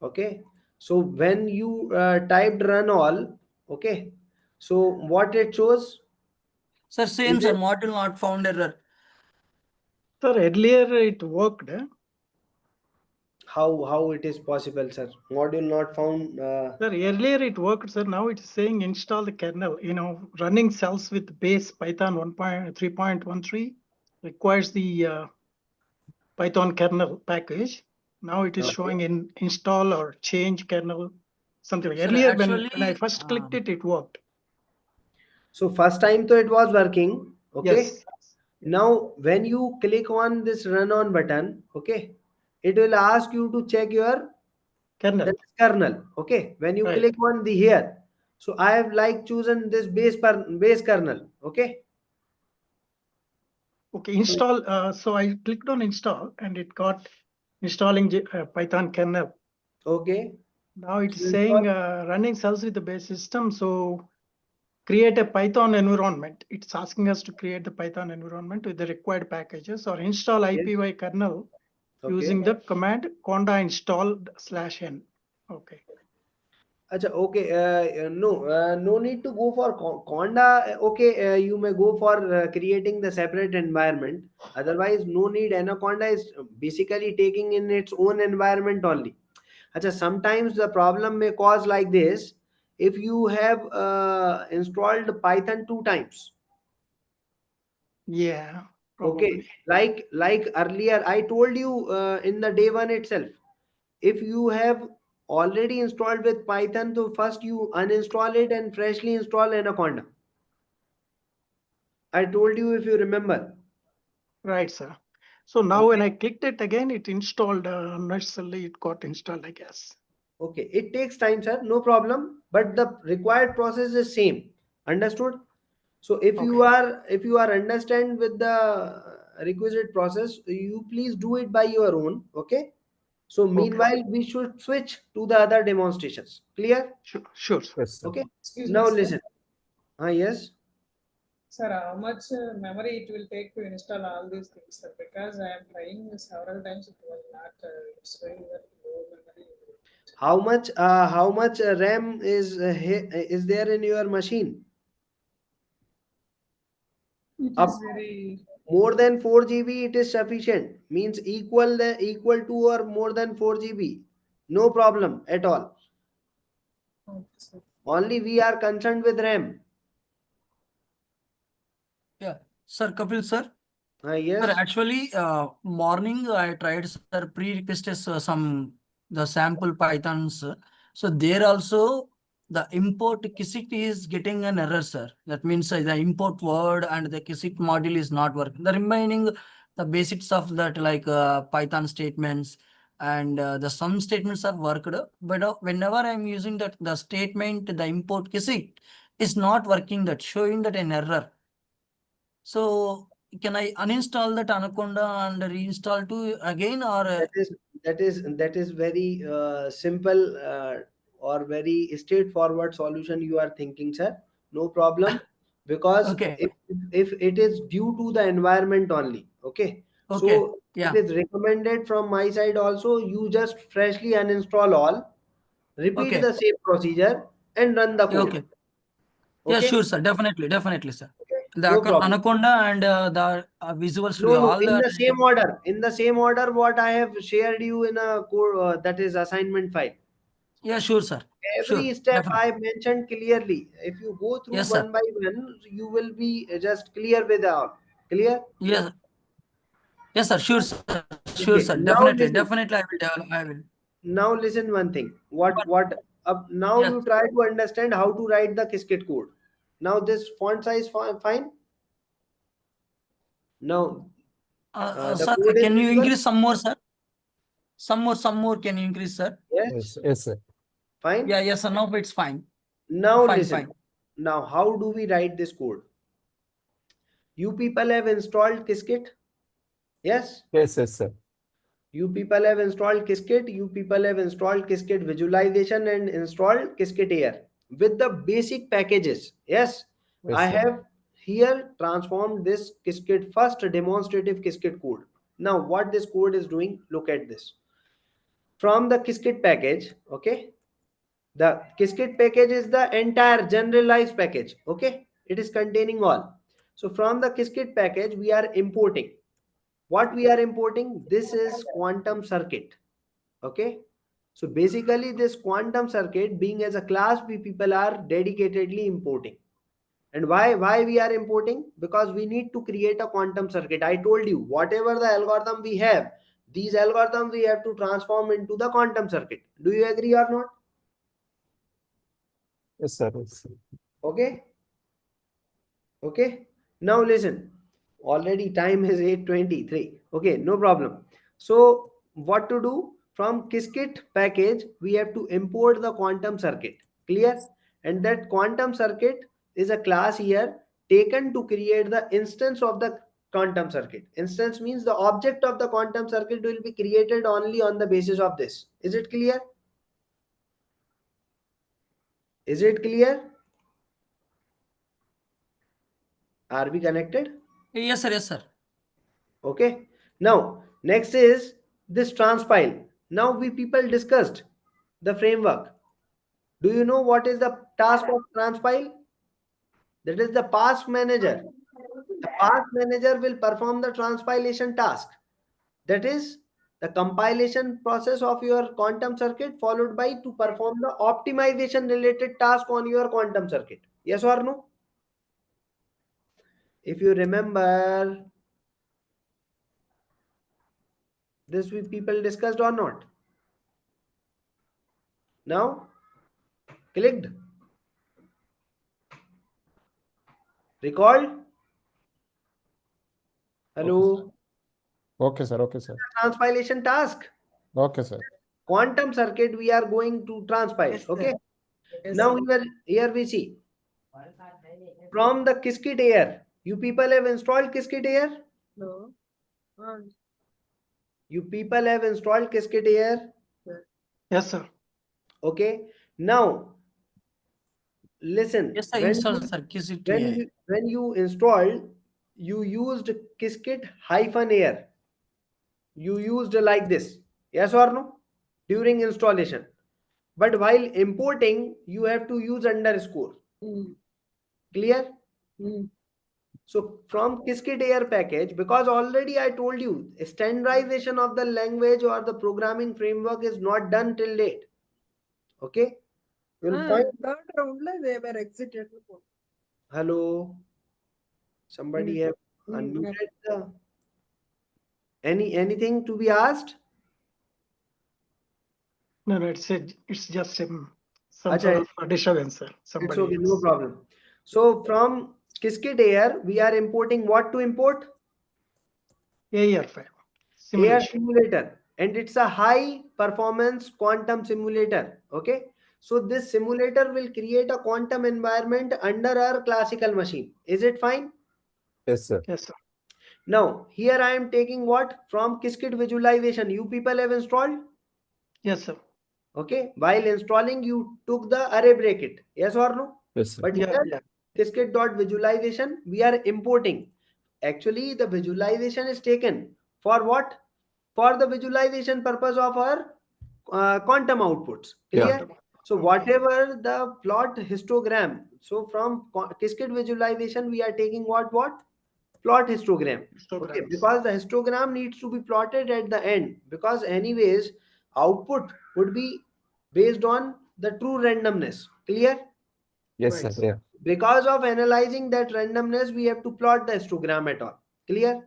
Okay. So when you typed run all, okay. So what it shows? Sir, same, Is sir. it- Module not found error. Sir, earlier it worked. How it is possible, sir? Module not found. Sir, earlier it worked, sir. Now it's saying install the kernel. Running cells with base Python 1.3.13 requires the Python kernel package. Now it is Okay. showing in install or change kernel, something like Sir, earlier when I actually, first clicked it, it worked. So first time so it was working. Okay. Yes. Now when you click on this run on button, okay, it will ask you to check your Kernel. that is kernel. Okay. When you Right. click on the here, so I have like chosen this base kernel. Okay. Okay, install. So I clicked on install and it got installing Python kernel. Okay. Now it's So saying install- running cells with the base system. So create a Python environment. It's asking us to create the Python environment with the required packages or install IPY kernel Okay. using the command conda install /n. Okay. Acha, okay. No need to go for Conda. Okay, you may go for creating the separate environment. Otherwise, no need. Anaconda is basically taking in its own environment only. Acha, sometimes the problem may cause like this. If you have installed Python 2 times. Yeah. Okay, Probably. like earlier I told you in the day one itself. If you have already installed with Python, so first you uninstall it and freshly install Anaconda. I told you if you remember. Right, sir. So now when I clicked it again, it installed unnecessarily. It got installed, I guess. Okay, it takes time, sir. No problem. But the required process is same. Understood? So if you are understand with the requisite process, you please do it by your own. Okay. So meanwhile, we should switch to the other demonstrations. Clear? Sure. Yes, sir. Okay. Excuse Now me, sir. listen. Yes. Sir, how much memory it will take to install all these things, sir? Because I am trying several times, it was not showing that low memory. How much RAM is there in your machine? It Up is very more than 4 GB, it is sufficient. Means equal to or more than 4 GB. No problem at all. okay, sir. Only we are concerned with RAM. Yeah. Sir, Kapil, sir. Yes. Sir, actually, morning I tried, sir, pre-requested the sample Pythons. So there also the import KISIT is getting an error, sir. That means the import word and the KISIT module is not working. The remaining, the basics of that like Python statements and the some statements are worked. But whenever I'm using that, the statement, the import KISIT is not working, that showing that an error. So can I uninstall that Anaconda and reinstall to again, or that is very simple or very straightforward solution you are thinking, sir. No problem, because okay, if it is due to the environment only. Okay. okay, So yeah, it is recommended from my side also. You just freshly uninstall all, repeat okay, the same procedure, and run the code. okay. Yeah, Okay. sure, sir. Definitely, sir. Okay. The No problem. Anaconda and the Visual No, Studio, no, all in the the same order. In the same order, what I have shared you in a code that is assignment file. yeah, sure, sir. Every Sure, step definitely. I mentioned clearly. If you go through Yes, sir. one by one, you will be just clear with all. Clear? Yes, yes, sir. Sure, sir. Okay. Now listen. Definitely. I will. Now listen one thing. What Now Yes. you try to understand how to write the Qiskit code. Now this font size fine. Now the Sir, code is can you visible? increase some more, sir? Some more. Can you increase, sir? Yes, Yes, sir. fine. Yeah, yes, sir. Now it's fine. Now Fine, listen. fine. Now how do we write this code? You people have installed Qiskit? Yes. Yes, sir. You people have installed Qiskit. You people have installed Qiskit visualization and installed Qiskit Air with the basic packages. Yes. Yes, I sir. have here transformed this Qiskit first demonstrative Qiskit code. Now what this code is doing, look at this. From the Qiskit package, okay, the Qiskit package is the entire generalized package, okay, it is containing all. So from the Qiskit package we are importing, what we are importing, this is quantum circuit, okay. So basically this quantum circuit being as a class, we people are dedicatedly importing. And why we are importing? Because we need to create a quantum circuit. I told you, whatever the algorithm we have, these algorithms we have to transform into the quantum circuit. Do you agree or not? Yes, sir. Yes, sir. Okay. Okay. Now listen, already time is 8:23. Okay, no problem. So what to do? From Qiskit package, we have to import the quantum circuit. Clear? And that quantum circuit is a class here taken to create the instance of the quantum circuit. Instance means the object of the quantum circuit will be created only on the basis of this. Is it clear? Is it clear? Are we connected? Yes, sir. Yes, sir. Okay. Now next is this transpile. Now we people discussed the framework. Do you know what is the task of transpile? That is the path manager. The path manager will perform the transpilation task. That is the compilation process of your quantum circuit followed by to perform the optimization related task on your quantum circuit. Yes or no? If you remember, this we people discussed or not? Now clicked. Recalled? Hello? Okay, sir. Okay, sir. Transpilation task. Okay, sir. Quantum circuit we are going to transpile. Okay. Now here we see. From the Qiskit Air. You people have installed Qiskit Air? No. You people have installed Qiskit Air? Yes, sir. Okay. Now listen. Yes, sir. Install, sir. Qiskit AI. When you installed, you used Qiskit -air. You used like this. Yes or no? During installation. But while importing, you have to use underscore. Clear? So from Qiskit Air package, because already I told you, standardization of the language or the programming framework is not done till date. Okay? You'll find. Third round they were exited. Hello. Somebody have unmuted the. Anything to be asked? No, it's just some Acha, sort of disturbance, sir. It's Somebody okay, no else. problem. So from Qiskit Air, we are importing what to import? AR file. Air Simulation. simulator, and it's a high performance quantum simulator. Okay, so this simulator will create a quantum environment under our classical machine. Is it fine? Yes, sir. Yes, sir. Now here I am taking what from Qiskit visualization. You people have installed? Yes, sir. Okay, while installing you took the array bracket. Yes or no? Yes, sir. But Yeah, here yeah. Qiskit.visualization we are importing. Actually the visualization is taken for what? For the visualization purpose of our quantum outputs. Clear? Yeah. So whatever the plot histogram. So from Qiskit visualization we are taking what? Plot histogram. Okay, Histograms. because the histogram needs to be plotted at the end, because anyways output would be based on the true randomness. Clear? Yes, sir. Right. Yeah. Because of analyzing that randomness, we have to plot the histogram at all. Clear?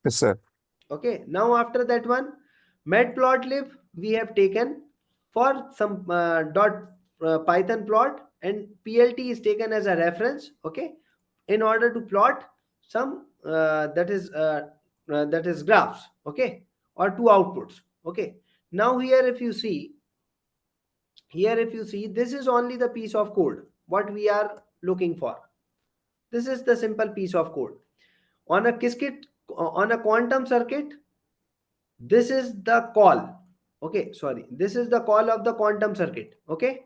Yes, sir. Okay. Now after that one, matplotlib we have taken for some Python plot, and PLT is taken as a reference, okay, in order to plot some that is graphs, okay, or two outputs, okay. Now here if you see, this is only the piece of code what we are looking for. This is the simple piece of code on a Qiskit, on a quantum circuit. This is the call, okay, sorry, this is the call of the quantum circuit, okay.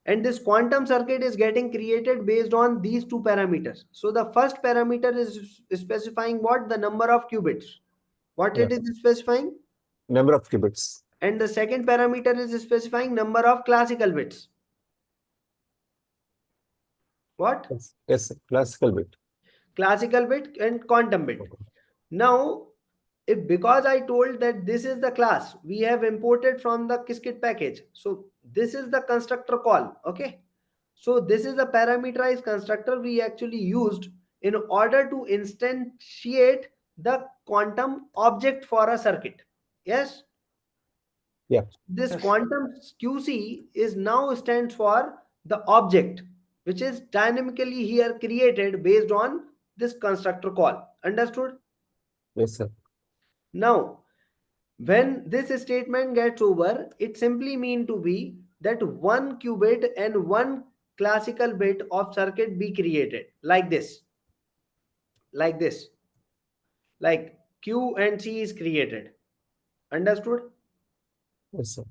And this quantum circuit is getting created based on these two parameters. So the first parameter is specifying what? The number of qubits. What it is specifying? Number of qubits. And the second parameter is specifying number of classical bits. What? Yes, classical bit. Classical bit and quantum bit. Now, if because I told that this is the class we have imported from the Qiskit package, so this is the constructor call, okay. So this is the parameterized constructor we actually used in order to instantiate the quantum object for a circuit. Yes. Yeah. This Yes. quantum QC is now stands for the object, which is dynamically here created based on this constructor call. Understood? Yes, sir. Now, when this statement gets over, it simply mean to be that one qubit and one classical bit of circuit be created like this, like Q and C is created. Understood? Yes, sir.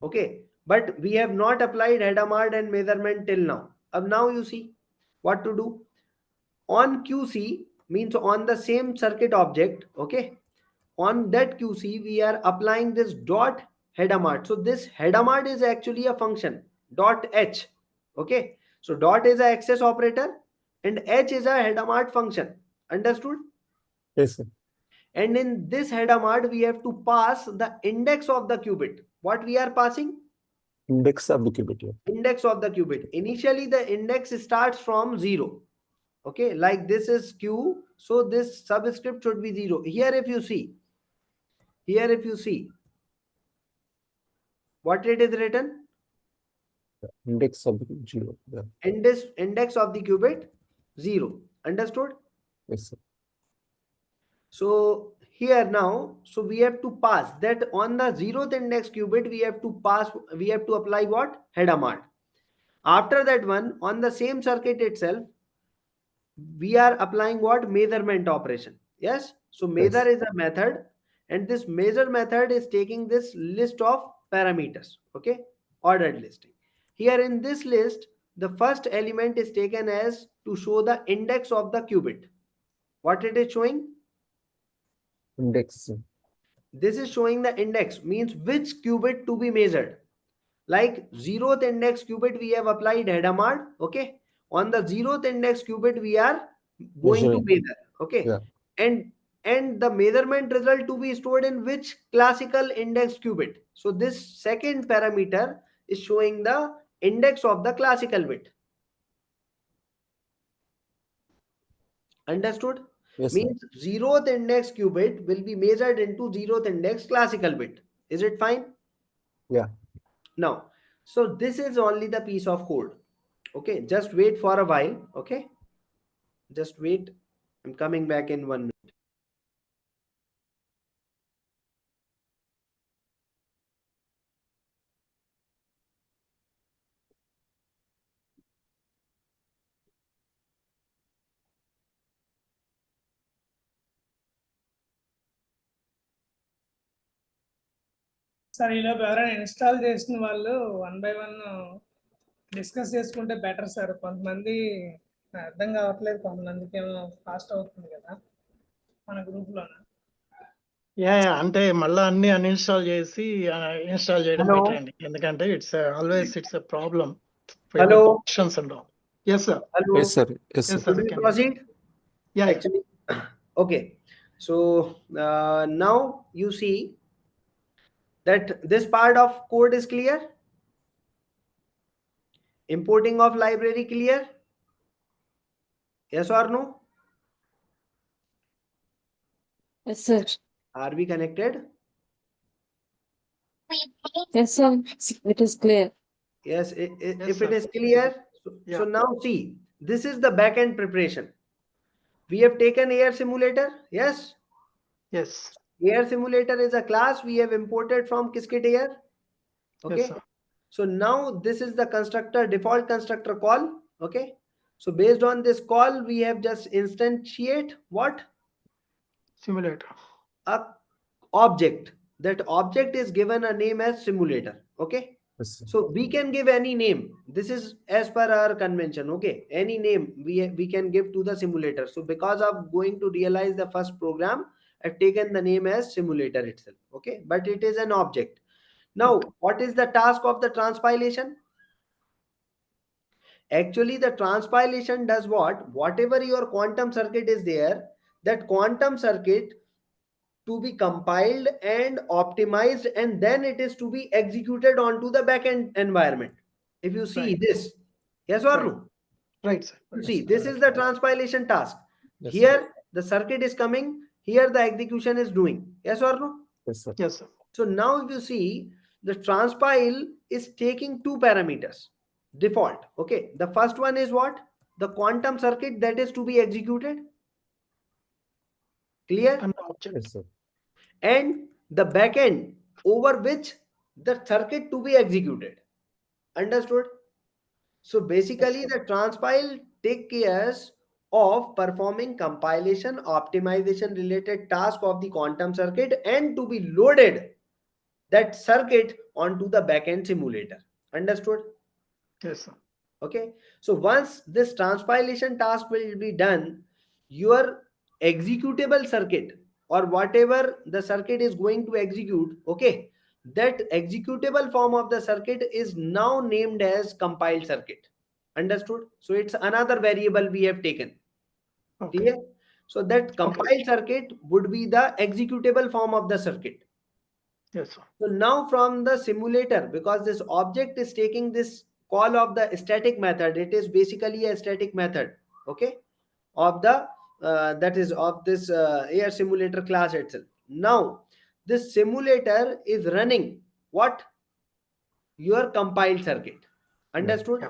Okay, but we have not applied Hadamard and measurement till now. Now you see what to do. On QC means on the same circuit object, okay. On that QC, we are applying this dot Hadamard. So this Hadamard is actually a function, dot H, okay. So dot is a access operator and H is a Hadamard function. Understood? Yes, sir. And in this Hadamard, we have to pass the index of the qubit. What we are passing? Index of the qubit. Yeah. Index of the qubit. Initially, the index starts from 0. Okay, like this is Q. So this subscript should be 0. Here if you see, what it is written? Index of the 0. Yeah. Index of the qubit 0. Understood? Yes, sir. So here now, so we have to pass that on the 0th index qubit, we have to apply what? Hadamard. After that one, on the same circuit itself, we are applying what? Measurement operation. Yes. So measure is a method, and this measure method is taking this list of parameters. Okay. Ordered listing. Here in this list, the first element is taken as to show the index of the qubit. What it is showing? Index. This is showing the index, means which qubit to be measured. Like 0th index qubit, we have applied Hadamard. Okay. On the 0th index qubit, we are going to measure. Okay. Yeah. And the measurement result to be stored in which classical index qubit. So this second parameter is showing the index of the classical bit. Understood? Yes, means 0th index qubit will be measured into 0th index classical bit. Is it fine? Yeah. Now, so this is only the piece of code. Okay, just wait for a while. Okay, just wait. I'm coming back in 1 minute. Sir ఈలోపు ఎవరైనా install చేసిన వాళ్ళు 1 by 1 discuss చేసుకుంటే better sir. కొంతమంది అర్థం కావట్లేదు, కొంతమందికి ఏమో ఫాస్ట్ అవుతుంది కదా మన గ్రూప్ లోన. అంటే మళ్ళీ అన్ని అన్ఇన్స్టాల్ చేసి ఇన్స్టాల్ చేయడం బెటర్ అండి, ఎందుకంటే it's a problem for Hello. questions and all. Yes sir. Hello. Yes, sir. Yes, Yes, sir. sir. Should we proceed? Yeah. Actually, okay. So now you see that this part of code is clear. Importing of library clear? Yes or no? Yes, sir. Are we connected? Yes, sir. It is clear. Yes, Yes, if it sir. is clear. So Yeah. now see, this is the back end preparation. We have taken air simulator. Yes, Yes. air simulator is a class we have imported from Qiskit Air. Okay. Yes, sir. So now this is the constructor, default constructor call. Okay. So based on this call, we have just instantiate what? Simulator. A object. That object is given a name as simulator. Okay. Yes, sir. So we can give any name. This is as per our convention. Okay. Any name we can give to the simulator. So because of going to realize the first program, I've taken the name as simulator itself. Okay. But it is an object. Now, what is the task of the transpilation? Actually, the transpilation does what? Whatever your quantum circuit is there, that quantum circuit to be compiled and optimized, and then it is to be executed onto the backend environment. If you see Right. this, yes or Right. no? Right, sir. You see, this is the transpilation task. Yes, sir. Here, the circuit is coming. Here, the execution is doing. Yes or no? Yes, sir. Yes, sir. So now if you see, the transpile is taking two parameters default. Okay. The first one is what? The quantum circuit that is to be executed. Clear? An object. Yes, sir. And the backend over which the circuit to be executed. Understood? So basically the transpile take care of performing compilation optimization related task of the quantum circuit and to be loaded that circuit onto the backend simulator. Understood? Yes, sir. Okay. So once this transpilation task will be done, your executable circuit or whatever the circuit is going to execute, okay, that executable form of the circuit is now named as compiled circuit. Understood? So it's another variable we have taken. Okay. Clear? So that compiled circuit would be the executable form of the circuit. Yes, sir. So now from the simulator, because this object is taking this call of the static method, it is basically a static method, okay, of the that is of this air simulator class itself. Now this simulator is running what? Your compiled circuit. Understood? Yeah.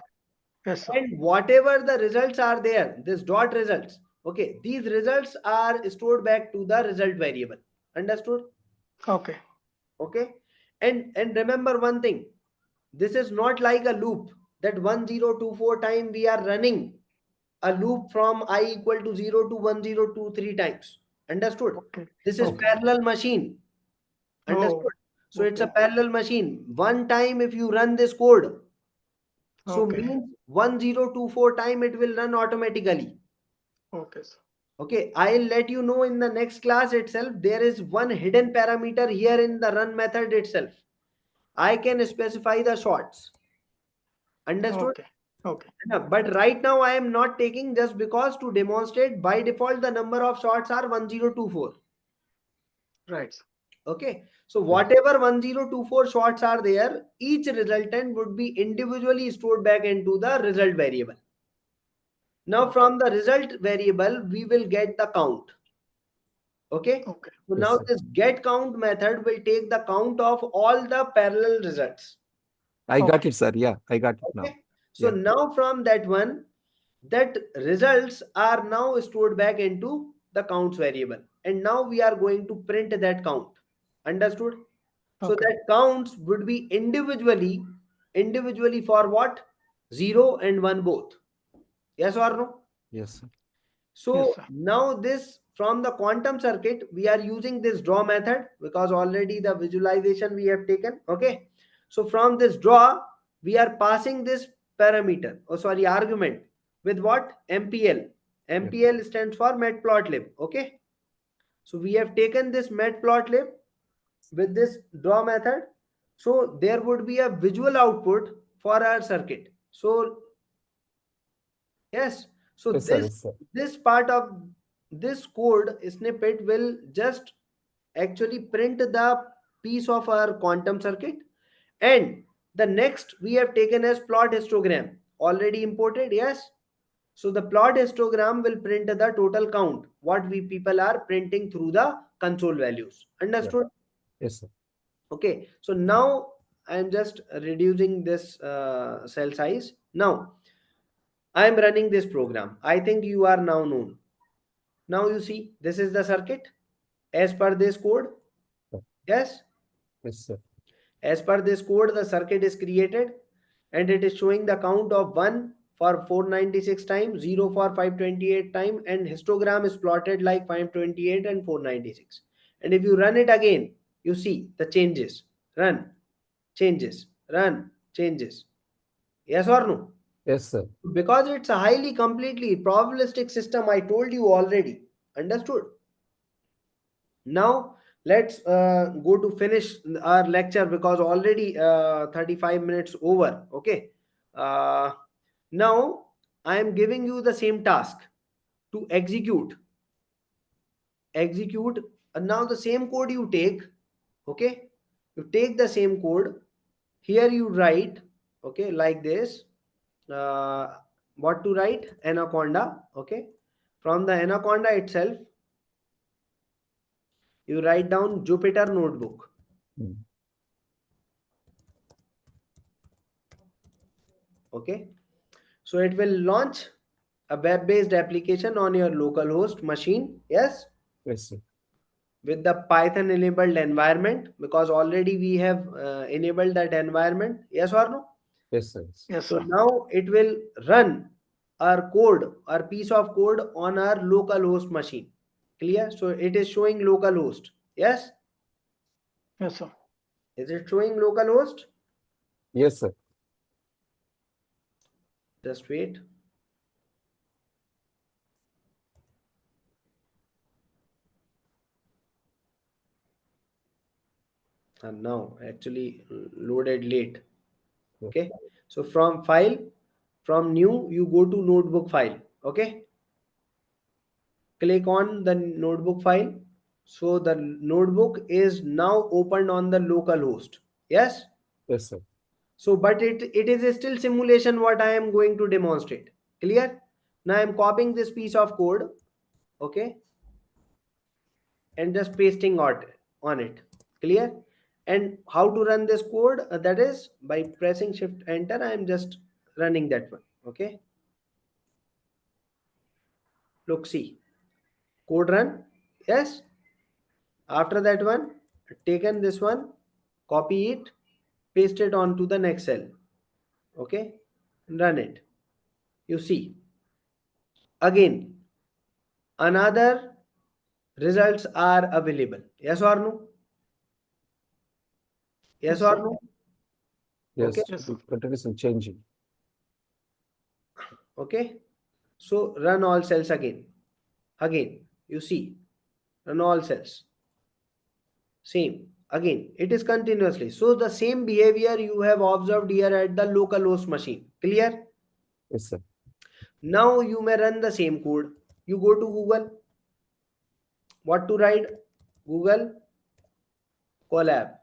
Yes, sir. And whatever the results are there, this dot results, okay, these results are stored back to the result variable. Understood? Okay. Okay. And remember one thing, this is not like a loop that 1024 time we are running a loop from I equal to 0 to 1023 times. Understood? Okay. This is Okay. parallel machine. Understood? Oh, So it's a okay. parallel machine. One time if you run this code, so Okay. means 1024 time it will run automatically. Okay, sir. Okay, I'll let you know in the next class itself. There is one hidden parameter here in the run method itself. I can specify the shots. Understood? Okay. Okay. Yeah, but right now I am not taking, just because to demonstrate by default the number of shots are 1024. Right, sir. Okay. So whatever 1024 shots are there, each resultant would be individually stored back into the result variable. Now from the result variable, we will get the count. Okay. Okay. So Yes, now sir. this get count method will take the count of all the parallel results. I got it, sir. Yeah, I got it now. Okay. So Yeah. now from that one, that results are now stored back into the counts variable. And now we are going to print that count. Understood? So Okay. that counts would be individually for what? 0 and 1 both. Yes or no? Yes, sir. So Yes, sir. now this from the quantum circuit, we are using this draw method because already the visualization we have taken. Okay. So from this draw, we are passing this parameter, argument with what? MPL. MPL stands for matplotlib. Okay. So we have taken this matplotlib with this draw method. So there would be a visual output for our circuit. So yes. So Yes, sir. Yes, sir. this part of this code snippet will just actually print the piece of our quantum circuit, and the next we have taken as plot histogram already imported. Yes. So the plot histogram will print the total count what we people are printing through the console values. Understood? Yes, sir. Okay, so now I'm just reducing this cell size. Now I'm running this program. I think you are now known. Now you see this is the circuit as per this code. Yes, Yes, sir. as per this code, the circuit is created and it is showing the count of 1 for 496 times, 0 for 528 time, and histogram is plotted like 528 and 496. And if you run it again, you see the changes. Run, changes, run, changes. Yes or no? Yes, sir. Because it's a highly completely probabilistic system, I told you already. Understood? Now let's go to finish our lecture because already 35 minutes over. Okay. Now I am giving you the same task to execute. Now the same code you take. Okay. You take the same code. Here you write. Okay, like this. What to write? Anaconda. Okay. From the Anaconda itself, you write down Jupyter Notebook. Okay, so it will launch a web-based application on your localhost machine. Yes, Yes, sir. with the Python enabled environment, because already we have enabled that environment. Yes or no? Yes, sir. Yes, So sir. now it will run our code, our piece of code on our localhost machine. Clear? So it is showing localhost. Yes, Yes, sir. is it showing localhost? Yes, sir. Just wait. And now actually loaded late. Okay, so from file, from new, you go to notebook file. Okay, click on the notebook file. So the notebook is now opened on the local host. Yes. Yes, sir. So but it is still simulation what I am going to demonstrate. Clear? Now I am copying this piece of code. Okay, and just pasting on it. Clear? And how to run this code? That is by pressing shift enter. I am just running that one. Okay, look, see, code run. Yes, after that one, taken this one, copy it, paste it onto the next cell. Okay, run it. You see again another results are available. Yes or no? Yes Yes, or sir. no? Yes, Okay. Yes, sir. continuously changing. Okay, so run all cells again. You see, run all cells. Same again, it is continuously. So the same behavior you have observed here at the localhost machine. Clear? Yes, sir. Now you may run the same code. You go to Google. What to write? Google Colab.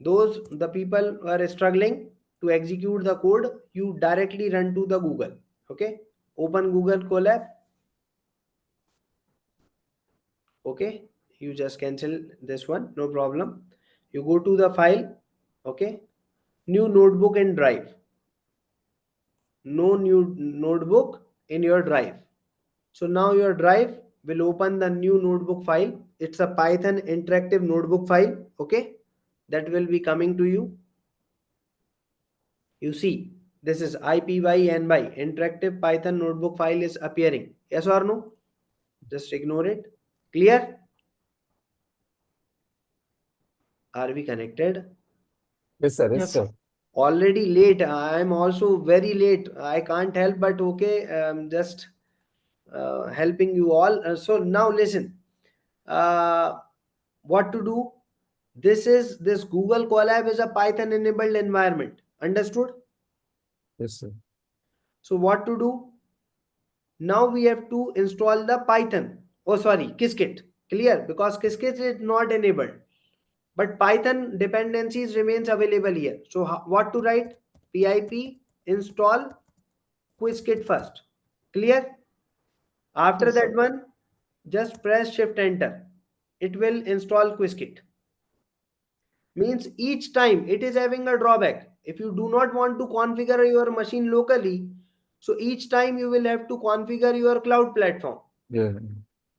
Those the people who are struggling to execute the code, you directly run to the Google. Okay, open Google Colab. Okay, you just cancel this one, no problem. You go to the file. Okay, new notebook and drive. No new notebook in your drive. So now your drive will open the new notebook file. It's a Python interactive notebook file. Okay, that will be coming to you. You see, this is IPYNY interactive Python notebook file is appearing. Yes or no? Just ignore it. Clear? Are we connected? Yes, sir. Yes, Yes, sir. sir. Already late. I am also very late. I can't help but okay. Just helping you all. So now listen. What to do? This Google Colab is a Python enabled environment. Understood? Yes, sir. So what to do? Now we have to install the Python. Oh, sorry, Qiskit. Clear? Because Qiskit is not enabled. But Python dependencies remains available here. So what to write? Pip install Qiskit first. Clear? After Yes, that sir. one, just press shift enter. It will install Qiskit. means each time it is having a drawback. If you do not want to configure your machine locally, so each time you will have to configure your cloud platform. Yeah.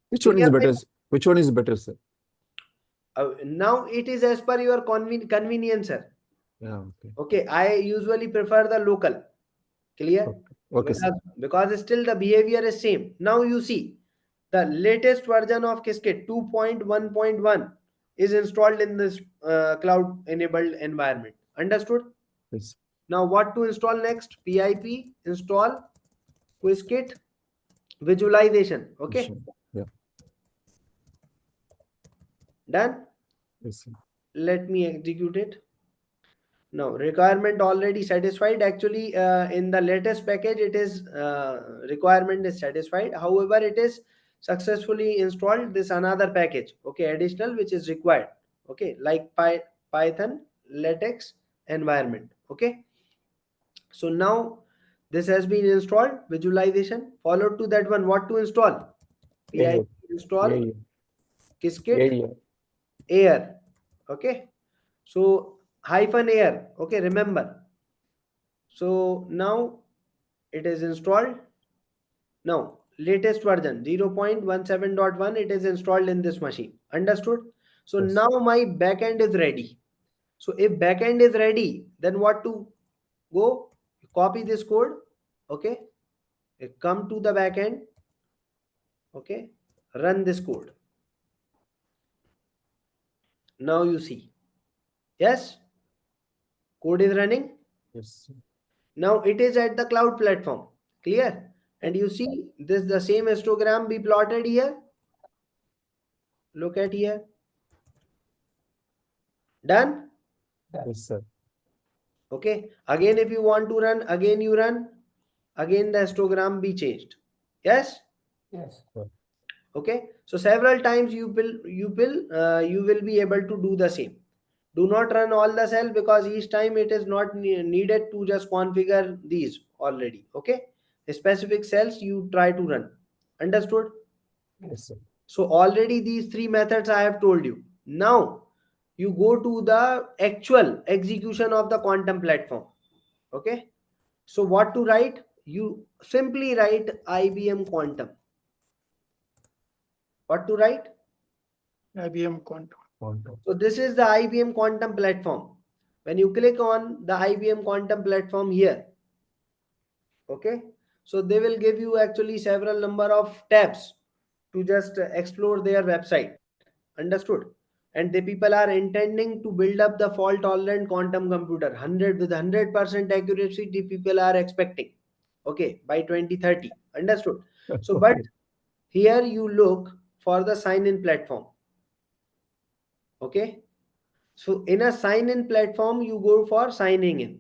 Which one is Clear, better? right? Which one is better, sir? Now it is as per your convenience, sir. Yeah. Okay. Okay, I usually prefer the local. Clear? Okay. Okay, sir. Because still the behavior is same. Now you see the latest version of Qiskit 2.1.1 is installed in this cloud enabled environment. Understood? Yes. Now what to install next? PIP install Qiskit visualization. Okay, Yeah. done. Yes, sir. Let me execute it. Now requirement already satisfied. Actually, in the latest package, it is requirement is satisfied. However, it is successfully installed this another package. Okay, additional which is required. Okay, like Python latex environment. Okay, so now this has been installed. Visualization followed to that one. What to install? Yeah. PIP install Yeah. Qiskit Yeah. air. Okay, so hyphen air. Okay, remember. So now it is installed. Now latest version 0.17.1 it is installed in this machine. Understood? So Yes. now my backend is ready. So if backend is ready, then what to go? Copy this code. Okay, come to the backend. Okay, run this code. Now you see, yes, code is running. Yes. Now it is at the cloud platform. Clear? And you see this the same histogram be plotted here. Look at here. Done? Yes, sir. Okay. Again, if you want to run, again you run. Again the histogram be changed. Yes? Yes. Okay. So several times you will be able to do the same. Do not run all the cell because each time it is not needed to just configure these already. Okay. Specific cells you try to run. Understood? Yes, sir. So already these three methods I have told you. Now you go to the actual execution of the quantum platform. Okay. So what to write? You simply write IBM quantum. What to write? IBM Quantum. So this is the IBM quantum platform. When you click on the IBM quantum platform here, okay, so they will give you actually several number of tabs to just explore their website. Understood? And the people are intending to build up the fault tolerant quantum computer 100% accuracy. The people are expecting, okay, by 2030. Understood? So but here you look for the sign in platform. Okay, so in a sign in platform you go for signing in.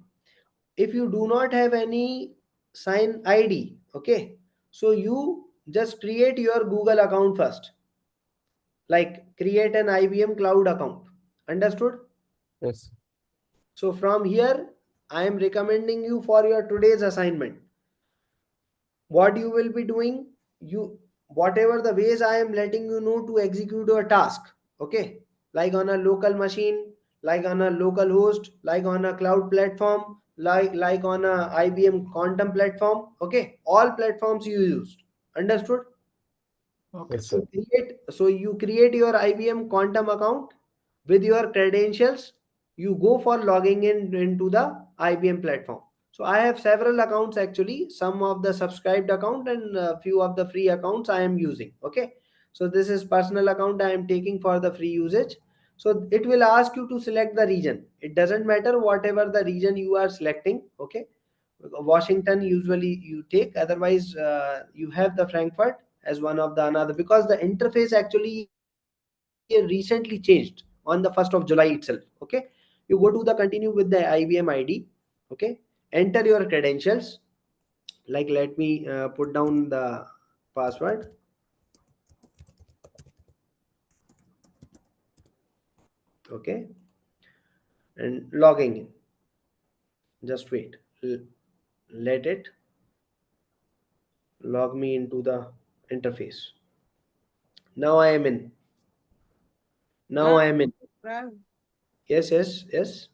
If you do not have any sign ID, okay, so you just create your Google account first, like create an IBM cloud account. Understood? Yes. So from here I am recommending you for your today's assignment. What you will be doing, you whatever the ways I am letting you know to execute your task. Okay, like on a local machine, like on a local host, like on a cloud platform, like on a IBM quantum platform. Okay, all platforms you used. Understood? Okay. Yes, sir. So you create your IBM quantum account with your credentials. You go for logging in into the IBM platform. So I have several accounts actually, some of the subscribed account and a few of the free accounts I am using. Okay, so this is personal account I am taking for the free usage. So it will ask you to select the region. It doesn't matter whatever the region you are selecting. Okay, Washington usually you take, otherwise you have the Frankfurt as one of the another, because the interface actually recently changed on the 1st of July itself. Okay, you go to the continue with the IBM ID. Okay, enter your credentials, like let me put down the password. Okay, and logging in. Just wait, let it log me into the interface. Now I am in. Now I am in. Ram, Yes, yes, yes.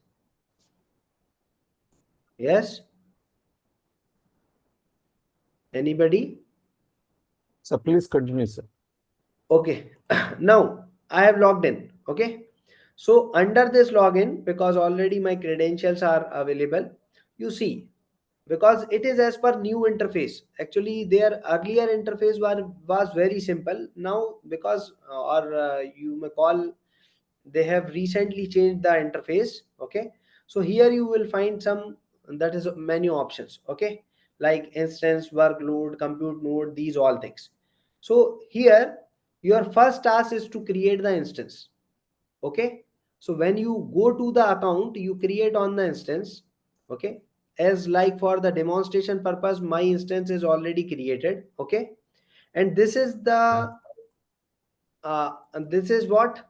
Yes. Anybody? So please continue, sir. Okay. Now I have logged in. Okay. So under this login, because already my credentials are available, you see, because it is as per new interface. Actually, their earlier interface was very simple. Now, because you may call, they have recently changed the interface. Okay. So here you will find some, that is menu options. Okay. Like instance, workload, compute node, these all things. So here your first task is to create the instance. Okay. So when you go to the account, you create on the instance. Okay. As like for the demonstration purpose, my instance is already created. Okay. And this is the this is what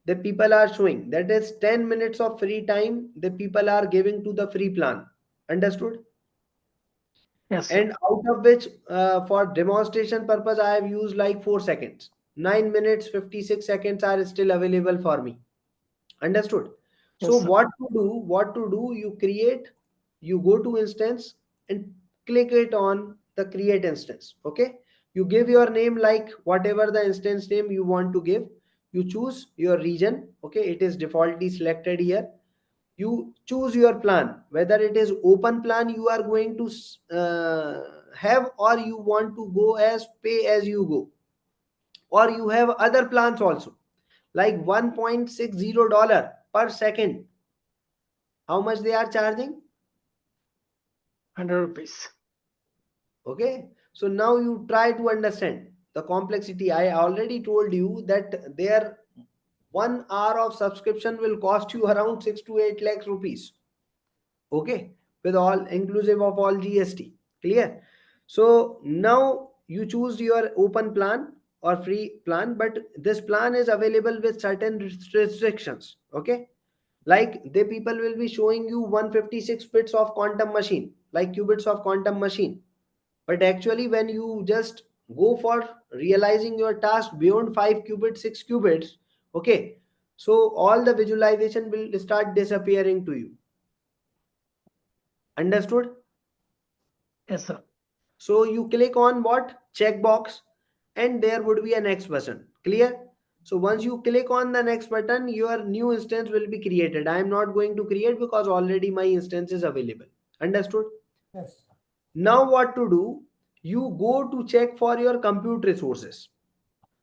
the people are showing, that is 10 minutes of free time the people are giving to the free plan. Understood? Yes, sir. And out of which for demonstration purpose I have used like 4 seconds. 9 minutes 56 seconds are still available for me. Understood? Yes, So sir. what to do, you create, you go to instance and click it on the create instance. Okay. You give your name, like whatever the instance name you want to give. You choose your region. Okay. It is defaultly selected here. You choose your plan, whether it is open plan you are going to have, or you want to go as pay as you go, or you have other plans also, like $1.60 per second. How much they are charging? 100 rupees. Okay. So now you try to understand the complexity. I already told you that their 1 hour of subscription will cost you around 6 to 8 lakhs rupees. Okay. With all inclusive of all GST. Clear? So now you choose your open plan or free plan, but this plan is available with certain restrictions. Okay. Like the people will be showing you 156 bits of quantum machine, like qubits of quantum machine. But actually when you just go for realizing your task beyond 5 qubits, 6 qubits, okay, so all the visualization will start disappearing to you. Understood? Yes, sir. So you click on what? Checkbox, and there would be a next button. Clear? So once you click on the next button, your new instance will be created. I am not going to create because already my instance is available. Understood? Yes. Now what to do? You go to check for your compute resources.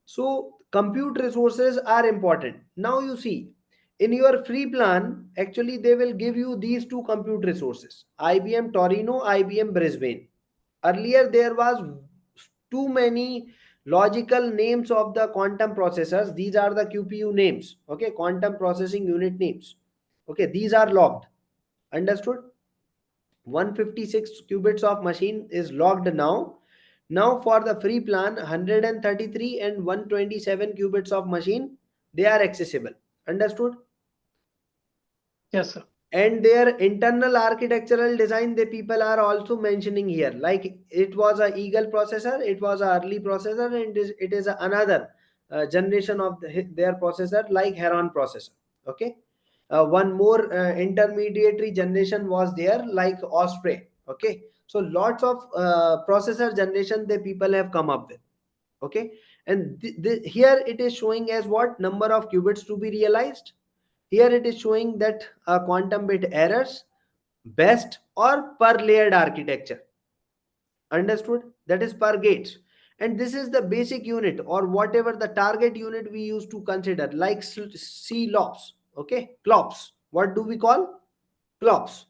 So compute resources are important. Now you see, in your free plan, actually they will give you these two compute resources: IBM Torino, IBM Brisbane. Earlier there was too many logical names of the quantum processors. These are the QPU names. Okay, quantum processing unit names. Okay, these are logged. Understood? 156 qubits of machine is logged now. Now for the free plan, 133 and 127 qubits of machine, they are accessible. Understood? Yes, sir. And their internal architectural design, the people are also mentioning here, like it was a Eagle processor, it was an early processor, and it is another generation of their processor, like Heron processor. Okay. One more intermediary generation was there, like Osprey. Okay. So lots of processor generation the people have come up with. Okay. And here it is showing as what number of qubits to be realized. Here it is showing that quantum bit errors, best or per layered architecture. Understood? That is per gates. And this is the basic unit, or whatever the target unit we used to consider, like CLOPS. Okay, CLOPS. What do we call? CLOPS.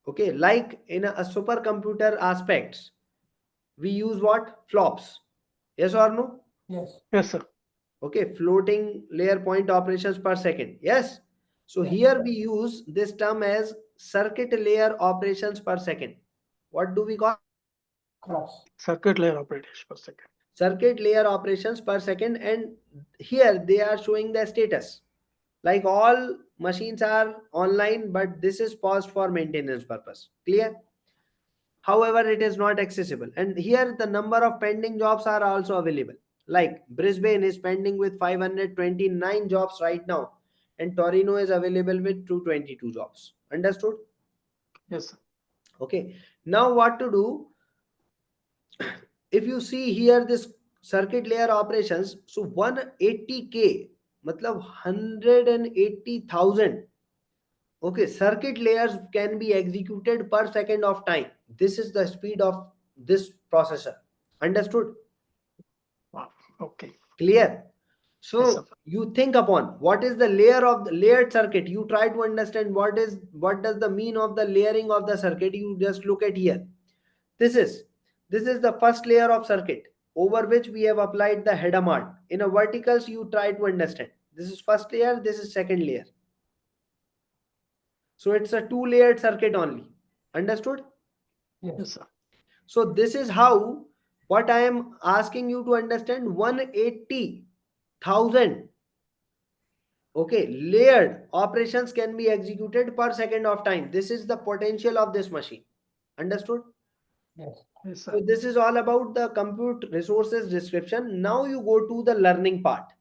Okay, like in a supercomputer aspects, we use what? FLOPS. Yes or no? Yes. Yes, sir. Okay, floating layer point operations per second. Yes. So Yeah. here we use this term as circuit layer operations per second. What do we call? Cross. Circuit layer operators per second. Circuit layer operations per second. And here they are showing the status. Like all machines are online, but this is paused for maintenance purpose. Clear? However, it is not accessible. And here the number of pending jobs are also available. Like Brisbane is pending with 529 jobs right now. and Torino is available with 222 jobs. Understood? Yes, sir. Okay. Now what to do? If you see here this circuit layer operations, so 180K, matlab 180,000. Okay, circuit layers can be executed per second of time. This is the speed of this processor. Understood? Wow. Okay. Clear? So Yes, sir. you think upon what is the layer of the layered circuit. You try to understand what does the mean of the layering of the circuit. You just look at here. This is the first layer of circuit over which we have applied the header mart. In a verticals, you try to understand. This is first layer, this is second layer. So it's a two-layered circuit only. Understood? Yes, sir. So this is how, what I am asking you to understand, 180,000 okay layered operations can be executed per second of time. This is the potential of this machine. Understood? Yes, sir. So this is all about the compute resources description. Now you go to the learning part.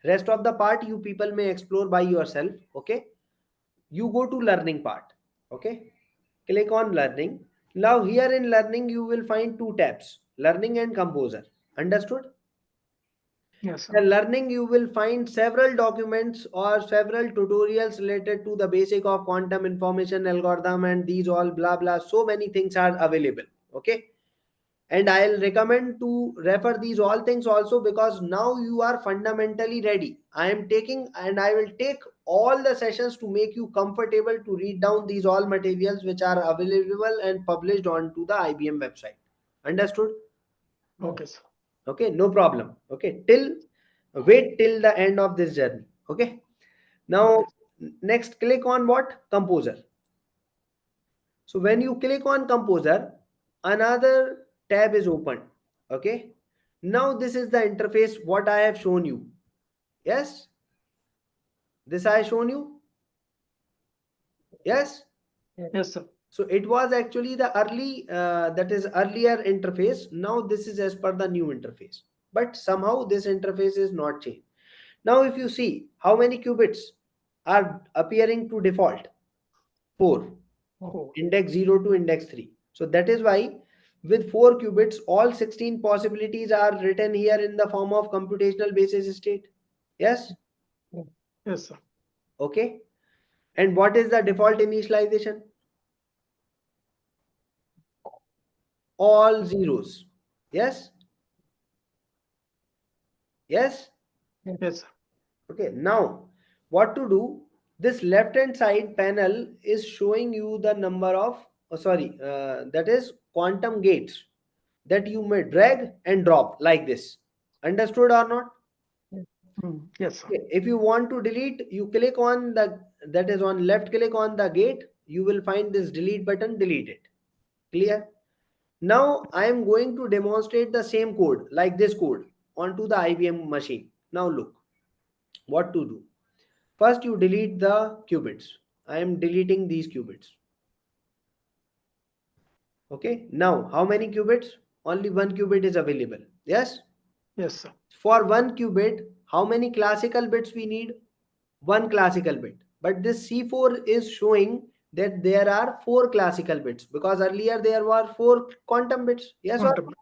Rest of the part you people may explore by yourself. Okay. You go to learning part. Okay. Click on learning. Now here in learning you will find two tabs, learning and composer. Understood? Yes, The sir. learning you will find several documents or several tutorials related to the basic of quantum information algorithm, and these all blah blah, so many things are available. Okay. And I'll recommend to refer these all things also, because now you are fundamentally ready. I am taking and I will take all the sessions to make you comfortable to read down these all materials which are available and published onto the IBM website. Understood? Okay, sir. Okay, no problem. Okay, wait till the end of this journey. Okay. Now next click on what? Composer. So when you click on composer, another tab is opened. Okay. Now this is the interface what I have shown you. Yes. This I have shown you. Yes. Yes, sir. So it was actually the earlier interface. Now this is as per the new interface. But somehow this interface is not changed. Now if you see how many qubits are appearing to default, 4. Oh, Index 0 to index 3. So that is why with 4 qubits, all 16 possibilities are written here in the form of computational basis state. Yes? yes, sir. Okay. And what is the default initialization? All zeros. Yes? Yes? Yes, sir. Okay. Now, what to do? This left hand side panel is showing you the number of, that is quantum gates that you may drag and drop like this. Understood or not? Yes, sir. Okay. If you want to delete, you click on that is on left click on the gate. You will find this delete button, delete it. Clear? Now I am going to demonstrate the same code like this code onto the IBM machine. Now look what to do. First you delete the qubits. I am deleting these qubits. Okay. Now how many qubits? Only one qubit is available. Yes? Yes, sir. For one qubit, how many classical bits we need? One classical bit. But this C4 is showing that there are 4 classical bits, because earlier there were 4 quantum bits. Yes or Quantum.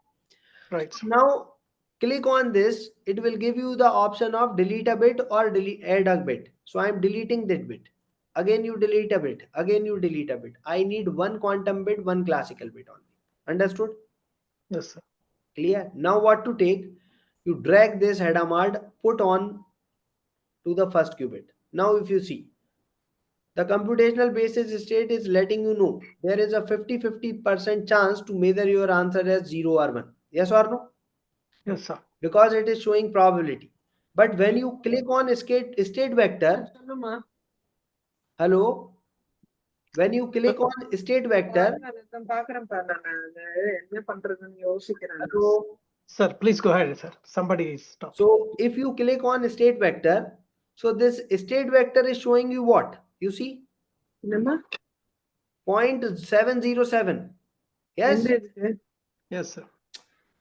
Right, sir. now click on this. It will give you the option of delete a bit or add a bit. So I am deleting that bit. Again you delete a bit. Again you delete a bit. I need one quantum bit, one classical bit only. Understood? Yes, sir. Clear? Now what to take? You drag this header mart, put on to the first qubit. Now if you see, the computational basis state is letting you know there is a 50-50% chance to measure your answer as 0 or 1. Yes or no? Yes, sir. Because it is showing probability. But when you click on state vector, hello, when you click on state vector, hello. Sir, please go ahead, sir. Somebody is stopped. So if you click on state vector, so this state vector is showing you what? You see? 0.707. Yes? Yes, sir.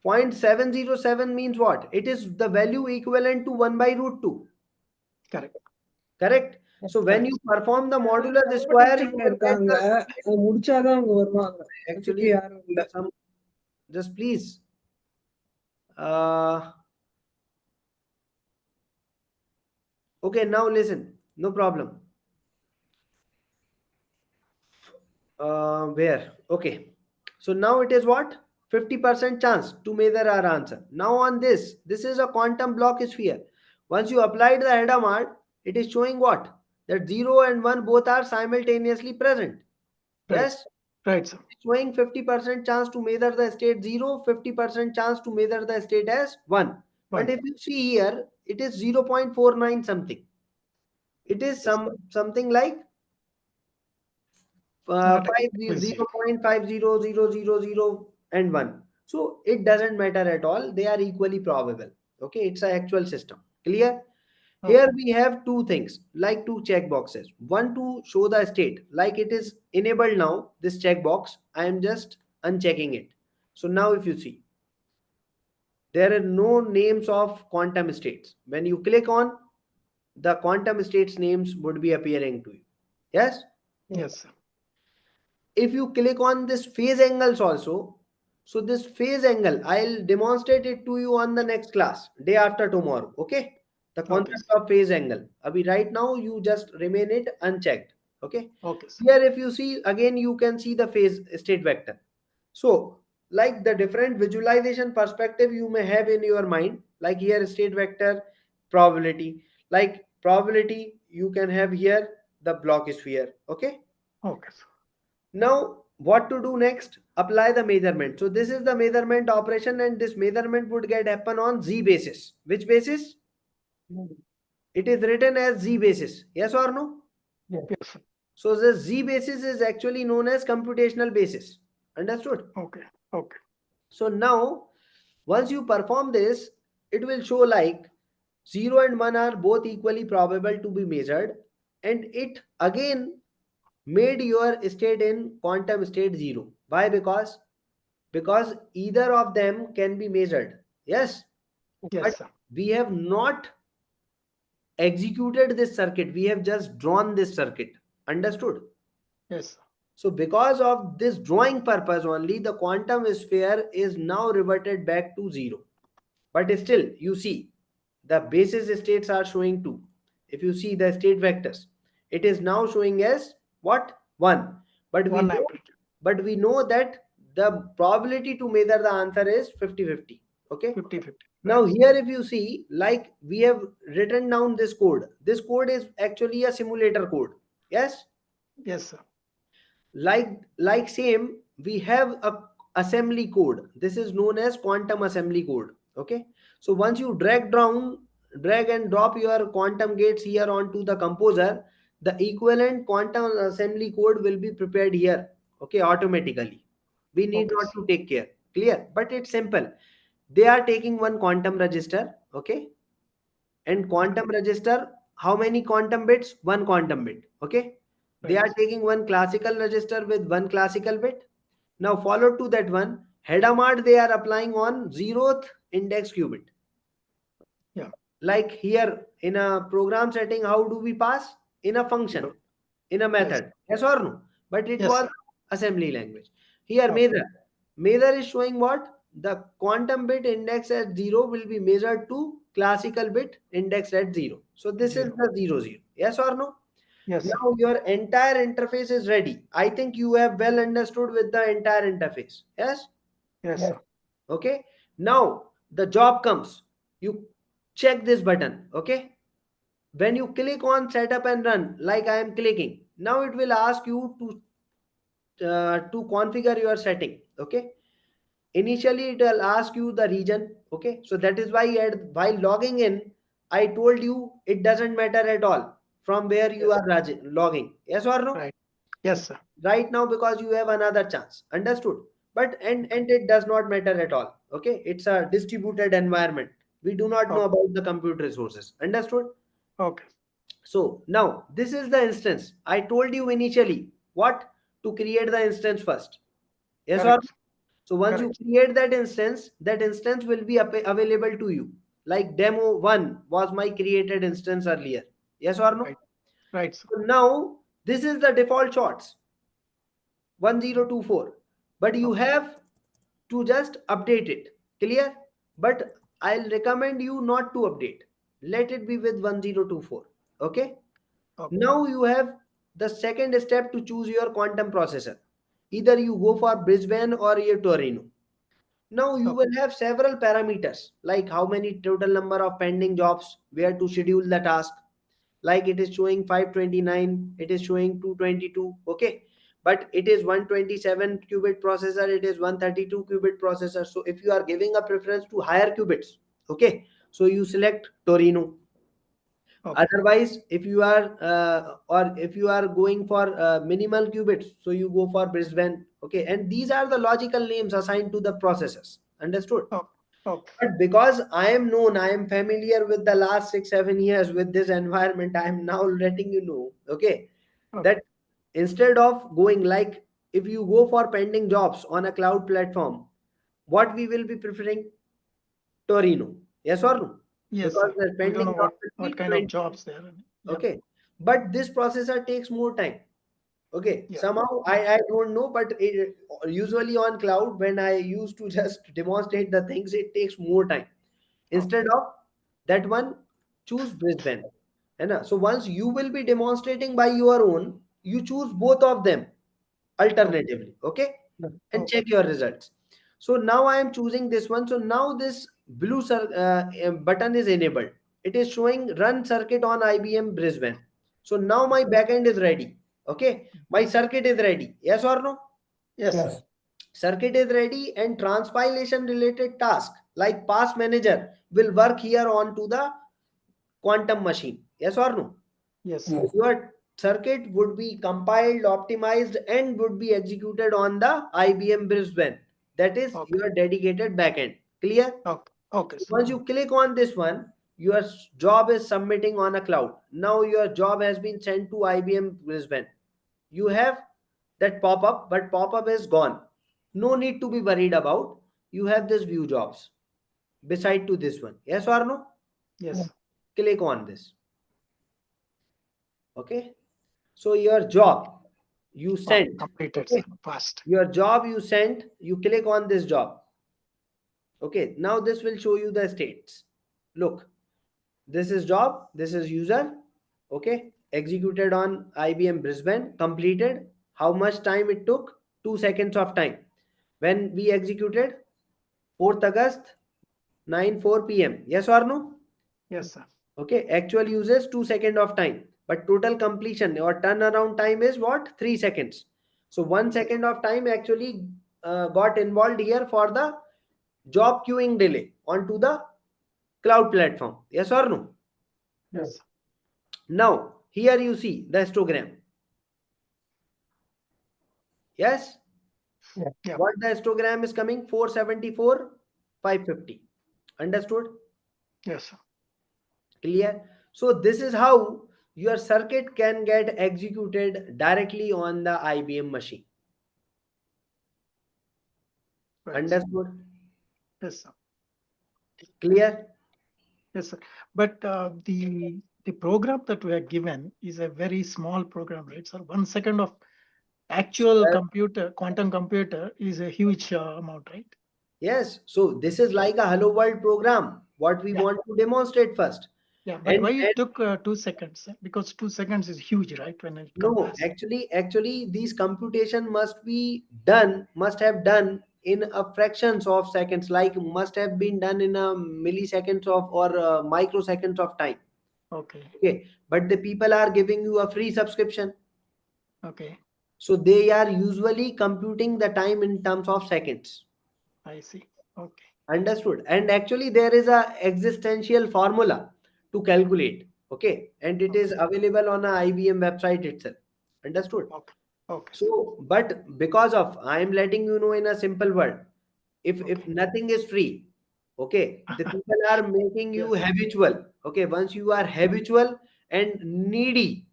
0.707 means what? It is the value equivalent to 1 by root 2. Correct. correct? So when you perform the modular square, you will get இருக்காங்க the முடிச்சாதான் அவங்க வருவாங்க actually அதுக்கு யாரும் இல்ல just please uh okay, now listen, no problem. Where? Okay, so now it is what, 50% chance to measure our answer. Now on this is a quantum block sphere. Once you applied the Hadamard, it is showing what, that 0 and 1 both are simultaneously present. Right. Yes, Right, sir. showing 50% chance to measure the state 0, 50% chance to measure the state as 1. But if you see here, it is 0.49 something. It is something like 0.50000 and 1. So it doesn't matter at all. They are equally probable. Okay, it's an actual system. Clear? Here we have two things, like two check boxes. One to show the state, like it is enabled now, this checkbox. I am just unchecking it. So now if you see, there are no names of quantum states. When you click on, the quantum states names would be appearing to you. Yes? Yes, sir. If you click on this phase angles also, so this phase angle, I'll demonstrate it to you on the next class, day after tomorrow. Okay? The concept of phase angle. Abhi right now you just remain it unchecked. Okay? Okay, sir. Here if you see, again you can see the phase state vector. So like the different visualization perspective you may have in your mind, like here state vector, probability, like probability you can have here the block sphere. Okay? Okay, sir. Now what to do next? Apply the measurement. So this is the measurement operation, and this measurement would get happen on Z basis. Which basis? It is written as Z basis. Yes or no? Yes, sir. So the Z basis is actually known as computational basis. Understood? Okay. Okay. So now once you perform this, it will show like 0 and 1 are both equally probable to be measured, and it again made your state in quantum state 0. Why? Because either of them can be measured. Yes? Yes, But sir. we have not executed this circuit. We have just drawn this circuit. Understood? Yes, sir. So because of this drawing purpose only, the quantum sphere is now reverted back to 0. But still, you see, the basis states are showing 2. If you see the state vectors, it is now showing as what? 1. But we know that the probability to measure the answer is 50-50. Okay? 50-50. Now here if you see, like we have written down this code. This code is actually a simulator code. Yes? Yes, sir. Like same, we have a assembly code. This is known as quantum assembly code. Okay? So once you drag and drop your quantum gates here onto the composer, the equivalent quantum assembly code will be prepared here. Okay, automatically. We need not to take care. Clear? But it's simple. They are taking one quantum register. Okay? And quantum register, how many quantum bits? One quantum bit. Okay? They are taking one classical register with one classical bit. Now followed to that one, Hadamard they are applying on 0th index qubit. Yeah. Like here in a program setting, how do we pass? In a function, in a method. Yes or no? But it was assembly language. Here Mather is showing what? The quantum bit index at 0 will be measured to classical bit index at 0. So this is the 0, 0. Yes or no? Yes. Now your entire interface is ready. I think you have well understood with the entire interface. Yes? Yes, sir. Okay. Now the job comes. You check this button. Okay. When you click on setup and run, like I am clicking, now it will ask you to configure your setting. Okay. Initially it will ask you the region. Okay. So that is why while logging in, I told you it doesn't matter at all from where you are logging. Yes or no? Right. Yes, sir. Right now, because you have another chance. Understood? But and it does not matter at all. Okay. It's a distributed environment. We do not know about the compute resources. Understood? Okay. So now this is the instance. I told you initially what to create the instance first. Yes or no? So once you create that instance will be available to you. Like demo 1 was my created instance earlier. Yes or no? Right, sir. So now this is the default shots 1024, but you have to just update it. Clear? But I'll recommend you not to update. Let it be with 1024. Okay. Okay. Now you have the second step to choose your quantum processor. Either you go for Brisbane or your Torino. Now you will have several parameters like how many total number of pending jobs, where to schedule the task. Like it is showing 529, it is showing 222. Okay, but it is 127 qubit processor, it is 132 qubit processor. So if you are giving a preference to higher qubits, okay, so you select Torino. Okay. Otherwise, if you are or if you are going for minimal qubits, so you go for Brisbane. Okay, and these are the logical names assigned to the processors. Understood? Oh, okay. But because I am known, I am familiar with the last 6-7 years with this environment, I am now letting you know, okay, Okay. that instead of going like if you go for pending jobs on a cloud platform, what we will be preferring? Torino. Yes or no? Yes, Because sir. the We pending don't know jobs will what be kind of 20. jobs there are. Yeah. Okay, but this processor takes more time. Okay, Yeah. somehow I don't know, but usually on cloud when I used to just demonstrate the things, it takes more time. Instead of that one, choose Brisbane. So once you will be demonstrating by your own, you choose both of them alternatively. Okay, and check your results. So now I am choosing this one. So now this blue button is enabled. It is showing run circuit on IBM Brisbane. So now my backend is ready. Okay, my circuit is ready. Yes or no? Yes. Yes. Circuit is ready, and transpilation related task like pass manager will work here onto the quantum machine. Yes or no? Yes. Yes. Your circuit would be compiled, optimized, and would be executed on the IBM Brisbane. That is Okay. your dedicated backend. Clear? Okay. Okay, So sir. once you click on this one, your job is submitting on a cloud. Now your job has been sent to IBM Brisbane. You have that pop-up, but pop-up is gone. No need to be worried about. You have this view jobs beside to this one. Yes or no? Yes. Click on this. Okay. So your job you sent. Completed, Okay. sir. Fast. Your job you sent. You click on this job. Okay. Now this will show you the states. Look, this is job. This is user. Okay. Executed on IBM Brisbane. Completed. How much time it took? 2 seconds of time. When we executed 4th August 9:04 p.m. Yes or no? Yes, sir. Okay, actual uses 2 seconds of time, but total completion or turnaround time is what? 3 seconds. So 1 second of time actually got involved here for the job queuing delay onto the cloud platform. Yes or no? Yes. Now here you see the histogram. Yes. Yeah. What the histogram is coming? 474, 550. Understood? Yes, sir. Clear? So this is how your circuit can get executed directly on the IBM machine. Right. Understood? Yes, sir. Clear? Yes, sir. But the program that we are given is a very small program, right, sir? 1 second of actual computer, quantum computer is a huge amount, right? Yes. So this is like a Hello World program. What we Yeah. want to demonstrate first. Yeah, but And- why it and- took 2 seconds? Sir? Because 2 seconds is huge, right? When it No, compares. actually, these computation must have done in a fractions of seconds, like must have been done in a milliseconds of or microseconds of time. Okay. Okay, but the people are giving you a free subscription. Okay. So they are usually computing the time in terms of seconds. I see. Okay. Understood? And actually there is a existential formula to calculate. Okay. And it is available on a IBM website itself. Understood? Okay. Okay. So, but because of, I am letting you know in a simple word, if Okay. nothing is free, okay, the people are making you Yes. habitual. Okay. Once you are habitual and needy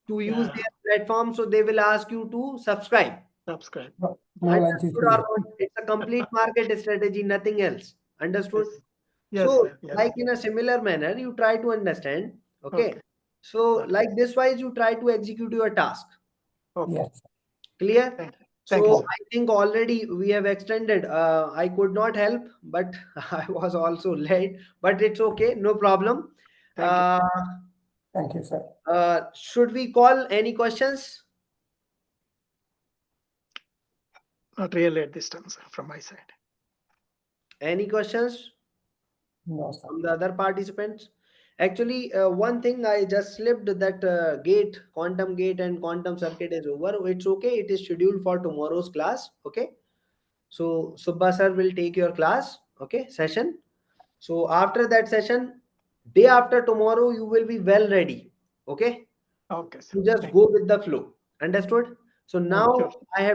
to use Yeah. their platform, so they will ask you to subscribe. Subscribe. More like Understood or not? It's a complete market strategy, nothing else. Understood? Yes. Yes, So, sir. Yes. like in a similar manner, you try to understand. Okay. Okay. So Okay. like this wise, you try to execute your task. Okay. Yes. Clear? Thank you. Thank you, So sir. I think already we have extended. I could not help, but I was also late. But it's okay, no problem. Thank you. Thank you, sir. Should we call any questions? Not really at this time, sir, from my side. Any questions No, sir. from the other participants? Actually, one thing I just slipped that quantum gate and quantum circuit is over. It's okay. It is scheduled for tomorrow's class. Okay. So Subba sir will take your class. Okay, session. So after that session, day after tomorrow, you will be well ready. Okay. Okay, sir. You just Thank go with the flow. Understood? So now Sure. I have